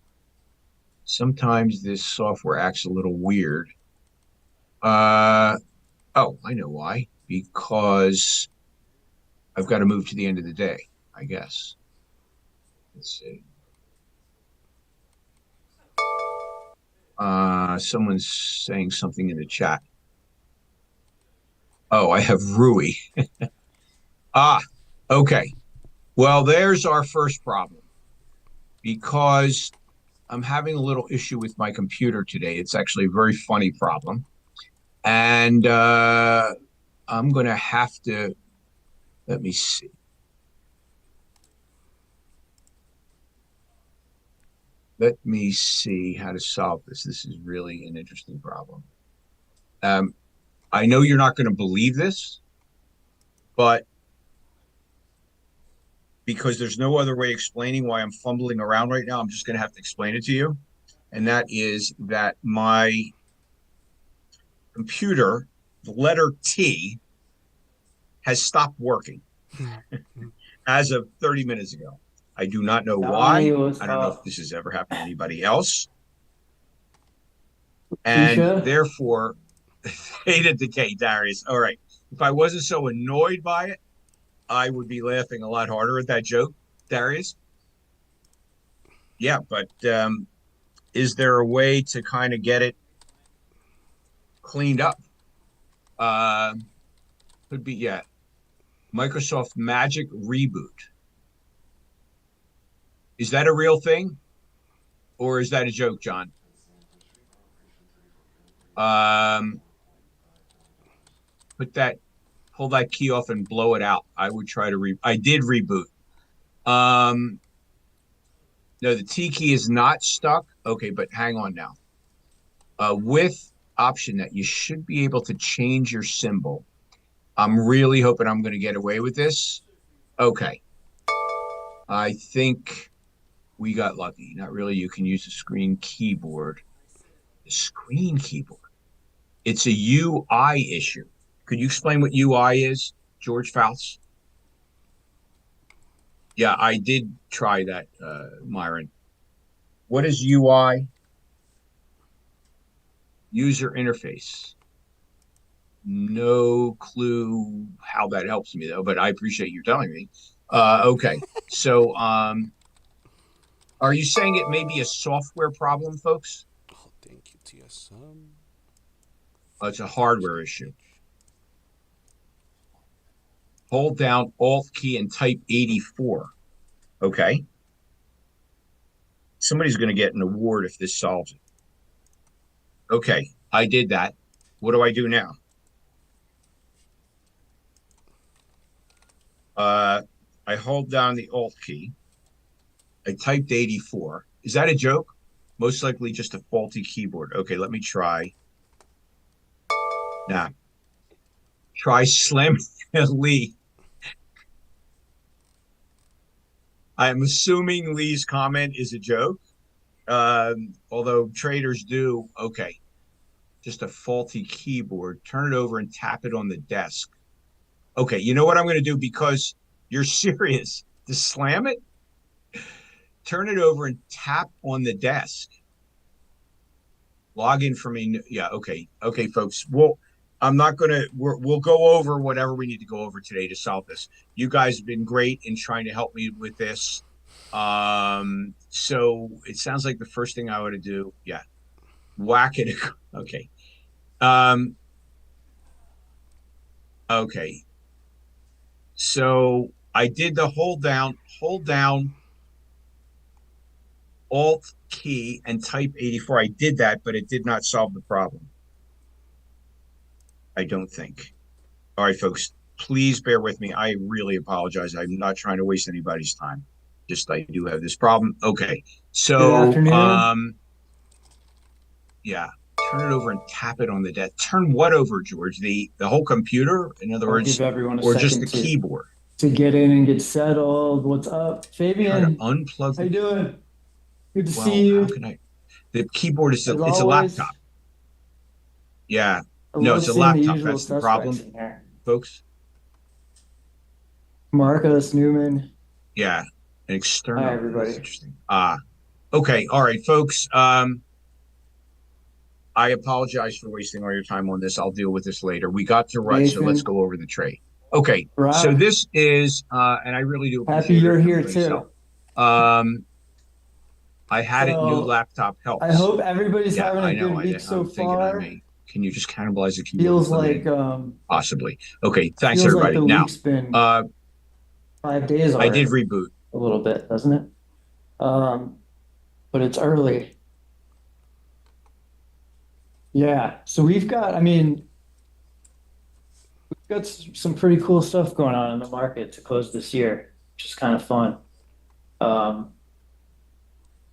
Sometimes this software acts a little weird. Oh, I know why. Because I've got to move to the end of the day, I guess. Let's see. Someone's saying something in the chat. Oh, I have Rui. Okay. Well, there's our first problem. Because I'm having a little issue with my computer today. It's actually a very funny problem. And I'm going to have to, let me see. Let me see how to solve this. This is really an interesting problem. I know you're not going to believe this, but because there's no other way explaining why I'm fumbling around right now, I'm just going to have to explain it to you. And that is that my computer, the letter T, has stopped working as of 30 minutes ago. I do not know why. I don't know if this has ever happened to anybody else. And therefore, theta decay, Darius. All right. If I wasn't so annoyed by it, I would be laughing a lot harder at that joke, Darius. Yeah, but is there a way to kind of get it cleaned up? Could be, yeah. Microsoft Magic Reboot. Is that a real thing? Or is that a joke, John? Pull that key off and blow it out. I would try to I did reboot. No, the T key is not stuck. Okay, but hang on now. With OptionNet, you should be able to change your symbol. I'm really hoping I'm going to get away with this. Okay. I think we got lucky. Not really. You can use the screen keyboard. The screen keyboard. It's a UI issue. Could you explain what UI is, George Faust? Yeah, I did try that, Myron. What is UI? User interface. No clue how that helps me though, but I appreciate you telling me. Okay, so are you saying it may be a software problem, folks? Oh, thank you, TSM. Oh, it's a hardware issue. Hold down Alt key and type 84. Okay. Somebody's going to get an award if this solves it. Okay, I did that. What do I do now? I hold down the Alt key. I typed 84. Is that a joke? Most likely just a faulty keyboard. Okay, let me try. Nah. Try Slim Lee. I'm assuming Lee's comment is a joke. Although traders do. Okay. Just a faulty keyboard. Turn it over and tap it on the desk. Okay, you know what I'm going to do because you're serious. To slam it, turn it over and tap on the desk. Log in for me. Yeah, okay. Okay, folks. I'm not going to, we'll go over whatever we need to go over today to solve this. You guys have been great in trying to help me with this. So it sounds like the first thing I would do, yeah, whack it. Okay. Okay. So I did the hold down Alt key and type 84. I did that, but it did not solve the problem. I don't think. All right, folks, please bear with me. I really apologize. I'm not trying to waste anybody's time. Just I do have this problem. Okay. So Good afternoon. Yeah. Turn it over and tap it on the desk. Turn what over, George? The whole computer? In other I'll words, give everyone a or just second the keyboard? to get in and get settled. What's up, Try to Fabian? unplug. How you doing? Good to Well, see you. how can I? The keyboard is As it's a always, laptop. Yeah. I No, love it's a seeing the laptop. usual That's the suspects problem, in here. folks. Marcos Newman. Yeah. An external. Hi, everybody. That's interesting. Okay. All right, folks. I apologize for wasting all your time on this. I'll deal with this later. We got to rush, so let's Nathan. go over the trade. Okay. Rob. So this is, and I really do appreciate Happy you're here everybody's too. help. I had it. New So, laptop helps. I hope everybody's Yeah, having I a know. good week so I'm thinking I far. may. Can you just cannibalize the keyboard? Feels and put it like in? Possibly. Okay. Thanks, feels like everybody. the Now, week's been 5 days I already. did reboot. A little bit, doesn't it? But it's early. Yeah, so we've got, we've got some pretty cool stuff going on in the market to close this year, which is kind of fun.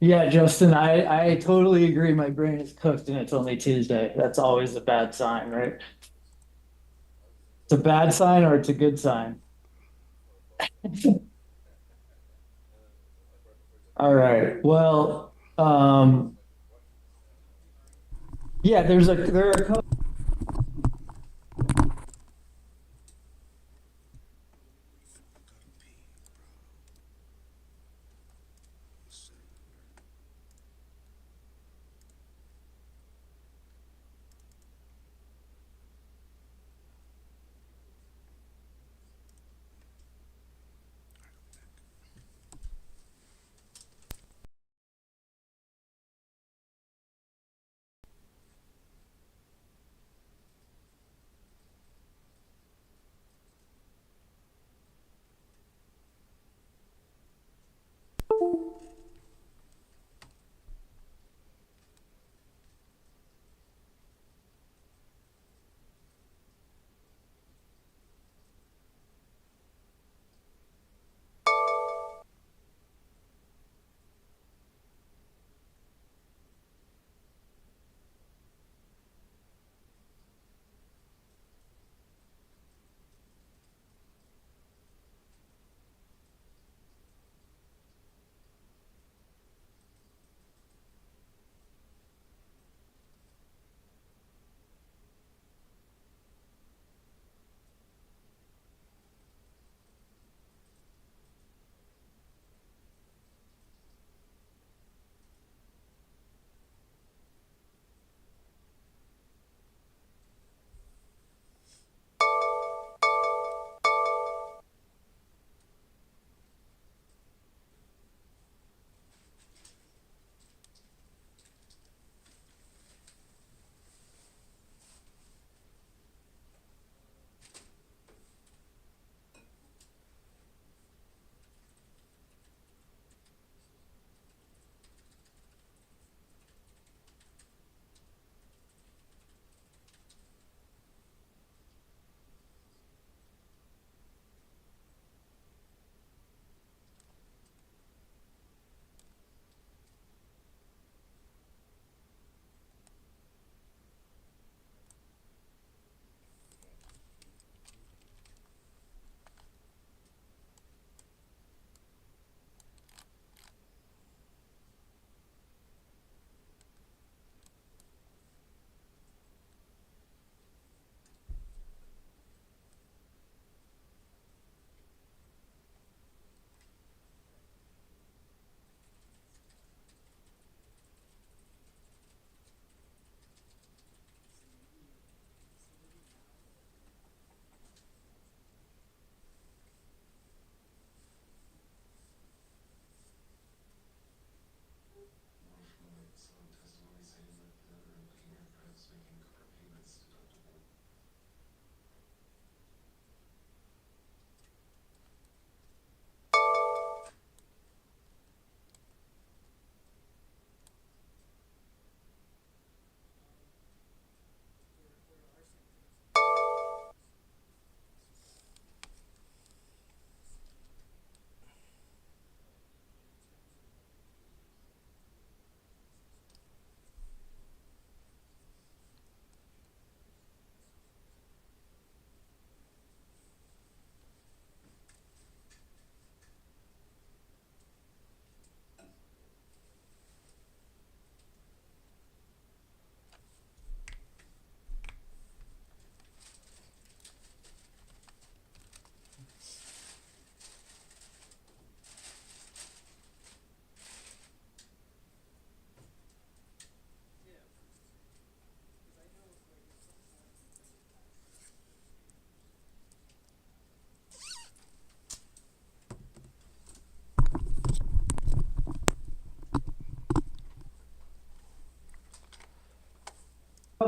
Yeah, Justin, I totally agree. My brain is cooked and it's only Tuesday. That's always a bad sign, right? It's a bad sign or it's a good sign. All right. Well, yeah, there are a couple.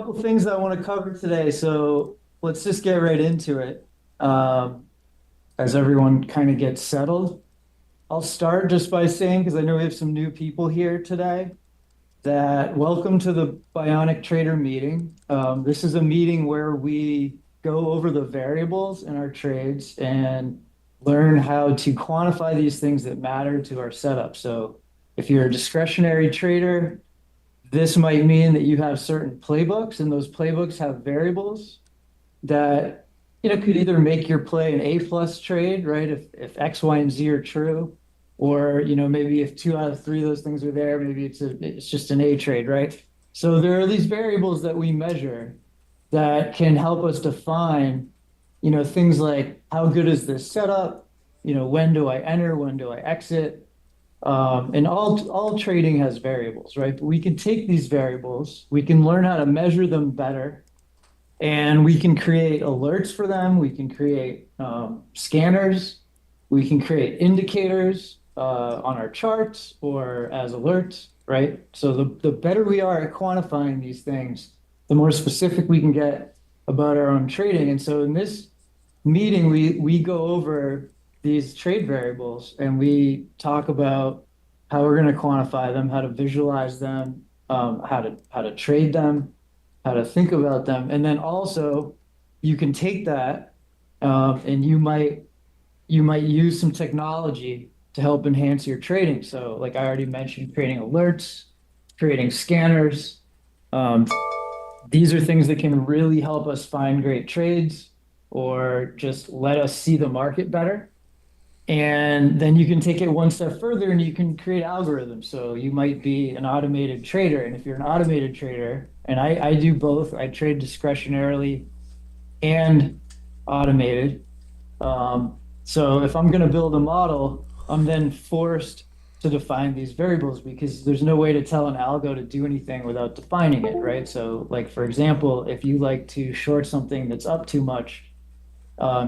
couple things I want to cover today, so let's just get right into it. As everyone kind of gets settled, I'll start just by saying, because I know we have some new people here today, that welcome to the Bionic Trader meeting. This is a meeting where we go over the variables in our trades and learn how to quantify these things that matter to our setup. So if you're a discretionary trader, this might mean that you have certain playbooks, and those playbooks have variables that, you know, could either make your play an A+ trade, right? If X, Y, and Z are true, or, you know, maybe if 2 out of 3 of those things are there, maybe it's just an A trade, right? So there are these variables that we measure that can help us define, you know, things like how good is this setup? You know, when do I enter? When do I exit? And all trading has variables, right? But we can take these variables, we can learn how to measure them better, and we can create alerts for them. We can create scanners. We can create indicators on our charts or as alerts, right? So the better we are at quantifying these things, the more specific we can get about our own trading. And so in this meeting, we go over these trade variables and we talk about how we're going to quantify them, how to visualize them, how to trade them, how to think about them. And then also you can take that and you might use some technology to help enhance your trading. So like I already mentioned, creating alerts, creating scanners. These are things that can really help us find great trades or just let us see the market better. And then you can take it one step further and you can create algorithms. So you might be an automated trader. And if you're an automated trader, and I do both, I trade discretionarily and automated. So if I'm going to build a model, I'm then forced to define these variables because there's no way to tell an algo to do anything without defining it, right? So like, for example, if you like to short something that's up too much,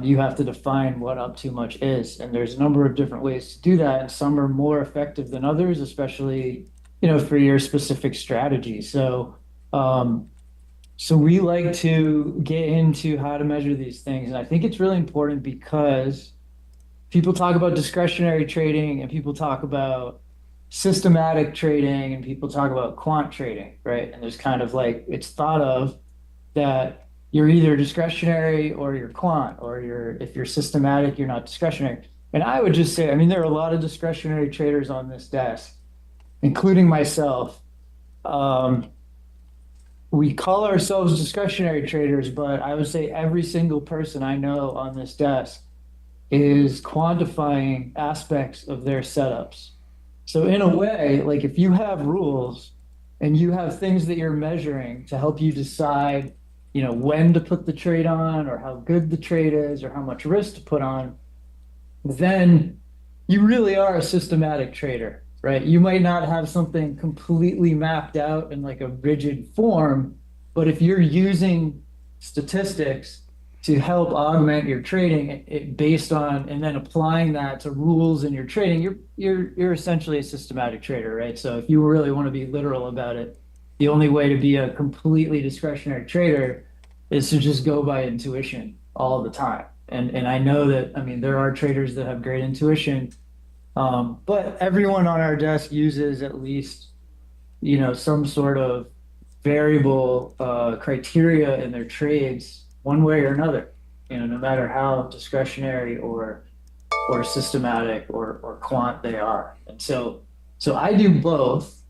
you have to define what up too much is. And there's a number of different ways to do that. And some are more effective than others, especially, you know, for your specific strategy. So, so we like to get into how to measure these things. And I think it's really important because people talk about discretionary trading and people talk about systematic trading and people talk about quant trading, right? And there's kind of like, it's thought of that you're either discretionary or you're quant, or if you're systematic, you're not discretionary. And I would just say, I mean, there are a lot of discretionary traders on this desk, including myself. We call ourselves discretionary traders, but I would say every single person I know on this desk is quantifying aspects of their setups. So in a way, like if you have rules and you have things that you're measuring to help you decide, you know, when to put the trade on or how good the trade is or how much risk to put on, then you really are a systematic trader, right? You might not have something completely mapped out in like a rigid form, but if you're using statistics to help augment your trading based on, and then applying that to rules in your trading, you're essentially a systematic trader, right? So if you really want to be literal about it, the only way to be a completely discretionary trader is to just go by intuition all the time. And I know that, I mean, there are traders that have great intuition, but everyone on our desk uses at least, you know, some sort of variable criteria in their trades one way or another, you know, no matter how discretionary or systematic or quant they are. And so I do both.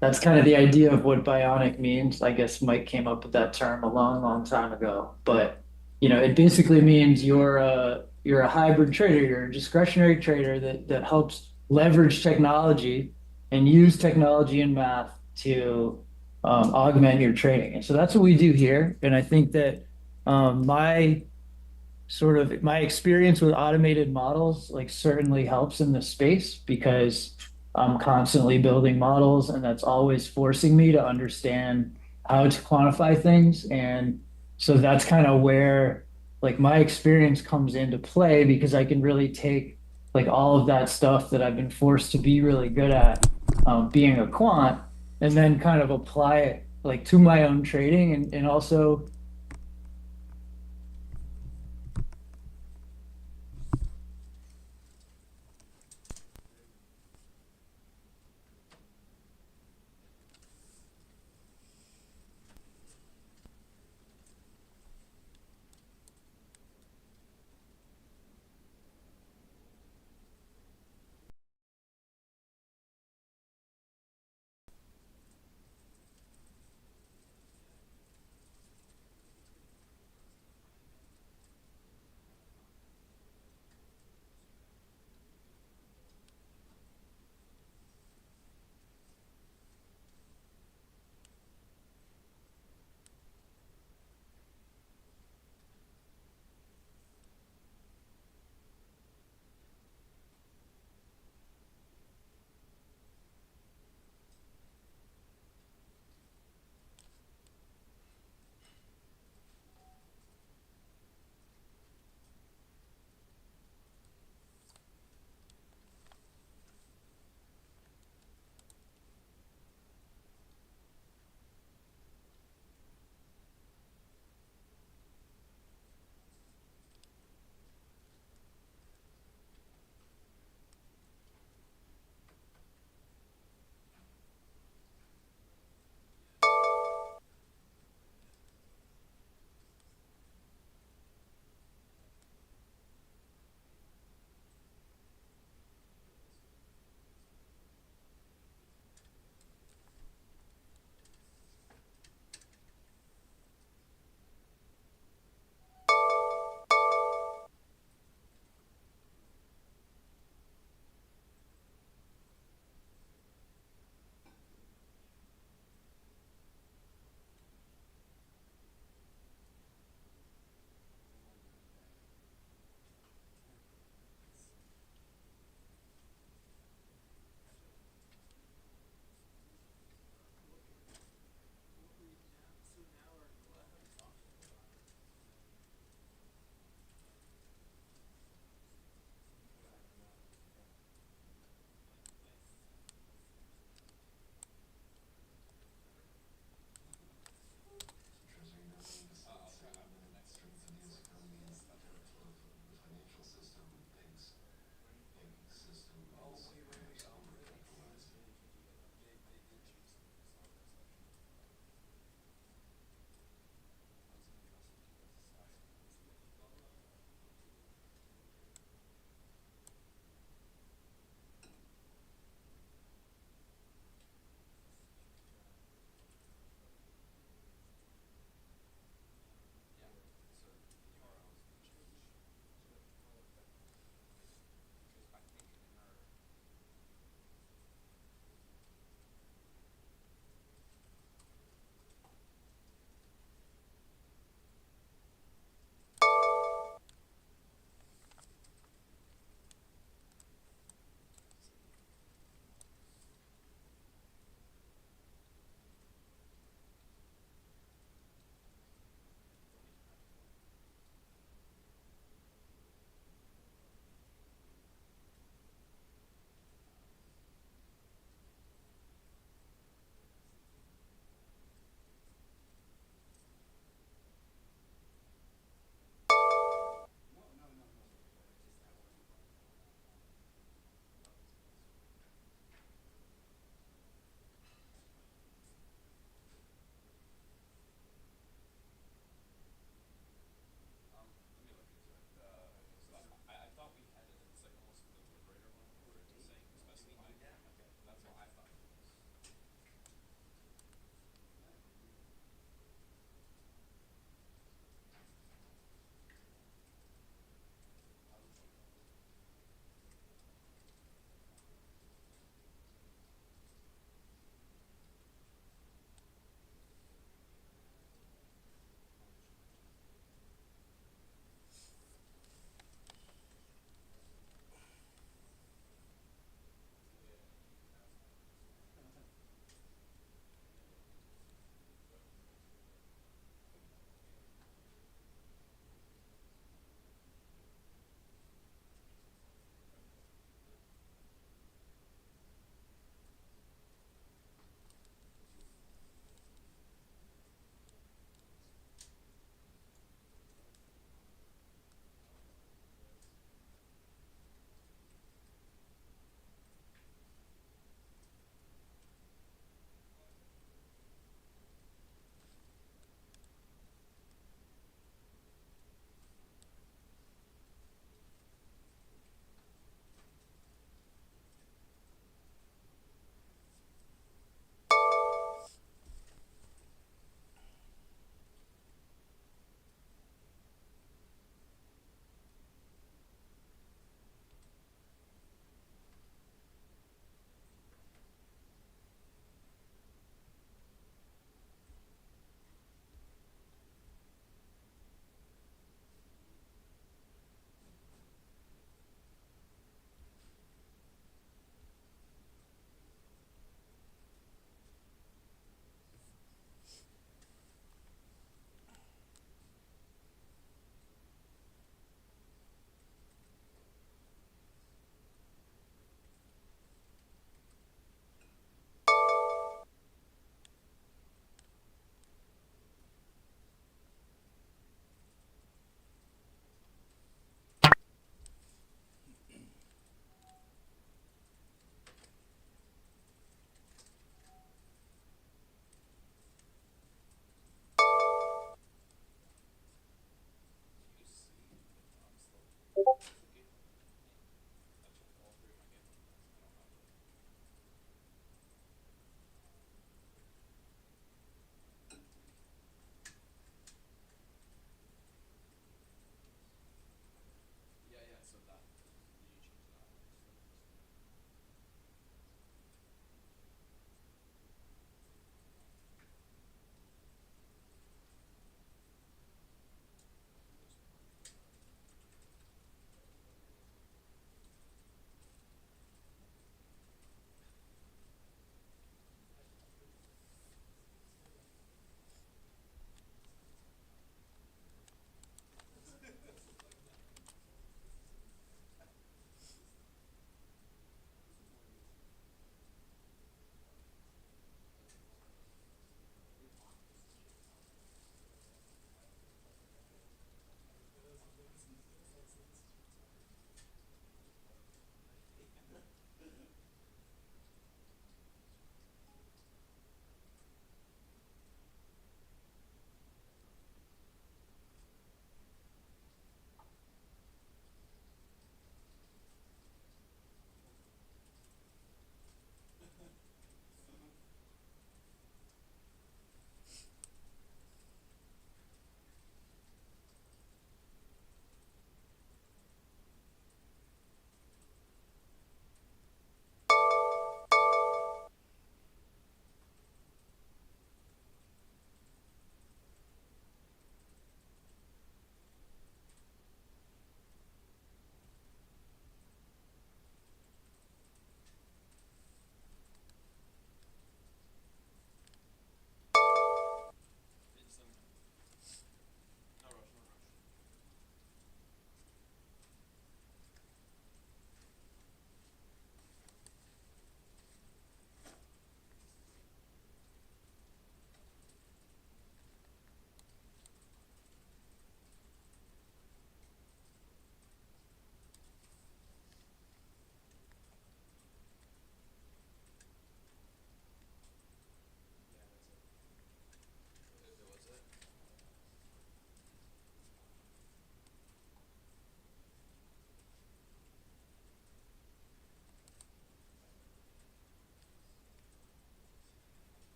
That's kind of the idea of what bionic means. I guess Mike came up with that term a long, long time ago. But, you know, it basically means you're a hybrid trader. You're a discretionary trader that helps leverage technology and use technology and math to augment your trading. And so that's what we do here. And I think that my experience with automated models like certainly helps in this space because I'm constantly building models, and that's always forcing me to understand how to quantify things. And so that's kind of where like my experience comes into play, because I can really take like all of that stuff that I've been forced to be really good at being a quant, and then kind of apply it like to my own trading and also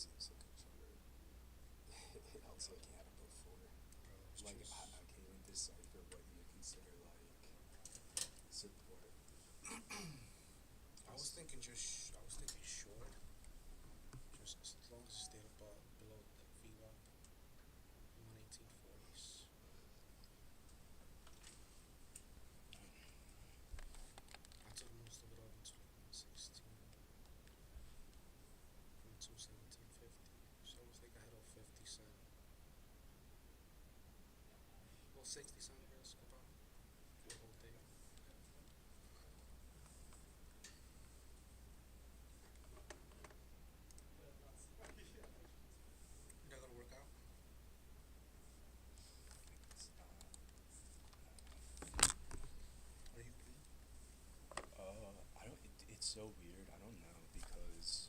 seems like a killer. I'll take Hannah before. Like, I can't even decipher what you would consider, like, support. I was thinking short. Just as long as it stayed above below the VWAP 118.40s. I took most of it up into 116 from 217.50. So I was thinking I had a 50 cent. Well, 60 cent risk about for the whole thing. That gonna work out? Are you clean? I don't. It's so weird. I don't know because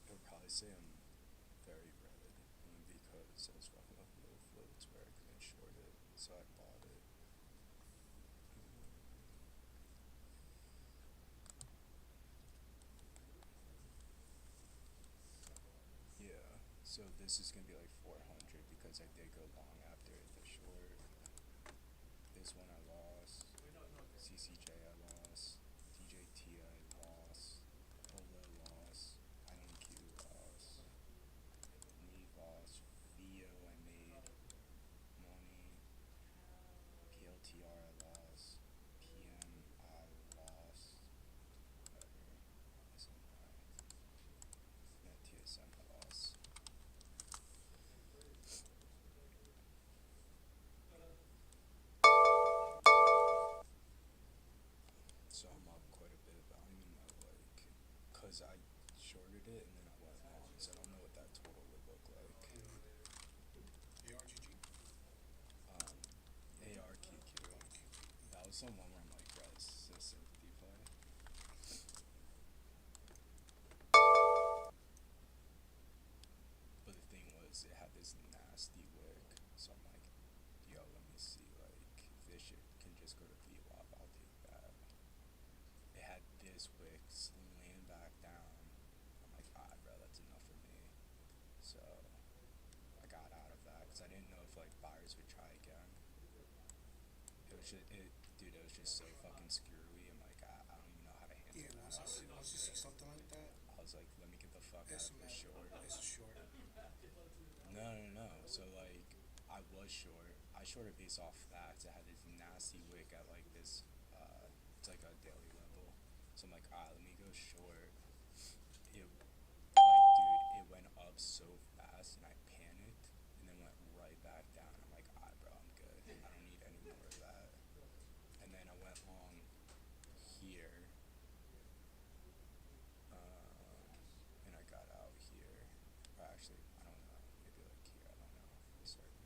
I would probably say I'm very red, only because I was walking up low floats where I couldn't short it, so I bought it. Yeah, so this is gonna be like 400 because I did go long after the short. This one I lost. CCJ I lost. DJT I lost. Polo lost. INQ lost. Lee lost. VO I made money. PLTR I lost. PM I lost. Whatever. SMI. Net TSM I lost. So I'm up quite a bit, but I don't even know, like, cause I shorted it and then I went long, so I don't know what that total would look like. ARGG? ARQQ. That was the one where I'm like, bro, this is a sympathy play. But the thing was, it had this nasty wick, so I'm like, yo, let me see, like, if this shit can just go to VWAP, I'll take that. It had this wick slam back down. I'm like, alright, bro, that's enough for me. So I got out of that because I didn't know if like buyers would try again. It was just, dude, it was just so fucking screwy. I'm like, I don't even know how to handle Yeah, that. once you see something like that, I was like, let me get the fuck out of this short. It's a short. No. So like, I was short. I shorted based off that. 'Cause it had this nasty wick at like this. It's like a daily level. So I'm like, let me go short. It, like, dude, it went up so fast and I panicked and then went right back down. I'm like, bro, I'm good. I don't need any more of that. And then I went long here. And I got out here. Or actually, I don't know. Maybe like here. I don't know. For certain.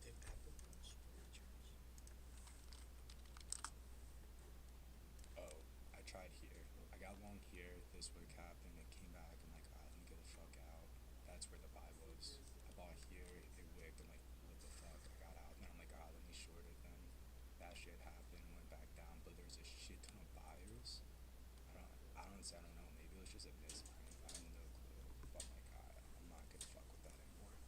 They've happened to us by any chance? Oh, I tried here. I got long here. This wick happened. It came back. I'm like, let me get the fuck out. That's where the buy was. I bought here. It wicked. I'm like, what the fuck? I got out. And then I'm like, let me short it then. That shit happened. Went back down. But there's a shit ton of buyers. I don't know. Maybe it was just a misprint. I have no clue. But I'm like, I'm not gonna fuck with that anymore.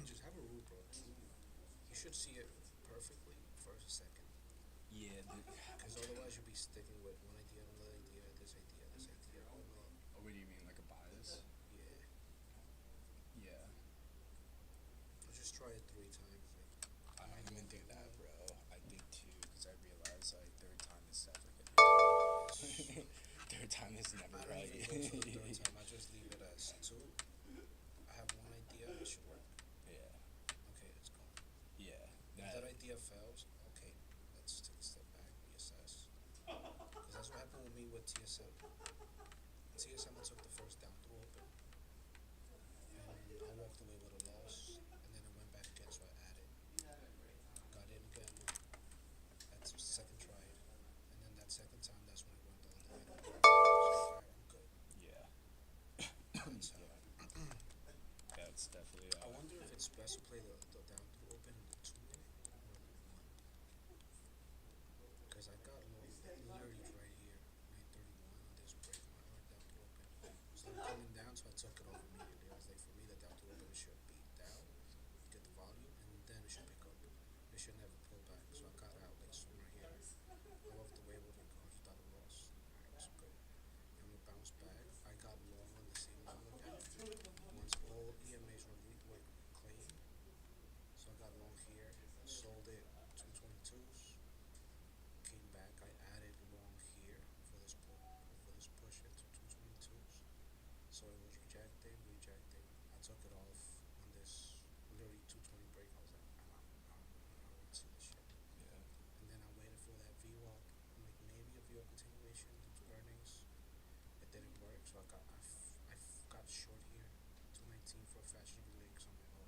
Just have a rule, bro. You should see it perfectly first, second. Yeah, Because otherwise you'll be sticking with one idea, another idea, this idea. Only. Oh, what do you mean, like a bias? Yeah. Yeah. I'll just try it 3 times. I don't even do that, bro. I did 2 because I realized like third time is never gonna. Third time is never I don't right. even go to the third time. I just leave it as 2. I have one idea. It should work. Yeah. Okay, let's go. Yeah. If that idea fails, okay, let's take a step back, reassess. Because that's what happened with me with TSM. TSM, I took the first down through open. That's definitely. I wonder if it's best to play the down through open in the 2-minute or the 1. Because I got literally right here, 9:31 on this break, my down through open. So I'm coming down, so I took it off immediately. I was like, for me, the down through open should be down, get the volume, and then it should pick up. It should never pull back. So I got out like somewhere here. I love the way it would go without a loss. Alright, so good. And we bounce back. I got long on the same level again. Once all EMAs were clean. So I got long here, sold it 222s, came back, I added long here for this push into 222s. So it was rejecting. I took it off on this literally 220 break. I was like, I don't want to see this shit. Yeah. And then I waited for that VWAP. I'm like, maybe a VWAP continuation due to earnings. It didn't work, so I got short here, 219 for a fast GB link. So I'm like, oh,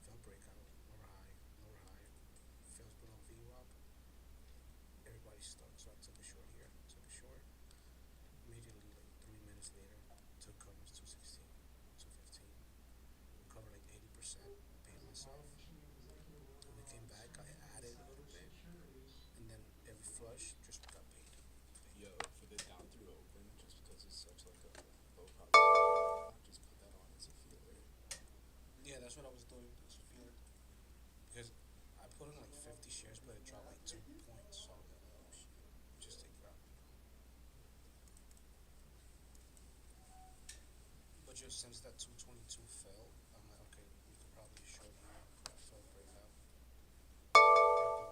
fell breakout, lower high, fails below VWAP. Everybody's stuck, so I took a short here, Immediately, like 3 minutes later, took covers 216, 215, recovered like 80%, paid myself. When we came back, I added a little bit, and then every flush just got paid. Yo, for the down through open, just because it's such like a low probability, just put that on as a feeler. Yeah, that's what I was doing. That's a feeler. Because I put in like 50 shares, but it dropped like 2 points. So I was like, oh shit, just take it out. But just since that 222 fell, I'm like, okay, we could probably short here. I fell breakout.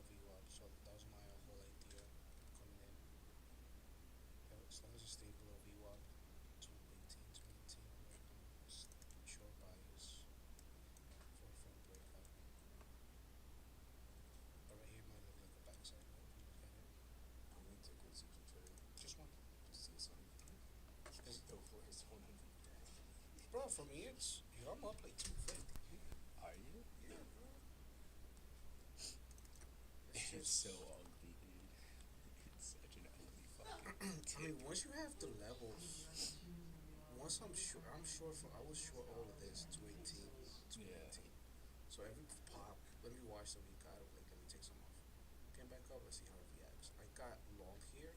VWAP, so that was my whole idea coming in. As long as it stayed below VWAP, 218, 218, short bias for a full breakout. But right here might look like a backside move. Look at it. How many tickets did you trade? Just one. Just see some. Just go for his 100. Bro, for me, it's I'm up like 250. Are you? Yeah, bro. It's so ugly, dude. It's such an ugly fucking. I mean, once you have the levels, once I'm sure I was short all of this 218, 218. Yeah. So every pop, let me watch the week out. Like, let me take some off. Came back up. Let's see how it reacts. I got long here,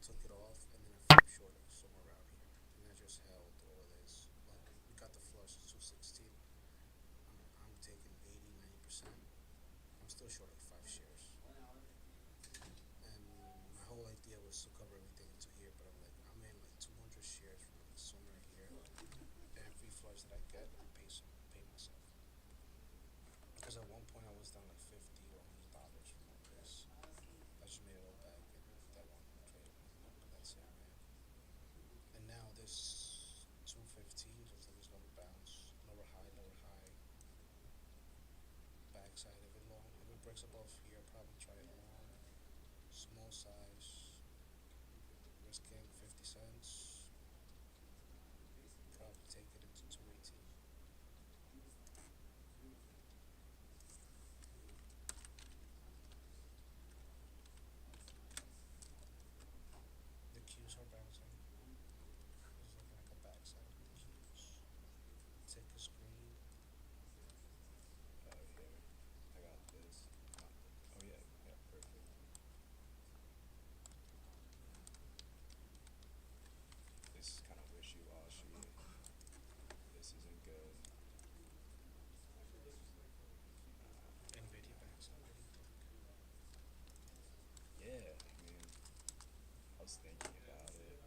took it off, and then I flipped short somewhere around here, and I just held all of this. Like, we got the flush 216. I'm taking 80, 90%. I'm still short like 5 shares. And my whole idea was to cover everything into here, but I'm like, I'm in like 200 shares from like somewhere here. Every flush that I get, I pay myself. Because at one point I was down like $50 or $100 from all this. I just made it all back in that one trade. That's it, man. And now this 215 looks like it's gonna bounce. Lower high. Backside of it long. If it breaks above here, probably try it long. Small size. Risking 50 cents. Probably take it into 218. The Qs are bouncing. It's looking like a backside of the Qs. Take a screen. Oh, here. I got this. Oh, yeah. Yeah, perfect. This is kind of wishy-washy. This isn't good. NVIDIA backside. What do you think? Yeah, I mean, I was thinking about it.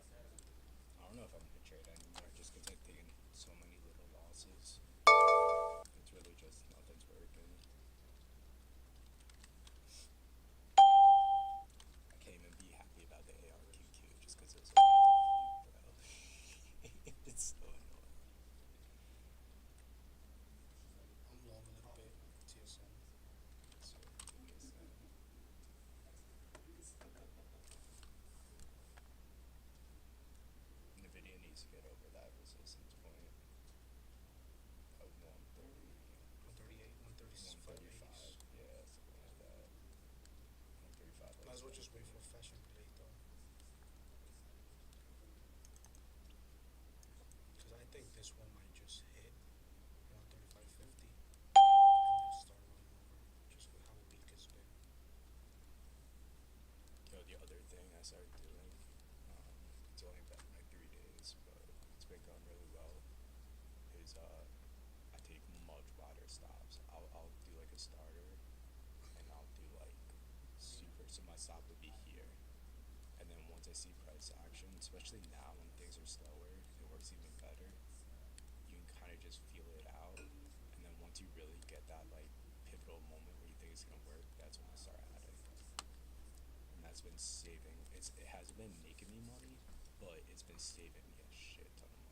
I don't know if I'm gonna trade anymore just because I've taken so many little losses. It's really just nothing's working. I can't even be happy about the ARQQ just because it's so bro. It's so annoying. I'm long a little bit. TSM. So, NVIDIA needs to get over that resistance point of 130. 138, 135. Yeah, something like that. 135. Might as well just wait for a fashion play though. Because I think this one might just hit. I started doing. It's only been like 3 days, but it's been going really well. Is I take much wider stops. I'll do like a starter, and I'll do like super. So my stop would be here, and then once I see price action, especially now when things are slower, it works even better. You can kind of just feel it out, and then once you really get that like pivotal moment where you think it's gonna work, that's when I start adding. And that's been saving. It hasn't been making me money, but it's been saving me a shit ton of money.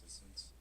resistance.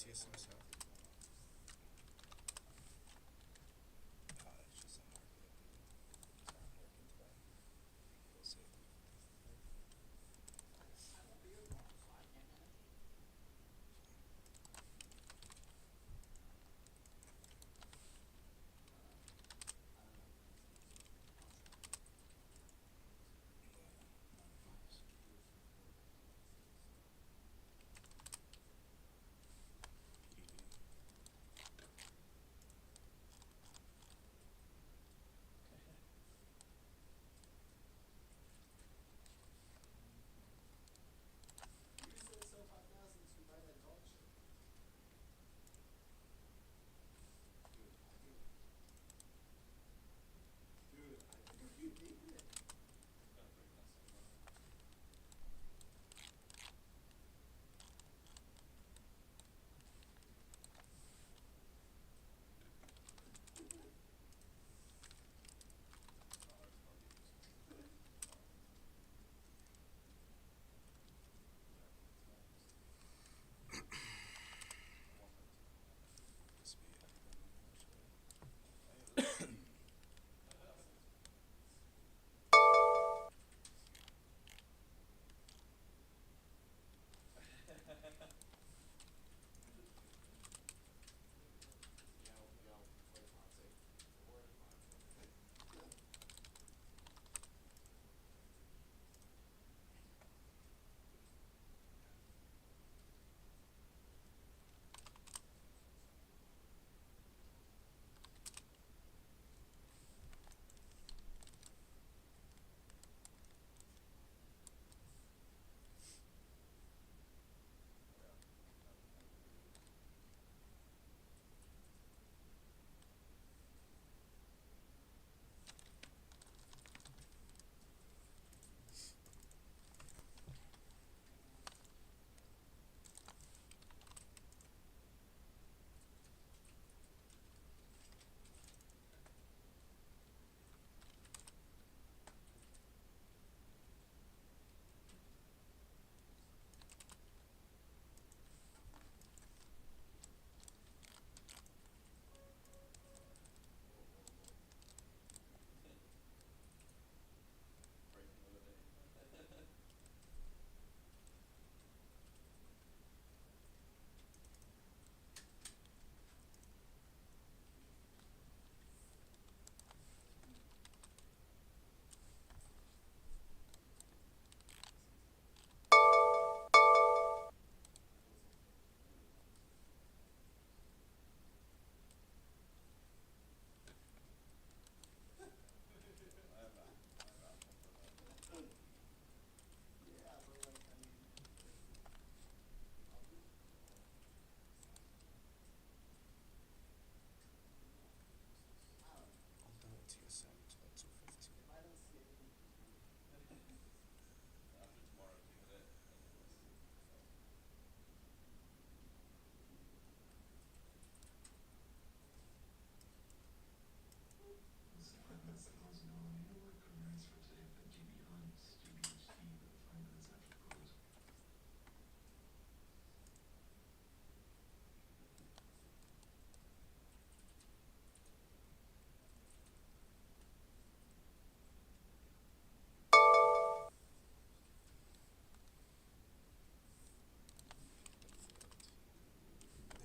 TSM's healthy.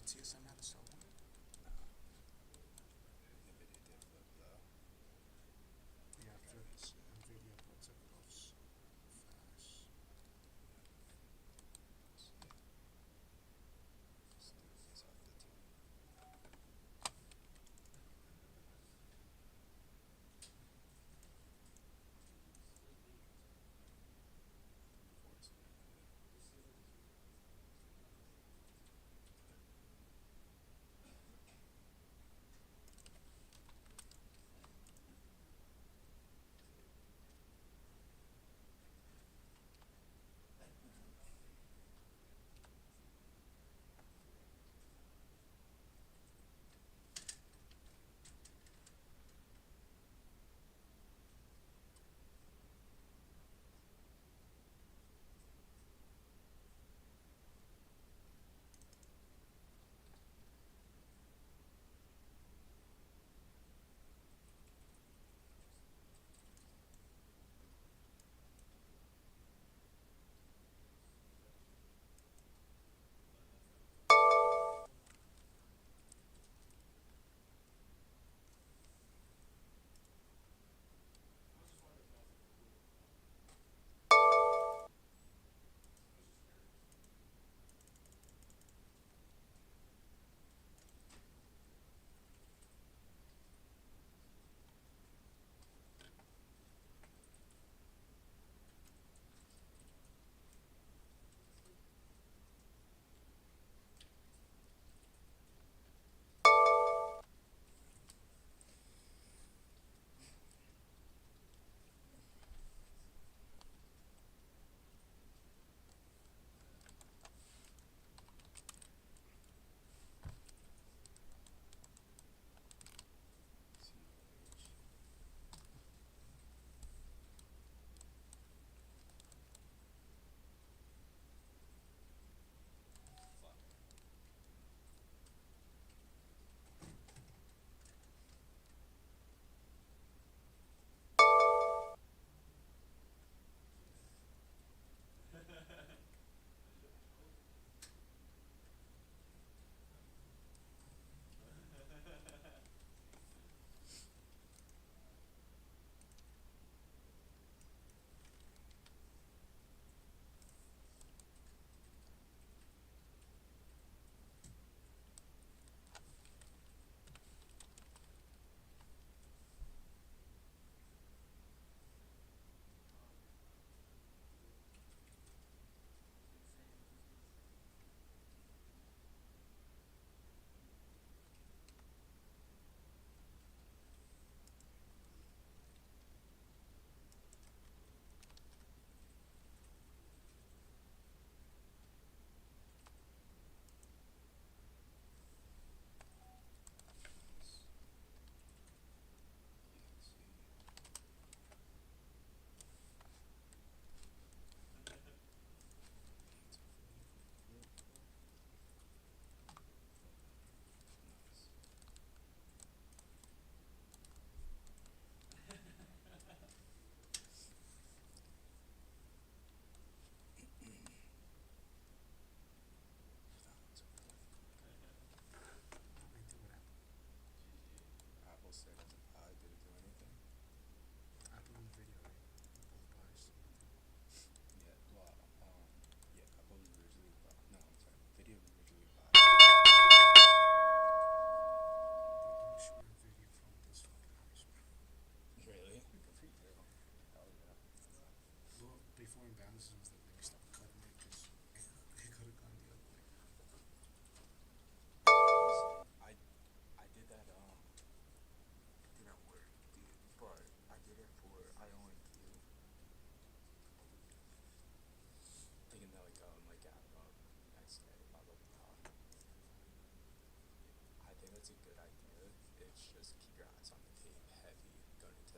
TSM had a sell one? Yeah, after this, NVIDIA puts it close. Fast.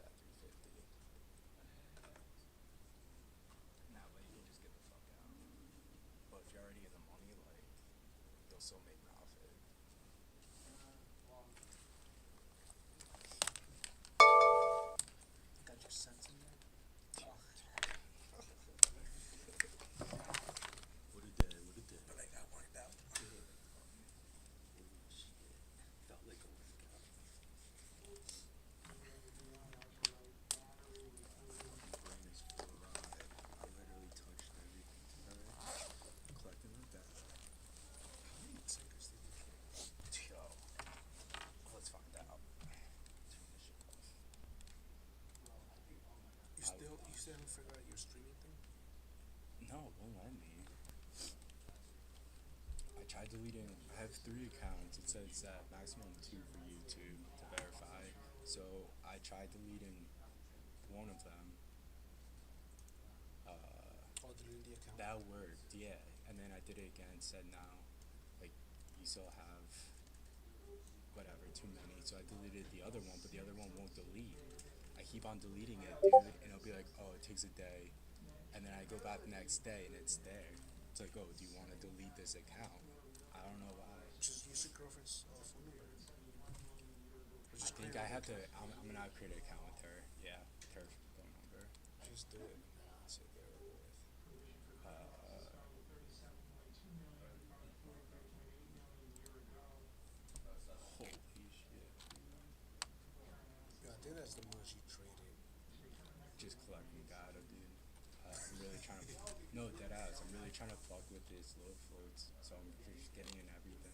that 350. Now, but you can just get the fuck out. But if you're already in the money, like, you'll still make profit. Got your sense in there? What a day, what a day. But I got worked out. Felt like a workout. Brain is fried. I literally touched everything today. Collecting my data. How many tickers did you get? Yo. Let's find out. Turn this shit off. You still haven't figured out your streaming thing? No, it won't let me. I tried deleting. I have 3 accounts. It says that maximum 2 for YouTube to verify. So I tried deleting one of them. Oh, deleting the account? That worked, yeah. And then I did it again. Said now, like, you still have whatever, too many. So I deleted the other one, but the other one won't delete. I keep on deleting it, dude, and it'll be like, oh, it takes a day. And then I go back the next day and it's there. It's like, oh, do you want to delete this account? I don't know why. Just use your girlfriend's phone number. I think I have to, I'm gonna create an account with her. Yeah, her phone number. Just do it. Sit there over with. Holy shit. Yeah, I think that's the most you traded. Just collecting data, dude. I'm really trying to, no, deadass. I'm really trying to fuck with this low floats, so I'm just getting in everything.